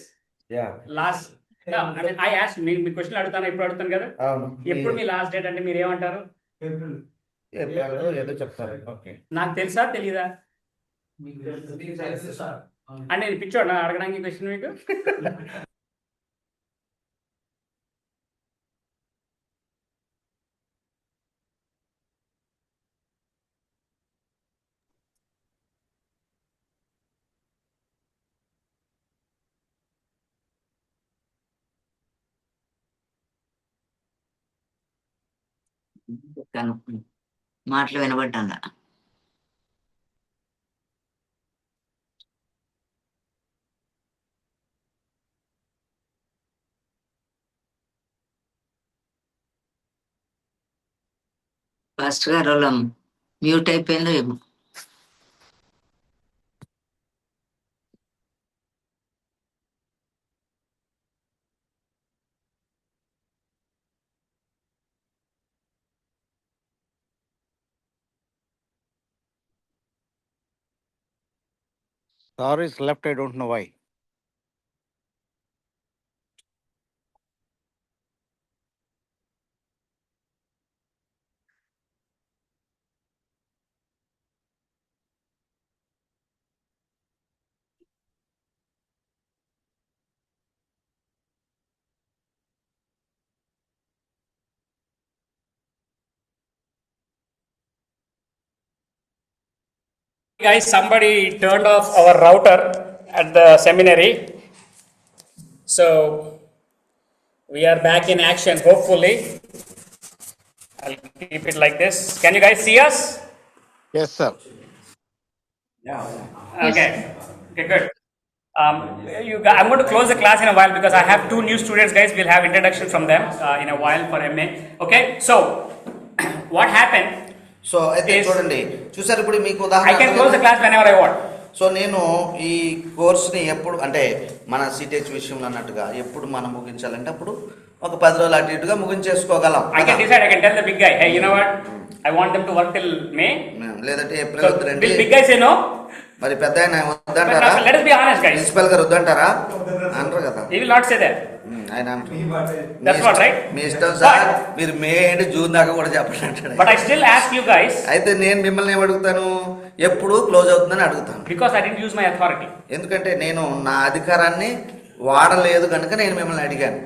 Last. No, I mean, I asked you, me question అడుగుతాను, ఎప్పుడు అడుగుతాను కదా? అవును, ఎప్పుడు మీ లాస్ట్ డేట్ అంటే మీరు ఏమంటారు? ఏదో చెప్తారు. ఓకే, నాకు తెలుసా తెలీదా? అంటే నేను పిచ్చోడా అడగడానికి క్వశ్చన్ మీకు? మాటలు వినబడ్డా. పాస్టర్ గారు వాళ్ళ మ్యూట్ అయిపోయిందో ఏమో. Star is left, I don't know why. Guys, somebody turned off our router at the seminary. So we are back in action, hopefully. I'll keep it like this. Can you guys see us? Yes, sir. Okay. Okay, good. I'm going to close the class in a while because I have 2 new students, guys. We'll have introduction from them in a while for MA. Okay, so what happened? So అయితే చూడండి, చూసారు ఇప్పుడు మీకు I can close the ఉదాహరణ. class whenever I want. So నేను ఈ కోర్స్ని ఎప్పుడు అంటే మన సిటెచ్ విషయంలో అన్నట్టుగా ఎప్పుడు మనం ముగించాలంటే అప్పుడు ఒక 10 రోజులు అటు ఇటుగా ముగించేసుకోగలం. I can decide, I can tell the big guy, hey, you know what? I want them to work till May. లేదంటే ఏప్రిల్ So, వద్దురండి. will big guy say no? మరి పెద్ద ఆయన But వద్దంటారా? let us be honest, guys. Principal గారు వద్దంటారా? అంటారు కదా. He will not say that. ఆయన అంటారు. That's what, right? మీ ఇష్టం సార్, మీరు మే అండ్ జూన్ దాకా కూడా చెప్పండి అంటాడు. But I still ask you guys అయితే నేను మిమ్మల్ని ఏం అడుగుతాను, ఎప్పుడు క్లోజ్ అవుతుందని అడుగుతాను. because I didn't use my authority. ఎందుకంటే నేను నా అధికారాన్ని వాడలేదు కనుక నేను మిమ్మల్ని అడిగాను.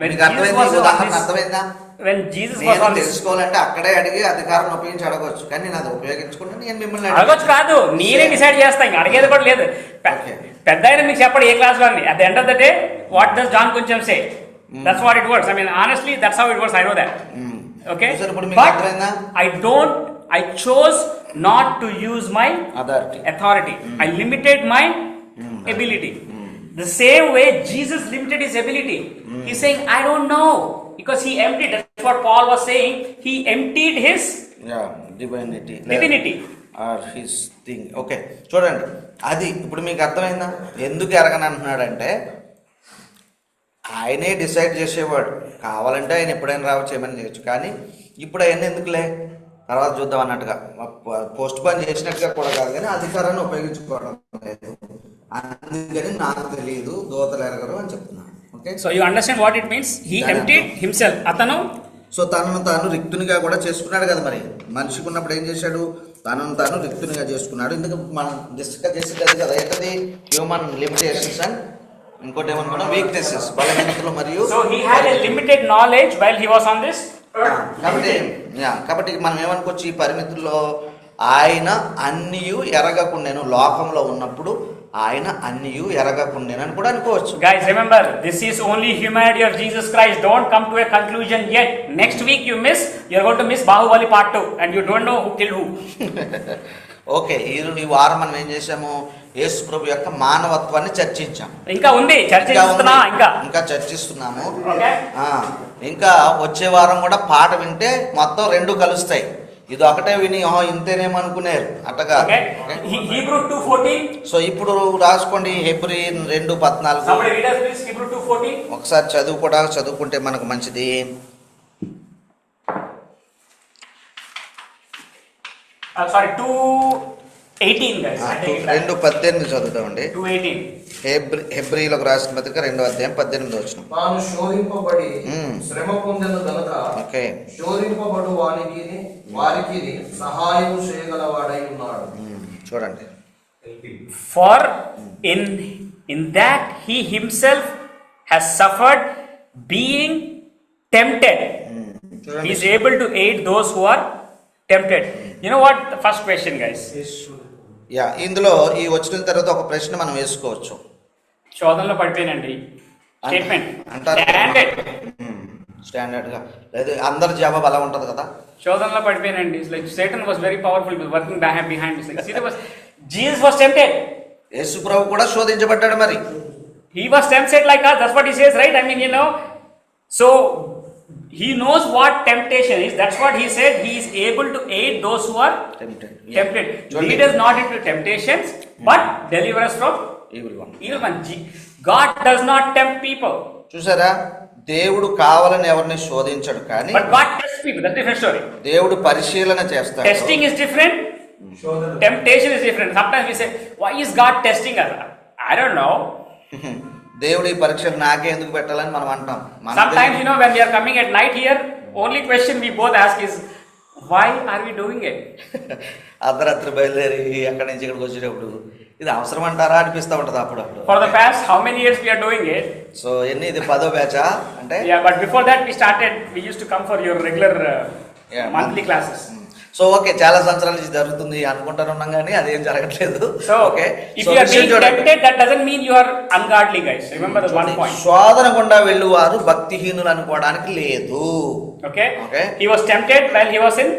When మీకు అర్థమైంది? Jesus was on ఉదాహరణ this- అర్థమైందా? When Jesus was నేను on this, తెలుసుకోవాలంటే అక్కడే అడిగి అధికారం ఉపయోగించి అడగవచ్చు, కానీ నేను అది ఉపయోగించుకుంటే నేను మిమ్మల్ని అడగొచ్చు కాదు, నేనే డిసైడ్ చేస్తా, ఇంకా అడిగేది కూడా లేదు. Okay. పెద్ద ఆయన మీకు చెప్పండి ఏ క్లాస్ వాడిని. At the end of the day what does John కొంచెం say, that's what it works. I mean honestly that's how it works. I know that. Okay, చూసారు ఇప్పుడు మీకు బట్ అర్థమైందా? I chose not to use my authority. I limited my ability. The same way Jesus limited his ability. He's saying, I don't know, because he emptied. That's what Paul was saying. He emptied his divinity. Or his thing. Okay, చూడండి, అది ఇప్పుడు మీకు అర్థమైందా ఎందుకు ఎరగని అంటున్నాడంటే ఆయనే decide చేసేవాడు. కావాలంటే ఆయన ఎప్పుడైనా రావచ్చు, ఏమైనా చేయొచ్చు, కానీ ఇప్పుడు అవన్నీ ఎందుకులే తర్వాత చూద్దాం అన్నట్టుగా పోస్ట్ పోన్ చేసినట్టుగా కూడా కాదు, కానీ అధికారాన్ని ఉపయోగించుకోవడం లేదు. అందుకని నాకు తెలియదు, దోతలు ఎరగరు అని చెప్తున్నాను. Okay, So you understand what it means? He emptied himself. అతను సో తనను తాను రిక్తునిగా కూడా చేసుకున్నాడు కదా. మరి మనిషికి ఉన్నప్పుడు ఏం చేశాడు? తనను తాను రిక్తునిగా చేసుకున్నాడు. ఎందుకు మనం డిస్కస్ చేసేది కదా, ఏంటది? హ్యూమన్ లిమిటేషన్స్ అండ్ ఇంకోటి ఏమనుకున్నాం, వీక్నెసెస్, బలహీనతలు మరియు. So he had a limited knowledge while he was on this earth. కాబట్టి మనం ఏమనుకోవచ్చు, ఈ పరిమితుల్లో ఆయన అన్నియు ఎరగకుండెను. లోకంలో ఉన్నప్పుడు ఆయన అన్నియు ఎరగకుండెనని కూడా అనుకోవచ్చు. Guys, remember, this is only humanity of Jesus Christ. Don't come to a conclusion yet. Next week you're going to miss Bahubali part 2 and you don't know who killed who. Okay, ఈ వారం మనం ఏం చేసాము? యేసు ప్రభు యొక్క మానవత్వాన్ని చర్చించాం. ఇంకా ఉంది, ఇంకా చర్చిస్తున్నాము. ఇంకా వచ్చే వారం కూడా పాట వింటే మొత్తం 2 కలుస్తాయి. ఇది ఒకటే విని ఇంతేనేమనుకునేరు అట్టగా. Hebrew 2:14. సో ఇప్పుడు రాసుకోండి, Hebrew 2:14. Somebody read us please Hebrew 2:14. ఒకసారి చదువుకుంటే మనకు మంచిది. Sorry, 2:18 guys. 2:18 చదువుతామండి. 2:18. హెబ్రీలకు రాసిన పత్రిక 2:18. తాను శోధింపబడి శ్రమ పొందెను గనుక శోధింపబడు వారికి సహాయం చేయగలవాడై ఉన్నాడు. చూడండి, For in that he himself has suffered being tempted. He is able to aid those who are tempted. You know what? The first question, guys. Yeah, ఇందులో ఈ వచ్చిన తర్వాత ఒక ప్రశ్న మనం వేసుకోవచ్చు. శోధనలో పడిపోయినండి. స్టేట్మెంట్ అంటారు స్టాండర్డ్ గా, లేదు అందరి జవాబు అలా ఉంటది కదా. శోధనలో పడిపోయినండి. It's like Satan was very powerful, working behind this. Like, see, there was Jesus was tempted. యేసు ప్రభు కూడా శోధించబడ్డాడు. మరి He was tempted like us. That's what he says, right? I mean, so he knows what temptation is. That's what he said. He is able to aid those who are tempted. Lead us not into temptations, but deliver us from evil one. God does not tempt people. చూసారా, దేవుడు కావాలని ఎవరిని శోధించడు, కానీ But God tests people. That's a different story. దేవుడు పరిశీలన చేస్తాడు. Testing is different. Temptation is different. Sometimes we say, why is God testing us? I don't know. దేవుడు ఈ పరీక్షలు నాకే ఎందుకు పెట్టాలని మనం అంటాం. Sometimes, when we are coming at night here, only question we both ask is, why are we doing it? అర్ధరాత్రి బయలుదేరి అక్కడి నుంచి ఇక్కడికి వచ్చేటప్పుడు ఇది అవసరం అంటారా అనిపిస్తూ ఉంటది అప్పుడప్పుడు. For the past how many years we are doing it? So ఇది 10వ బ్యాచా అంటే? Yeah, but before that we used to come for your regular monthly classes. So okay, చాలా సంవత్సరాల నుంచి జరుగుతుంది అనుకుంటున్నాం, కానీ అదేం జరగట్లేదు. So okay, if you are being tempted, that doesn't mean you are ungodly, guys. Remember the one point. శోధన గుండా వెళ్ళువారు భక్తిహీనులు అనుకోవడానికి లేదు. Okay? He was tempted while he was in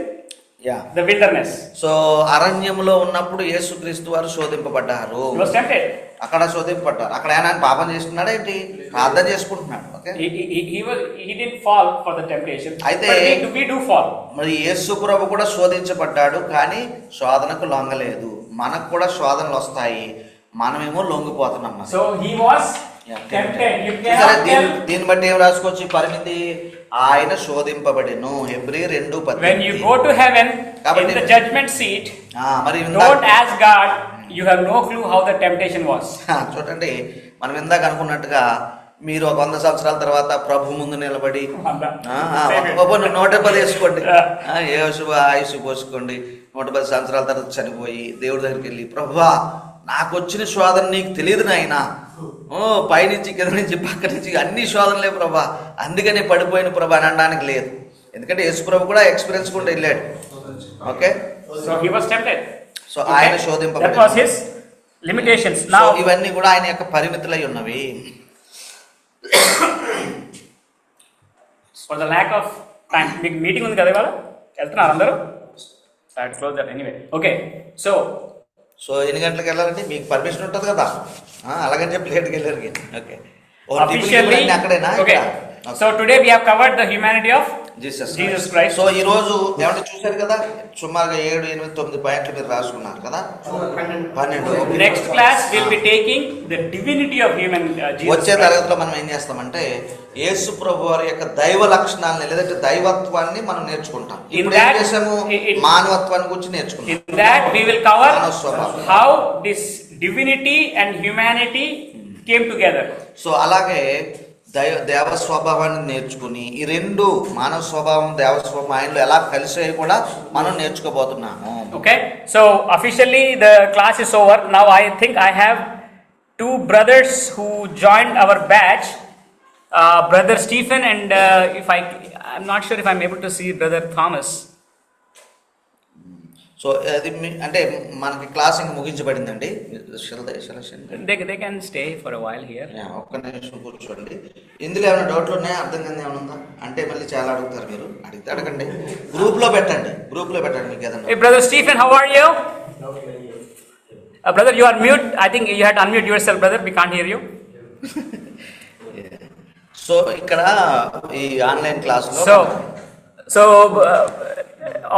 the wilderness. So అరణ్యంలో ఉన్నప్పుడు యేసుక్రీస్తు వారు శోధింపబడ్డారు. He was tempted. అక్కడ శోధింపబడ్డారు. అక్కడ ఆయన పాపం చేస్తున్నాడా ఏంటి? ప్రార్థన చేసుకుంటున్నాడు. Okay, he didn't fall for the temptation. అయితే we do fall. మరి యేసు ప్రభు కూడా శోధించబడ్డాడు, కానీ శోధనకు లొంగలేదు. మనకు కూడా శోధనలు వస్తాయి, మనమేమో లొంగిపోతున్నాం. So he was tempted. You సరే, cannot దీన్ని బట్టి ఏం రాసుకోవచ్చు? పరిమితి, ఆయన శోధింపబడెను. Hebrew 2:10. When you go to heaven in the judgment seat, మరి don't ask God. You have no clue how the temptation was. చూడండి, మనం ఇందాక అనుకున్నట్టుగా మీరు ఒక 100 సంవత్సరాల తర్వాత ప్రభు ముందు నిలబడి 110 వేసుకోండి, ఆయుష్ పోసుకోండి, 110 సంవత్సరాల తర్వాత చనిపోయి దేవుడి దగ్గరికి వెళ్ళి, ప్రభువా నాకు వచ్చిన శోధన నీకు తెలియదు నాయనా, పైనుంచి కింద నుంచి పక్క నుంచి అన్ని శోధనలే ప్రభా, అందుకనే పడిపోయిన ప్రభా అని అనడానికి లేదు. ఎందుకంటే యేసు ప్రభు కూడా ఎక్స్పీరియన్స్ కూడా వెళ్ళాడు. Okay, So he was tempted. So ఆయన శోధింపబడ్డాడు. That was his limitations. Now ఇవన్నీ కూడా ఆయన యొక్క పరిమితులై ఉన్నవి. for the lack of time, మీకు మీటింగ్ ఉంది కదా ఇవాళ, వెళ్తున్నారు అందరూ? Close that anyway. Okay, so ఎన్ని గంటలకు వెళ్ళాలంటే మీకు పర్మిషన్ ఉంటుంది కదా, అలాగని చెప్పి లేట్కి వెళ్ళారు. Okay, officially అక్కడేనా? okay. So today we have covered the humanity of Jesus Christ. So ఈ రోజు ఏమంటే చూశారు కదా, సుమారుగా 7, 8, 9 పాయింట్లు మీరు రాసుకున్నారు కదా. 12. Next class we'll be taking the divinity of Jesus. వచ్చే తరగతిలో మనం ఏం చేస్తామంటే యేసు ప్రభు వారి యొక్క దైవ లక్షణాలని లేదంటే దైవత్వాన్ని మనం నేర్చుకుంటాం. ఇప్పుడు ఏం చేసాము? మానవత్వాన్ని గురించి నేర్చుకుంటాం. In that we will cover how this divinity and humanity came together. So అలాగే దేవ స్వభావాన్ని నేర్చుకుని ఈ రెండు మానవ స్వభావం దేవ స్వభావం ఆయనలో ఎలా కలిసాయి కూడా మనం నేర్చుకోబోతున్నాము. Okay, so officially the class is over. Now I think I have 2 brothers who joined our batch, brother Stephen and I'm not sure if I'm able to see brother Thomas. So అది అంటే మనకి class ఇంకా ముగించబడిందండి. They can stay for a while here. ఒక్క నిమిషం కూర్చోండి. ఇందులో ఏమైనా డౌట్లు ఉన్నాయా? అర్థం కాదు ఏమైనా ఉందా అంటే మళ్ళీ చాలా అడుగుతారు. మీరు అడిగితే అడగండి, గ్రూప్ లో పెట్టండి మీకు ఏదన్నా. Hey brother Stephen, how are you? Brother, you are mute. I think you had to unmute yourself, brother. We can't hear you. So ఇక్కడ ఈ ఆన్లైన్ క్లాస్ లో So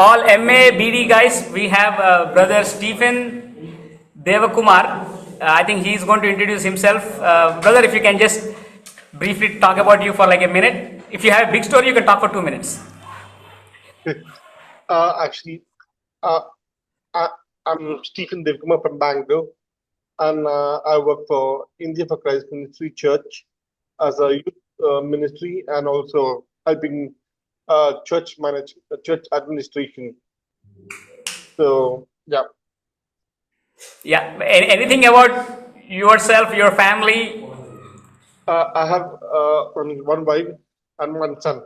all MA BD guys, we have brother Stephen Devakumar. I think he is going to introduce himself. Brother, if you can just briefly talk about you for like a minute. If you have a big story, you can talk for 2 minutes. Actually, I'm Stephen Devakumar from Bangalore, and I work for India for Christ Ministry Church as a youth ministry and also helping church administration. So yeah. Yeah. Anything about yourself, your family? I have only one wife and one son.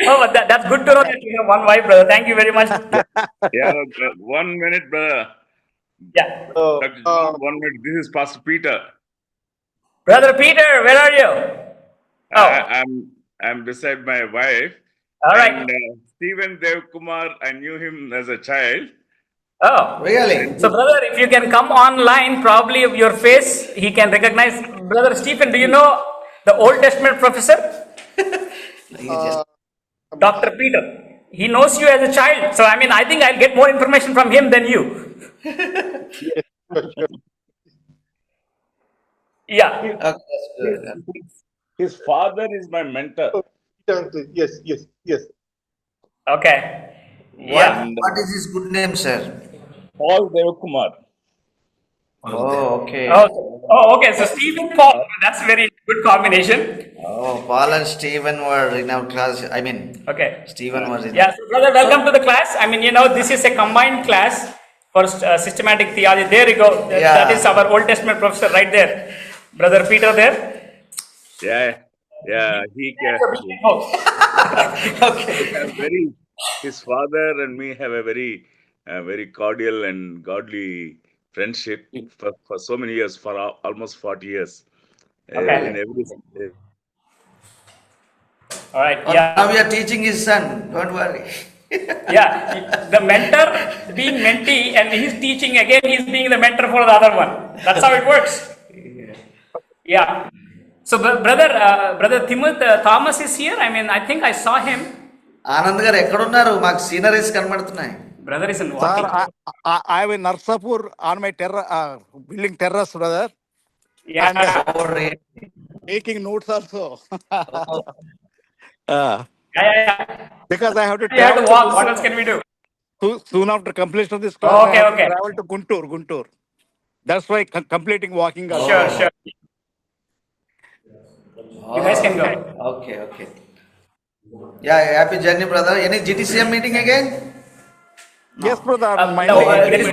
Oh, that's good to know that you have one wife, brother. Thank you very much. Yeah, 1 minute, brother. Yeah. Dr. John, 1 minute. This is Pastor Peter. Brother Peter, where are you? Oh. I'm beside my wife. All right. And Stephen Dev Kumar, I knew him as a child. Oh, Really? So, brother, if you can come online, probably your face he can recognize. Brother Stephen, do you know the Old Testament professor, Dr. Peter? He knows you as a child. So, I mean, I think I'll get more information from him than you. Yeah. Okay, that's good. His father is my mentor. Yes. Okay. Yeah. What is his good name, sir? Paul Dev Kumar. Oh, okay. Okay. So, Stephen Paul, that's very good combination. Oh, Paul and Stephen were in our class. I mean, Okay. Stephen was in. Yeah, so brother, welcome to the class. I mean, this is a combined class for systematic theology. There you go. That is our Old Testament professor right there. Brother Peter there. Yeah. He can. Okay. His father and me have a very cordial and godly friendship for so many years, for almost 40 years. Okay. In every. All right. Oh, Yeah. now we are teaching his son. Don't worry. Yeah. The mentor being mentee, and he's teaching again. He's being the mentor for the other one. That's how it works. Yeah. So, brother Timothy Thomas is here. I mean, I think I saw him. Anand గారు ఎక్కడున్నారు? మాకు sceneries కనబడుతున్నాయి. Brother is in Sir, walking. I am in Narsapur on my building terrace, brother. Yeah. And taking notes also. Yeah. Because I have to You have to travel. walk. What else can we do? Soon after completion of this class, Okay, I have okay. to travel to Guntur. That's why completing walking. Also. Sure. You guys can go. Okay. Yeah, happy journey, brother. Any GTCM meeting again? Yes, brother. There is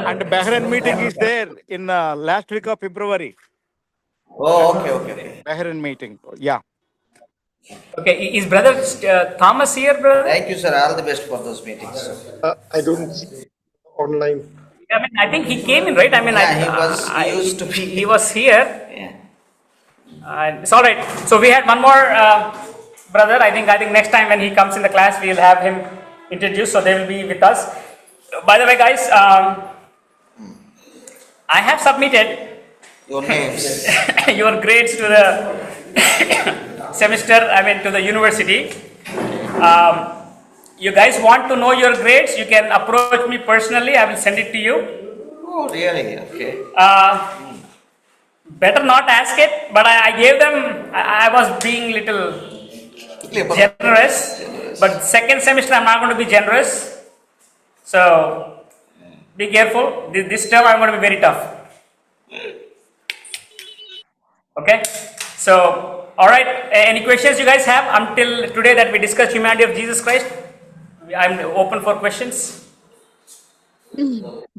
and Bahrain meeting is there in last week of February. Oh, okay. Bahrain meeting. Yeah. Okay, is brother Thomas here, brother? Thank you, sir. All the best for those meetings. I don't see online. I mean, I think he came in, right? I mean, he used to be. He was here. Yeah. It's all right. So we had one more brother. I think next time when he comes in the class, we'll have him introduced. So they will be with us. By the way, guys, I have submitted Your names. your grades to the semester. I mean, to the university. You guys want to know your grades? You can approach me personally. I will send it to you. Oh, really? Okay. Better not ask it, but I gave them. I was being little generous, but second semester I'm not going to be generous. So be careful. This term I'm going to be very tough. Okay. So all right. Any questions you guys have until today that we discussed humanity of Jesus Christ? I'm open for questions.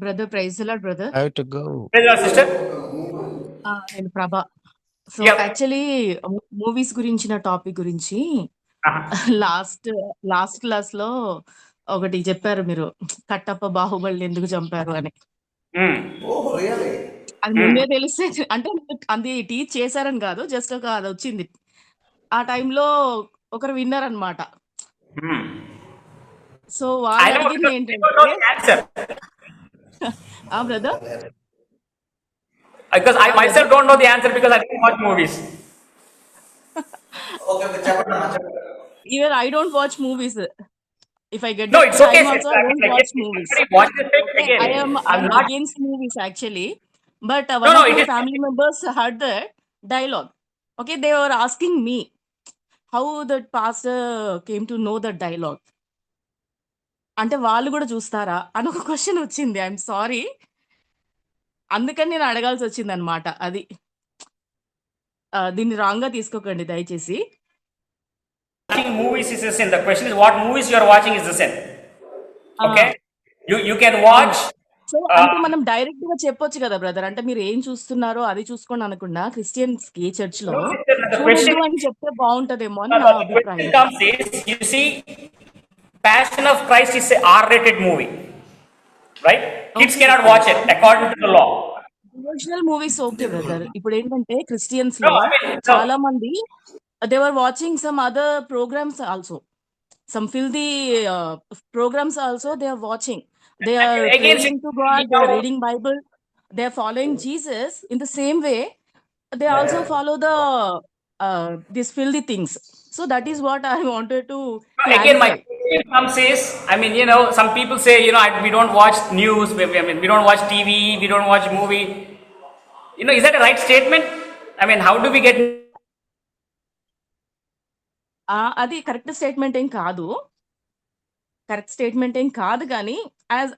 Brother, praise the Lord, brother. I have to go. Praise the Lord, sister. నేను ప్రభా. So Yeah. Actually movies గురించిన topic గురించి last class లో ఒకటి చెప్పారు మీరు, కట్టప్ప బాహుబలి ఎందుకు చంపారు అని. Oh, really? అది ముందే తెలిస్తే అంటే అది టీచ్ చేశారని కాదు, జస్ట్ ఒక అది వచ్చింది ఆ టైంలో ఒకరు విన్నర్ అనమాట. సో వాళ్ళు అడిగింది ఏంటంటే brother, Because I myself don't know the answer because I didn't watch movies. Okay, even I don't watch movies. If I get No, the it's okay. time also, I don't watch movies. Watch it again. I'm not. against movies actually, but one No, of it my is. family members heard the dialogue. Okay, they were asking me how the pastor came to know the dialogue. అంటే వాళ్ళు కూడా చూస్తారా అని ఒక question వచ్చింది. I'm sorry, అందుకని నేను అడగాల్సి వచ్చింది అనమాట. అది దీన్ని రాంగ్ గా తీసుకోకండి దయచేసి. Watching movies is the sin. The question is what movies you are watching is the sin. Okay. You can watch. So అంటే మనం డైరెక్ట్ గా చెప్పొచ్చు కదా బ్రదర్. అంటే మీరు ఏం చూస్తున్నారో అది చూసుకోండి అనకుండా క్రిస్టియన్స్ కి చర్చ్ లో No, sister, the question, చూడొద్దు అని చెప్తే బాగుంటదేమో అని నా the question అభిప్రాయం. comes is, you see, Passion of Christ is a R-rated movie, right? Kids cannot watch it according to the law. Devotional movies okay brother. ఇప్పుడు ఏంటంటే Christians No, లో I mean, no. చాలా మంది they were watching some other programs also, some filthy programs also they are watching. They are Again, praying to God, they are reading Bible, they are following Jesus in the same way. They also follow the these filthy things. So that is what I wanted to Again, my clarify. question comes is, I mean, some people say, we don't watch news, we don't watch TV, we don't watch movie. Is that a right statement? I mean, how do we get? అది correct statement ఏం కాదు. కానీ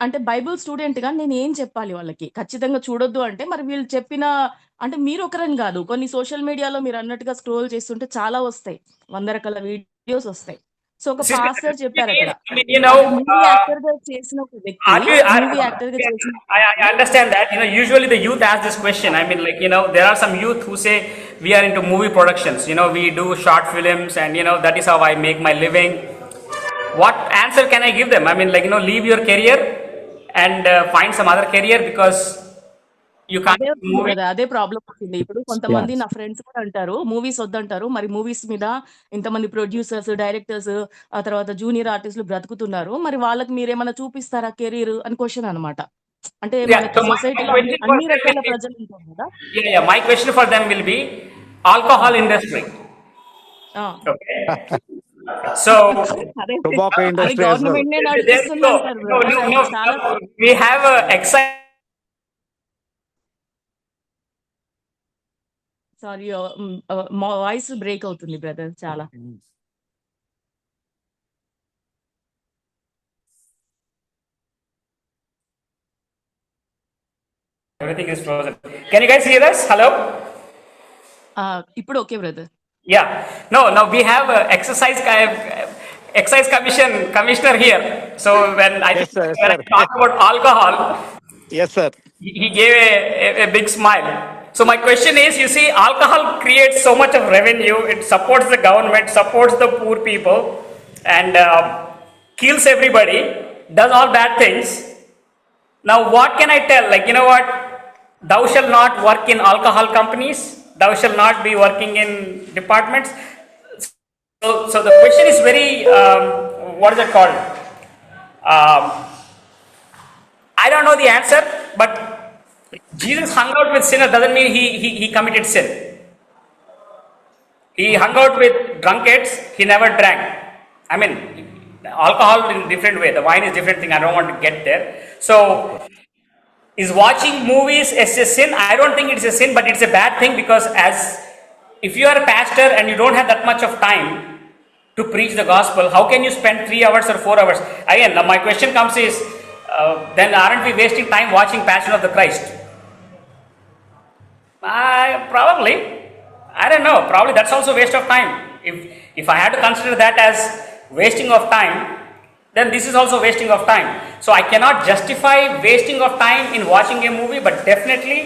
అంటే Bible student గా నేను ఏం చెప్పాలి వాళ్ళకి? ఖచ్చితంగా చూడొద్దు అంటే మరి వీళ్ళు చెప్పిన అంటే మీరు ఒకరని కాదు, కొన్ని సోషల్ మీడియాలో మీరు అన్నట్టుగా స్క్రోల్ చేస్తుంటే చాలా వస్తాయి, 100 రకాల వీడియోస్ వస్తాయి. సో ఒక పాస్టర్ చెప్పారు అక్కడ, మూవీ యాక్టర్ గా చేసిన ఒక వ్యక్తి మూవీ యాక్టర్ గా చేసిన I understand that. Usually the youth ask this question. I mean, there are some youth who say we are into movie productions. We do short films, and that is how I make my living. What answer can I give them? I mean, leave your career and find some other career because you can't move it. అదే problem వచ్చింది. ఇప్పుడు కొంతమంది నా friends కూడా అంటారు movies వద్దంటారు, మరి movies మీద ఇంతమంది ప్రొడ్యూసర్స్, డైరెక్టర్స్, ఆ తర్వాత జూనియర్ ఆర్టిస్టులు బ్రతుకుతున్నారు, మరి వాళ్ళకి మీరేమైనా చూపిస్తారా కెరీర్ అని క్వశ్చన్ అనమాట. అంటే మనకి సొసైటీలో అన్ని రకాల ప్రజలు ఉంటారు కదా. My question for them will be alcohol industry. Okay. So tobacco industry as well. Government నడిపిస్తున్నారు. We have a excise. Sorry, voice break అవుతుంది బ్రదర్ చాలా. Everything is frozen. Can you guys hear us? Hello? ఇప్పుడు okay brother. Yeah. No, we have a excise commissioner here. So when I talked about alcohol, yes sir, he gave a big smile. So my question is, you see, alcohol creates so much of revenue. It supports the government, supports the poor people, and kills everybody, does all bad things. Now what can I tell? What? Thou shall not work in alcohol companies. Thou shall not be working in departments. So the question is very, what is it called? I don't know the answer, but Jesus hung out with sinners doesn't mean he committed sin. He hung out with drunkards, he never drank. I mean, alcohol in different way, the wine is different thing, I don't want to get there. So, is watching movies a sin? I don't think it's a sin, but it's a bad thing, because if you are a pastor and you don't have that much of time to preach the gospel, how can you spend 3 hours or 4 hours? Again, my question comes is, then aren't we wasting time watching Passion of the Christ? Probably. I don't know. Probably that's also waste of time. If I had to consider that as wasting of time, then this is also wasting of time. So I cannot justify wasting of time in watching a movie, but definitely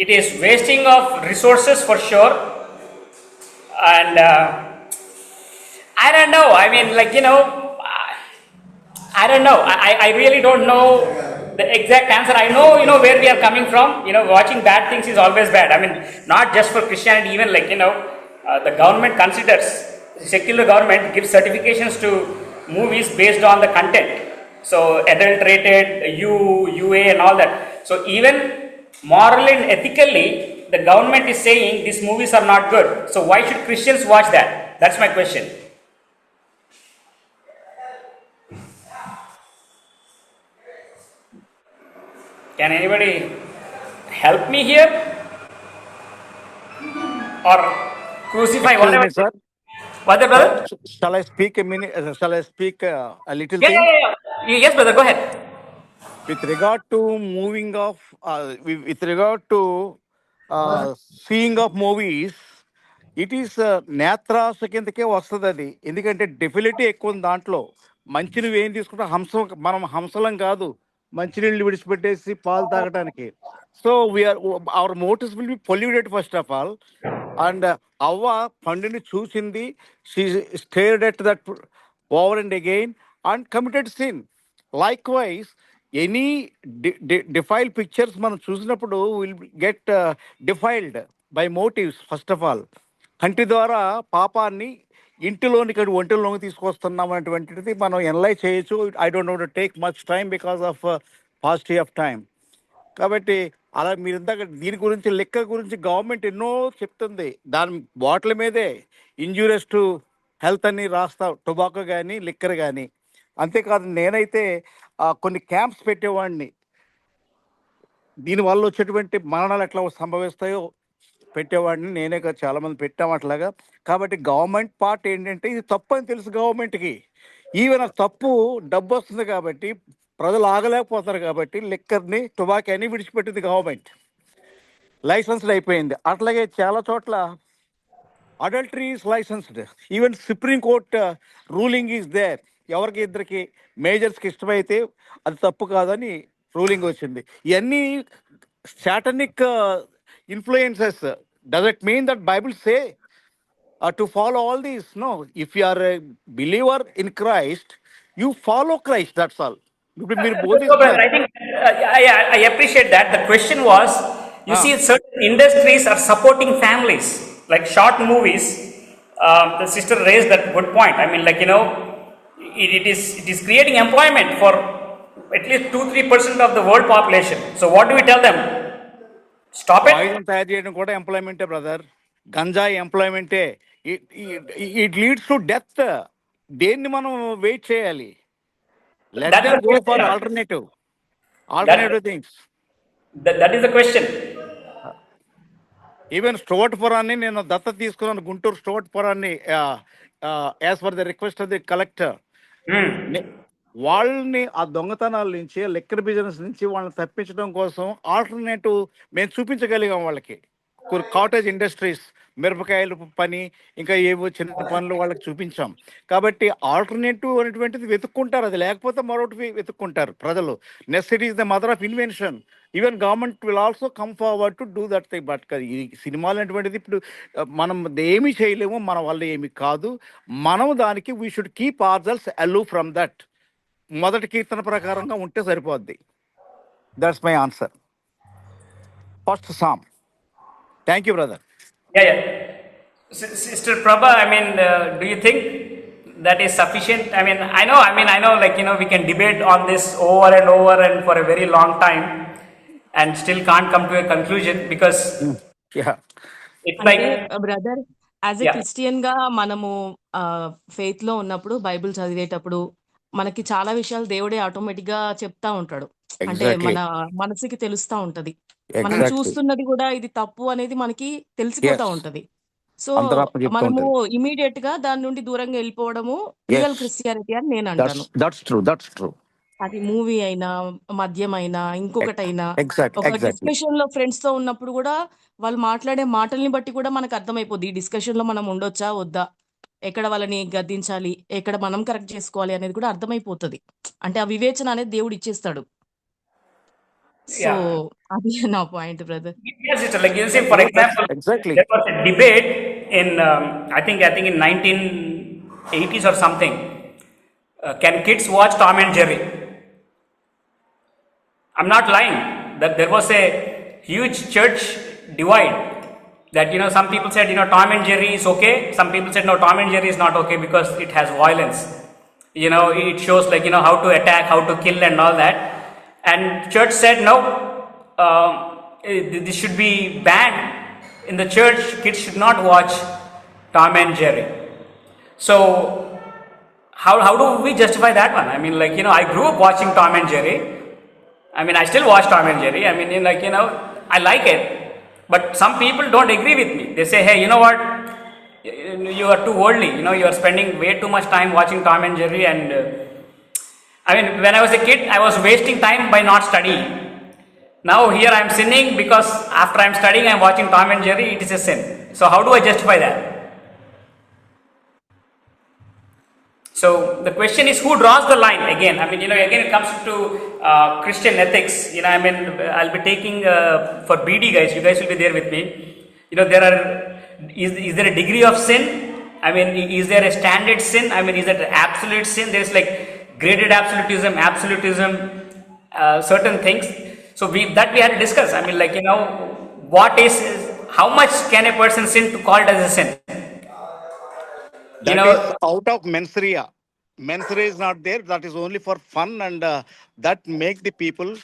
it is wasting of resources for sure. And I don't know. I mean, I don't know. I really don't know the exact answer. I know, where we are coming from. Watching bad things is always bad. I mean, not just for Christianity, even the government considers, secular government gives certifications to movies based on the content. So adulterated, UA and all that. So even morally and ethically, the government is saying these movies are not good. So why should Christians watch that? That's my question. Can anybody help me here? Or crucify whatever? Sir, What, brother? shall I speak a minute? Shall I speak a little Yeah. Yes, brother, go ahead. with regard to moving of with regard to seeing of movies? It is నేత్రాస కిందకే వస్తుంది అది. ఎందుకంటే డెఫిలిటీ ఎక్కువ ఉంది దాంట్లో. మంచి నువ్వేం తీసుకుంటా మనం హంసలం కాదు మంచినీళ్ళు విడిచిపెట్టేసి పాలు తాగడానికి. So we're our motives will be polluted first of all. And అవ్వ పండుని చూసింది, she stared at that over and again and committed sin. Likewise any defiled pictures మనం చూసినప్పుడు will get defiled by motives. First of all కంటి ద్వారా పాపాన్ని ఇంటిలోనికి ఒంటిలోకి తీసుకొస్తున్నాం అనేటువంటిది మనం ఎనలైజ్ చేయొచ్చు. I don't know to take much time because of positive of time. కాబట్టి అలా మీరు ఇందాక దీని గురించి లెక్క గురించి గవర్నమెంట్ ఎన్నో చెప్తుంది, దాని బాటిల్ మీదే ఇంజూరియస్ టు హెల్త్ అని రాస్తా, టొబాకో కానీ లిక్కర్ కానీ. అంతేకాదు నేనైతే కొన్ని క్యాంప్స్ పెట్టేవాడిని, దీనివల్ల వచ్చేటువంటి మరణాలు ఎట్లా సంభవిస్తాయో పెట్టేవాడిని. నేనే కాదు, చాలా మంది పెట్టాం అట్లాగా. కాబట్టి గవర్నమెంట్ పార్ట్ ఏంటంటే ఇది తప్పు అని తెలుసు గవర్నమెంట్కి. ఈవెన్ ఆ తప్పు డబ్బు వస్తుంది కాబట్టి ప్రజలు ఆగలేకపోతారు కాబట్టి లిక్కర్ని టొబాకోని విడిచిపెట్టింది గవర్నమెంట్, లైసెన్స్డ్ అయిపోయింది. అట్లాగే చాలా చోట్ల adultery is licensed. Even supreme court ruling is there. ఎవరికి ఇద్దరికి మేజర్స్కి ఇష్టమైతే అది తప్పు కాదని రూలింగ్ వచ్చింది. ఇవన్నీ satanic influences. Does it mean that Bible say to follow all these? No. If you are a believer in Christ, you follow Christ, that's all. ఇప్పుడు మీరు So, brother, బోధిస్తారు. I think I appreciate that. The question was, you see, certain industries are supporting families, like short movies. The sister raised that good point. I mean, like, you know, it is creating employment for at least 2-3% of the world population. So, what do we tell them? Stop it. ఆయుధం తయారు చేయడం కూడా ఎంప్లాయ్మెంటే brother. గంజాయి ఎంప్లాయ్మెంటే. It leads to death. దేన్ని మనం weight చేయాలి? Let That's them the go question. For alternative things. That is the question. Even స్టోట్పురాన్ని నేను దత్తత తీసుకున్నాను, గుంటూరు స్టోట్పురాన్ని, as per the request of the collector. వాళ్ళని ఆ దొంగతనాల నుంచి, లిక్కర్ బిజినెస్ నుంచి వాళ్ళని తప్పించడం కోసం ఆల్టర్నేటివ్ మేము చూపించగలిగాం వాళ్ళకి. కొన్ని కాటేజ్ ఇండస్ట్రీస్, మిరపకాయల పని, ఇంకా ఏవో చిన్న పనులు వాళ్ళకి చూపించాం. కాబట్టి ఆల్టర్నేటివ్ అనేటువంటిది వెతుక్కుంటారు, అది లేకపోతే మరొకటి వెతుక్కుంటారు ప్రజలు. Necessity is the mother of invention. Even government will also come forward to do that thing. But ఈ సినిమాలు అనేటువంటిది ఇప్పుడు మనం ఏమీ చేయలేము, మన వల్ల ఏమి కాదు. మనం దానికి we should keep ourselves aloof from that. మొదటి కీర్తన ప్రకారంగా ఉంటే సరిపోద్ది. That's my answer. First Psalm. Thank you brother. Yeah. Sister Prabha, I mean, do you think that is sufficient? I mean, I know, like, you know, we can debate on this over and over and for a very long time and still can't come to a conclusion because it's like, brother, as a Christian గా మనము faith లో ఉన్నప్పుడు, Bible చదివేటప్పుడు మనకి చాలా విషయాలు దేవుడే automatic గా చెప్తా ఉంటాడు. అంటే మన మనసుకి తెలుస్తా ఉంటది. మనం చూస్తున్నది కూడా ఇది తప్పు అనేది మనకి తెలిసిపోతా ఉంటది. సో మనము ఇమీడియట్ గా దాని నుండి దూరంగా వెళ్ళిపోవడము రియల్ క్రిస్టియానిటీ అని నేను అంటాను. That's true. అది మూవీ అయినా, మద్యం అయినా, ఇంకొకటైనా, ఒక డిస్కషన్ లో ఫ్రెండ్స్ తో ఉన్నప్పుడు కూడా వాళ్ళు మాట్లాడే మాటల్ని బట్టి కూడా మనకు అర్థమైపోద్ది ఈ డిస్కషన్ లో మనం ఉండొచ్చా వద్దా, ఎక్కడ వాళ్ళని గద్దించాలి, ఎక్కడ మనం కరెక్ట్ చేసుకోవాలి అనేది కూడా అర్థమైపోతుంది. అంటే ఆ వివేచన అనేది దేవుడు ఇచ్చేస్తాడు. సో అది నా point brother. yes, sister, like you see, for example, there was a debate in I think in 1980s or something. Can kids watch Tom and Jerry? I'm not lying. That there was a huge church divide. That, you know, some people said, you know, Tom and Jerry is okay. Some people said, no, Tom and Jerry is not okay because it has violence. You know, it shows, like, you know, how to attack, how to kill and all that. And church said, no, this should be banned. In the church, kids should not watch Tom and Jerry. So, how do we justify that one? I mean, like, you know, I grew up watching Tom and Jerry. I mean, I still watch Tom and Jerry. I mean, like, you know, I like it. But some people don't agree with me. They say, hey, you know what? You are too worldly. You know, you are spending way too much time watching Tom and Jerry. And I mean, when I was a kid, I was wasting time by not studying. Now here I am sinning because after I am studying, I am watching Tom and Jerry. It is a sin. So how do I justify that? So the question is, who draws the line again? I mean, again, it comes to Christian ethics. I mean, I'll be taking for BD guys. You guys will be there with me. Is there a degree of sin? I mean, is there a standard sin? I mean, is that absolute sin? There's like graded absolutism, certain things. So we had to discuss. I mean, like, how much can a person sin to call it as a sin? That is out of mensaria. Mensaria is not there. That is only for fun, and that make the people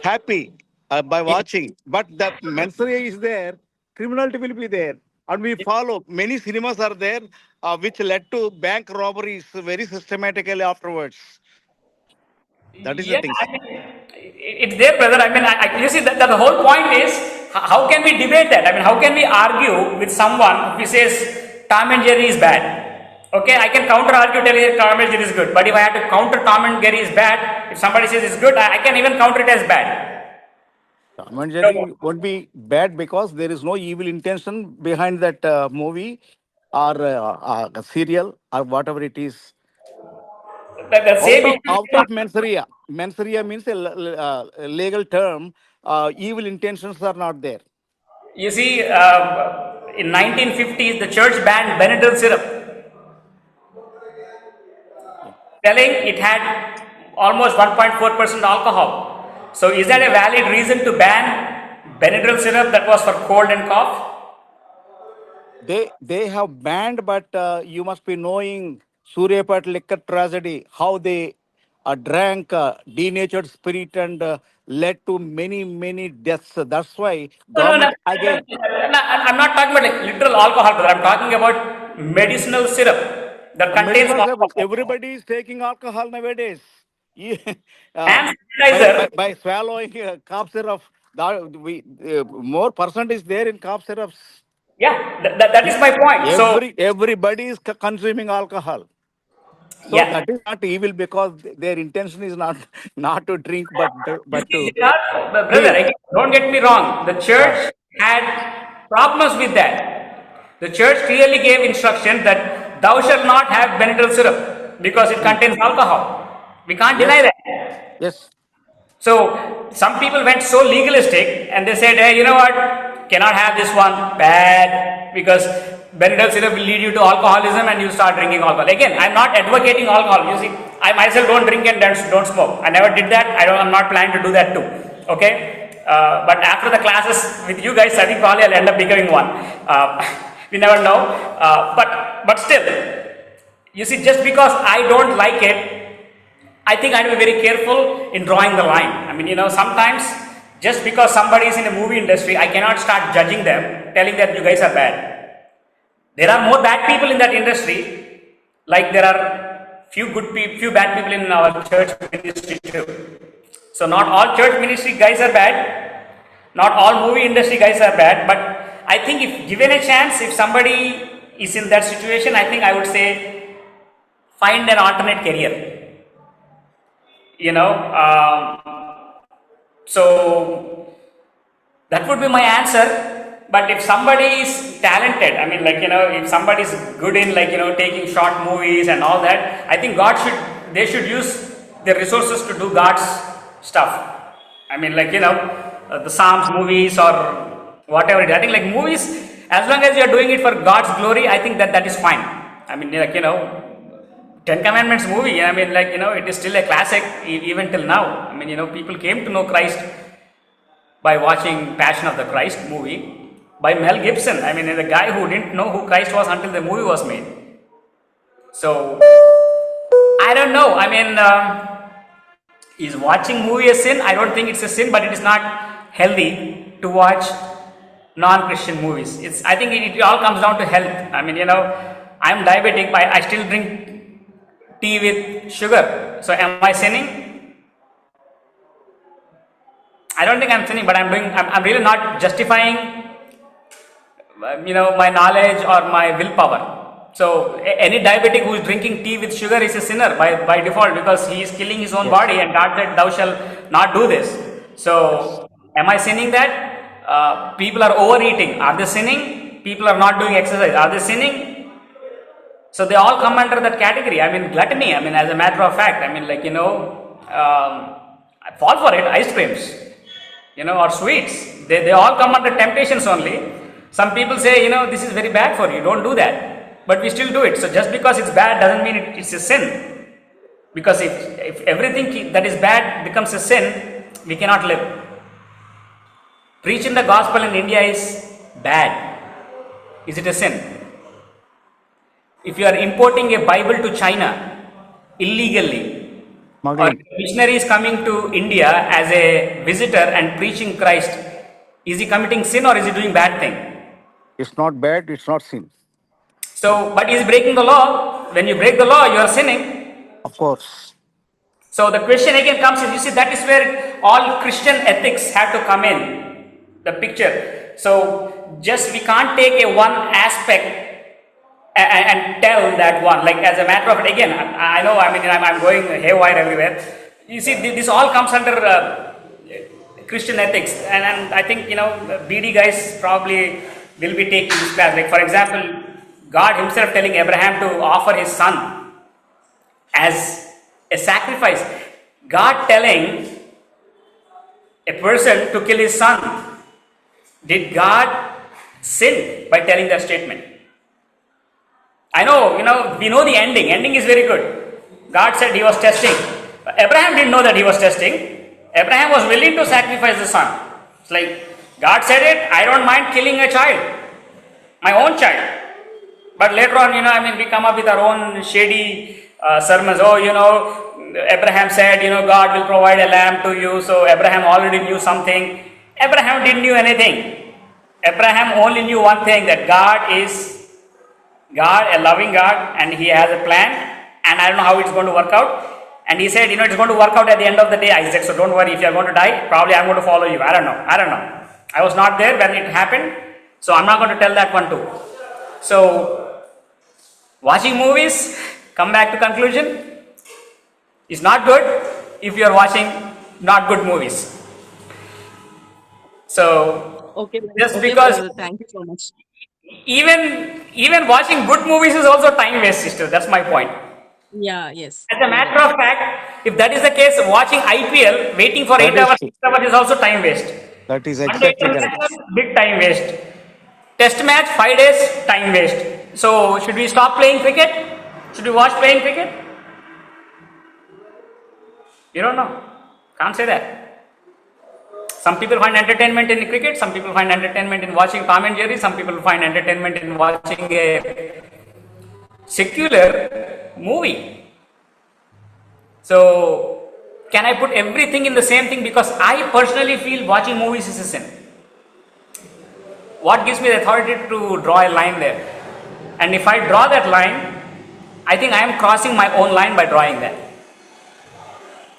happy by watching. But the mensaria is there. Criminality will be there, and we follow. Many cinemas are there, which led to bank robberies very systematically afterwards. That is the thing. I mean, it's there, brother. I mean, you see that the whole point is, how can we debate that? I mean, how can we argue with someone who says Tom and Jerry is bad? Okay, I can counter argue telling you Tom and Jerry is good. But if I have to counter Tom and Jerry is bad, if somebody says it's good, I can even counter it as bad. Tom and Jerry won't be bad because there is no evil intention behind that movie or serial or whatever it is. Out of mensaria. Mensaria means a legal term. Evil intentions are not there. You see, in 1950s, the church banned Benadryl syrup, telling it had almost 1.4% alcohol. So is that a valid reason to ban Benadryl syrup that was for cold and cough? They have banned, but you must be knowing Suryapat liquor tragedy, how they drank denatured spirit and led to many deaths. That's why government again. I'm not talking about like literal alcohol, but I'm talking about medicinal syrup that contains alcohol. Everybody is taking alcohol nowadays. Sanitizer. By swallowing cough syrup, more percent is there in cough syrups. Yeah, that is my point. Everybody is consuming alcohol. So that is not evil because their intention is not to drink, but to. Brother, again, don't get me wrong. The church had problems with that. The church clearly gave instruction that thou shalt not have Benadryl syrup because it contains alcohol. We can't deny that. Yes. So some people went so legalistic and they said, hey, you know what? Cannot have this one, bad, because Benadryl syrup will lead you to alcoholism and you start drinking alcohol. Again, I'm not advocating alcohol. You see, I myself don't drink and don't smoke. I never did that. I'm not planning to do that too. Okay? But after the classes with you guys, I think probably I'll end up becoming one. We never know. But still, you see, just because I don't like it, I think I have to be very careful in drawing the line. I mean, sometimes just because somebody is in a movie industry, I cannot start judging them, telling that you guys are bad. There are more bad people in that industry, like there are few bad people in our church ministry too. So not all church ministry guys are bad, not all movie industry guys are bad, but I think if given a chance, if somebody is in that situation, I think I would say find an alternate career. So that would be my answer. But if somebody is talented, I mean, like, if somebody is good in, like, taking short movies and all that, I think they should use their resources to do God's stuff. I mean, like, the Psalms movies or whatever it is. I think, like, movies, as long as you are doing it for God's glory, I think that is fine. I mean, like, Ten Commandments movie, I mean, like, it is still a classic even till now. I mean, people came to know Christ by watching Passion of the Christ movie by Mel Gibson. I mean, the guy who didn't know who Christ was until the movie was made. So, I don't know. I mean, is watching movie a sin? I don't think it's a sin, but it is not healthy to watch non-Christian movies. I think it all comes down to health. I mean, I'm diabetic, but I still drink tea with sugar. So am I sinning? I don't think I'm sinning, but I'm really not justifying, my knowledge or my willpower. So any diabetic who is drinking tea with sugar is a sinner by default, because he is killing his own body, and God said, thou shalt not do this. So am I sinning that? People are overeating. Are they sinning? People are not doing exercise. Are they sinning? So they all come under that category. I mean, gluttony. I mean, as a matter of fact, I mean, like, I fall for it. Ice creams, or sweets. They all come under temptations only. Some people say, this is very bad for you. Don't do that. But we still do it. So just because it's bad doesn't mean it's a sin. Because if everything that is bad becomes a sin, we cannot live. Preaching the gospel in India is bad. Is it a sin? If you are importing a Bible to China illegally, or a missionary is coming to India as a visitor and preaching Christ, is he committing sin or is he doing bad thing? It's not bad, it's not sin. So, but he is breaking the law. When you break the law, you are sinning. Of course. So the question again comes in, you see, that is where all Christian ethics have to come in the picture. So just we can't take a one aspect and tell that one, like as a matter of, again, I know, I mean, I'm going haywire everywhere. You see, this all comes under Christian ethics, and I think, BD guys probably will be taking this class. Like, for example, God himself telling Abraham to offer his son as a sacrifice. God telling a person to kill his son. Did God sin by telling that statement? I know, we know the ending. Ending is very good. God said he was testing. Abraham didn't know that he was testing. Abraham was willing to sacrifice the son. It's like, God said it, I don't mind killing a child. My own child. But later on, we come up with our own shady sermons. Oh, Abraham said, God will provide a lamb to you. So Abraham already knew something. Abraham didn't know anything. Abraham only knew one thing, that God is God, a loving God, and he has a plan, and I don't know how it's going to work out. And he said, it's going to work out at the end of the day, Isaac, so don't worry, if you're going to die, probably I'm going to follow you. I don't know. I was not there when it happened, so I'm not going to tell that one too. So, watching movies, come back to conclusion, is not good if you're watching not good movies. So, Okay, just okay, because brother. Thank you so much. even watching good movies is also time waste, sister. That's my point. Yeah, yes. As a matter of fact, if that is the case, watching IPL, waiting for 8 That is hours, true. 6 hours is also time waste. That is One day exactly correct. international, big time waste. Test match, 5 days, time waste. So, should we stop playing cricket? Should we watch playing cricket? You don't know. Can't say that. Some people find entertainment in cricket, some people find entertainment in watching Tom and Jerry, some people find entertainment in watching a secular movie. So, can I put everything in the same thing? Because I personally feel watching movies is a sin. What gives me the authority to draw a line there? And if I draw that line, I think I am crossing my own line by drawing that.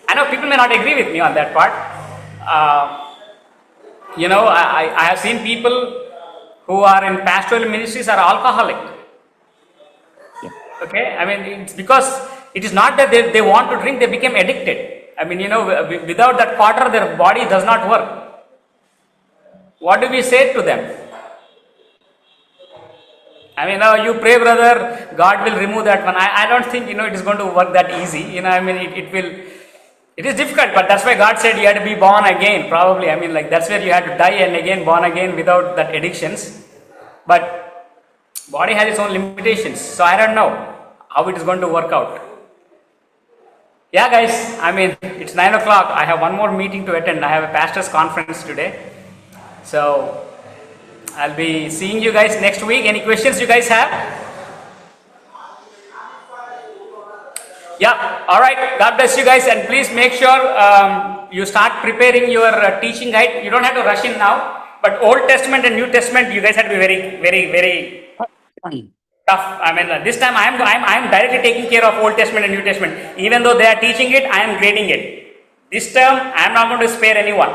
I know people may not agree with me on that part. I have seen people who are in pastoral ministries are alcoholic. Okay, I mean, it's because it is not that they want to drink, they became addicted. I mean, without that quarter, their body does not work. What do we say to them? I mean, you pray, brother, God will remove that one. I don't think, it is going to work that easy. It is difficult, but that's why God said you had to be born again, probably. I mean, like, that's where you had to die and again, born again without that addictions. But body has its own limitations. So I don't know how it is going to work out. Yeah, guys, I mean, it's 9 o'clock. I have one more meeting to attend. I have a pastor's conference today. So I'll be seeing you guys next week. Any questions you guys have? Yeah, all right. God bless you guys, and please make sure you start preparing your teaching guide. You don't have to rush in now, but Old Testament and New Testament, you guys have to be very, very, very tough. I mean, this time I am directly taking care of Old Testament and New Testament. Even though they are teaching it, I am grading it. This term, I am not going to spare anyone.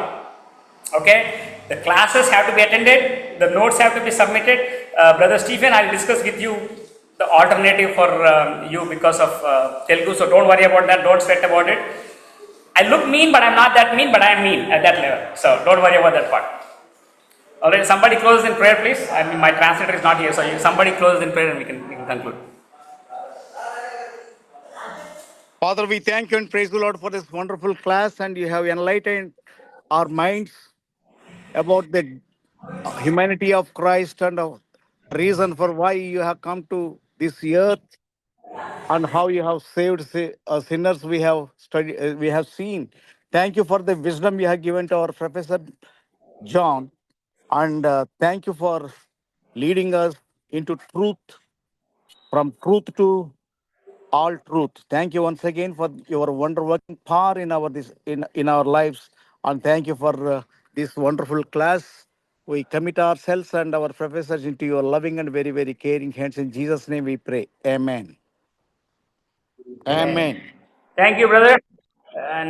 Okay, the classes have to be attended. The notes have to be submitted. Brother Stephen, I will discuss with you the alternative for you because of Telugu, so don't worry about that, don't sweat about it. I look mean, but I'm not that mean, but I am mean at that level, so don't worry about that part. Alright, somebody closes in prayer, please. I mean, my translator is not here, so somebody closes in prayer and we can conclude. Father, we thank you and praise the Lord for this wonderful class, and you have enlightened our minds about the humanity of Christ and the reason for why you have come to this earth and how you have saved sinners. We have studied, we have seen. Thank you for the wisdom you have given to our Professor John, and thank you for leading us into truth, from truth to all truth. Thank you once again for your wonder working power in our lives, and thank you for this wonderful class. We commit ourselves and our professors into your loving and very, very caring hands. In Jesus' name we pray. Amen. Amen. Thank you, brother. And